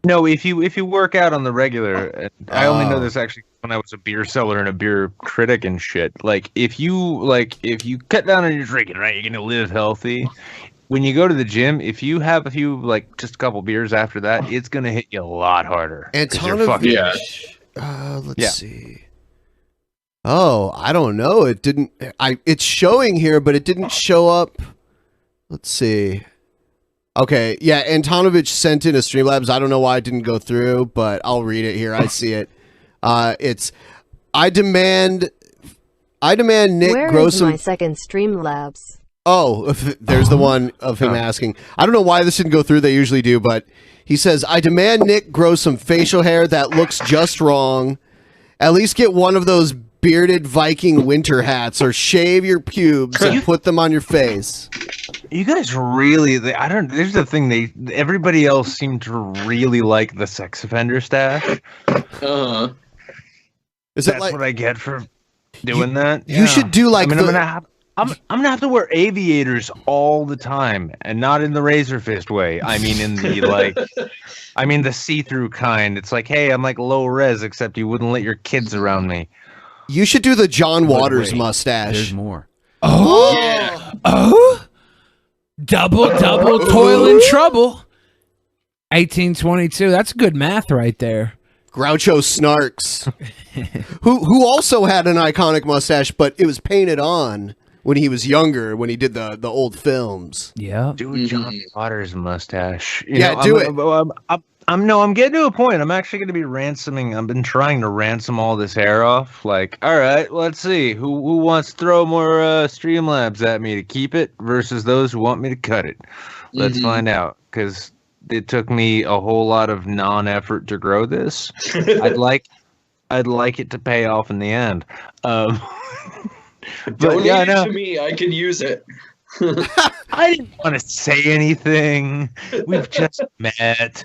No, if you work out on the regular, and I only know this actually when I was a beer seller and a beer critic and shit. Like if you cut down on your drinking, right, you're gonna live healthy. When you go to the gym, if you have a few, like, just a couple beers after that, it's going to hit you a lot harder. Let's see. Oh, I don't know. It didn't. It's showing here, but it didn't show up. Let's see. Okay, yeah, Antonovich sent in a Streamlabs. I don't know why it didn't go through, but I'll read it here. I see it. It's I demand Nick Where grow is some. my second Streamlabs? Oh, there's the one of him asking. I don't know why this didn't go through. They usually do, but he says, I demand Nick grow some facial hair that looks just wrong. At least get one of those bearded Viking winter hats or shave your pubes and put them on your face. You guys really, there's the thing, everybody else seemed to really like the sex offender stash. Is That's what I get for doing that? You should do like I'm gonna have to wear aviators all the time, and not in the razor fist way. I mean, in the the see-through kind. It's like, hey, I'm like low res, except you wouldn't let your kids around me. You should do the John Waters mustache. There's more. Oh, yeah. Double toil and trouble. 1822. That's good math right there. Groucho Snarks, who also had an iconic mustache, but it was painted on when he was younger, when he did the old films. Yeah, do John Waters mustache. Do it. I'm getting to a point. I'm actually going to be ransoming. I've been trying to ransom all this hair off. Like, all right, let's see who wants to throw more Streamlabs at me to keep it versus those who want me to cut it. Let's find out, because it took me a whole lot of non-effort to grow this. I'd like it to pay off in the end. Donate it to me. I can use it. I didn't want to say anything. We've just met.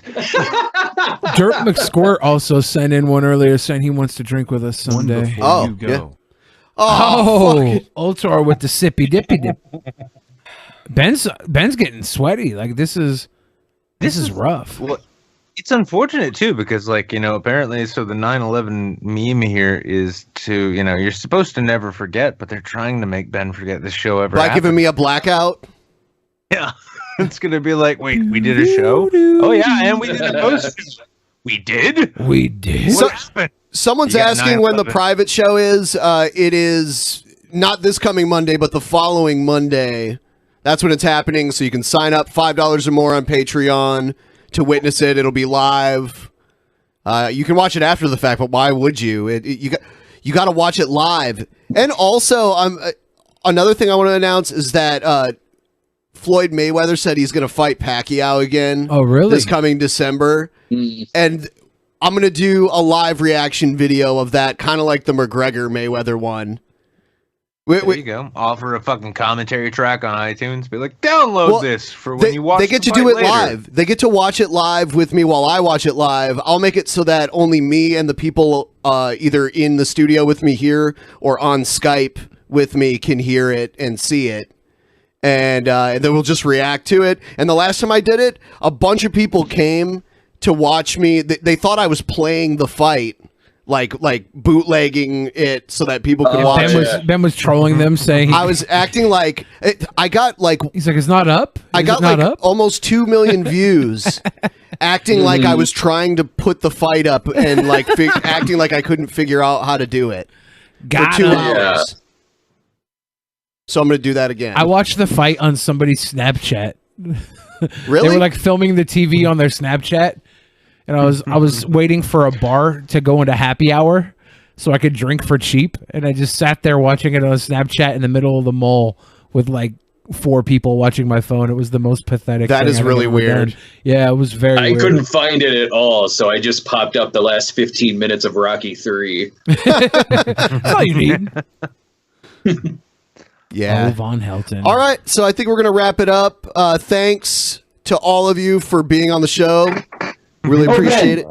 Dirt McSquirt also sent in one earlier saying he wants to drink with us someday. Oh, yeah. Oh, Ultor with the sippy dippy dip. Ben's getting sweaty. Like this is rough. Well, it's unfortunate too, because apparently, so the 9/11 meme here is to, you're supposed to never forget, but they're trying to make Ben forget this show ever by happened. giving me a blackout. Yeah, it's gonna be like, wait, we did a show? Oh yeah, and we did a post. We did. Someone's You got asking when the 9/11. private show is. It is not this coming Monday, but the following Monday. That's when it's happening. So you can sign up $5 or more on Patreon to witness it. It'll be live. You can watch it after the fact, but why would you? You got to watch it live. And also, another thing I want to announce is that Floyd Mayweather said he's going to fight Pacquiao again. Oh, really? This coming December. And I'm going to do a live reaction video of that, kind of like the McGregor Mayweather one. There you go. Offer a fucking commentary track on iTunes. Be like, download this for when you watch. They get the to do fight it later. live. They get to watch it live with me while I watch it live. I'll make it so that only me and the people either in the studio with me here or on Skype with me can hear it and see it. And then we'll just react to it. And the last time I did it, a bunch of people came to watch me. They thought I was playing the fight. Like bootlegging it so that people could watch it. Ben was trolling them, saying I was acting like I got like he's like, it's not up. I got like almost 2 million views, acting like I was trying to put the fight up and like acting like I couldn't figure out how to do it for 2 hours. Yeah. So I'm gonna do that again. I watched the fight on somebody's Snapchat. Really? They were like filming the TV on their Snapchat. and I was waiting for a bar to go into happy hour so I could drink for cheap, and I just sat there watching it on Snapchat in the middle of the mall with like 4 people watching my phone. It was the most pathetic. That thing is I've really ever weird. done. Yeah, it was very. I weird. couldn't find it at all, so I just popped up the last 15 minutes of Rocky 3. That's all you need. Yeah. Oh, Von Helton. All right, so I think we're gonna wrap it up. Thanks to all of you for being on the show. Really appreciate it.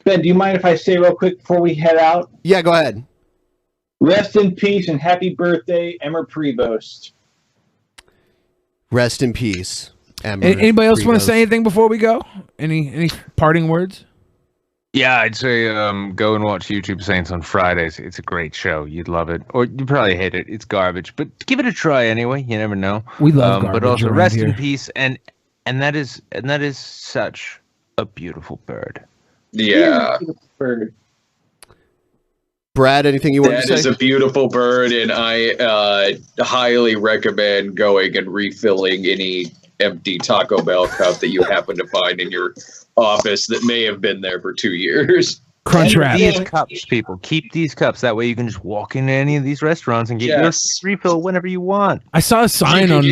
Ben, do you mind if I say real quick before we head out? Yeah, go ahead. Rest in peace and happy birthday, Emmer Prevost. Rest in peace. Anybody else want to say anything before we go? Any parting words? Yeah, I'd say go and watch YouTube Saints on Fridays. It's a great show. You'd love it, or you probably hate it. It's garbage, but give it a try anyway. You never know. We love garbage. But also around rest here. in peace, and that is such a beautiful bird. Yeah. Bird. Brad, anything you want to That say? is a beautiful bird, and I highly recommend going and refilling any empty Taco Bell cup that you happen to find in your office that may have been there for 2 years. Crunch wrap. These cups, people. Keep these cups. That way you can just walk into any of these restaurants and get your refill whenever you want. I saw a sign on.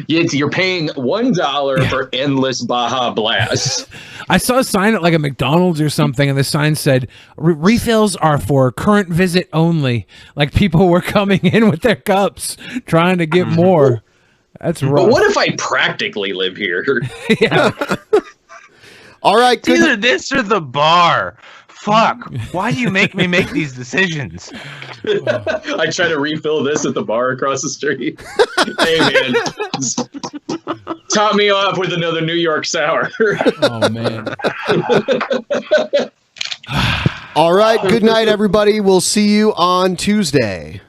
You're paying $1 for endless Baja Blast. I saw a sign at like a McDonald's or something, and the sign said refills are for current visit only. Like people were coming in with their cups trying to get more. That's rough. But what if I practically live here? Yeah. All right. It's either this or the bar. Fuck. Why do you make me make these decisions? I try to refill this at the bar across the street. Hey, man. Top me off with another New York sour. Oh, man. All right. Good night, everybody. We'll see you on Tuesday.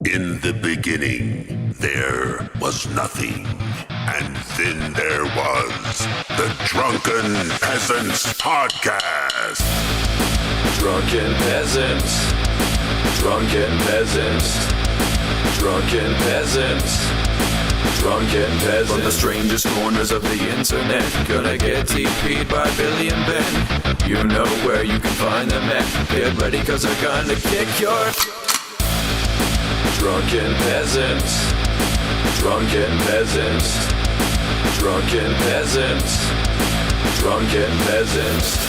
In the beginning, there was nothing. And then there was the Drunken Peasants Podcast. Drunken Peasants. Drunken Peasants. Drunken Peasants. Drunken Peasants. From the strangest corners of the internet, gonna get TP'd by Billy and Ben. You know where you can find them at. Get ready, cause they're gonna kick your... Drunken Peasants. Drunken Peasants. Drunken Peasants. Drunken Peasants.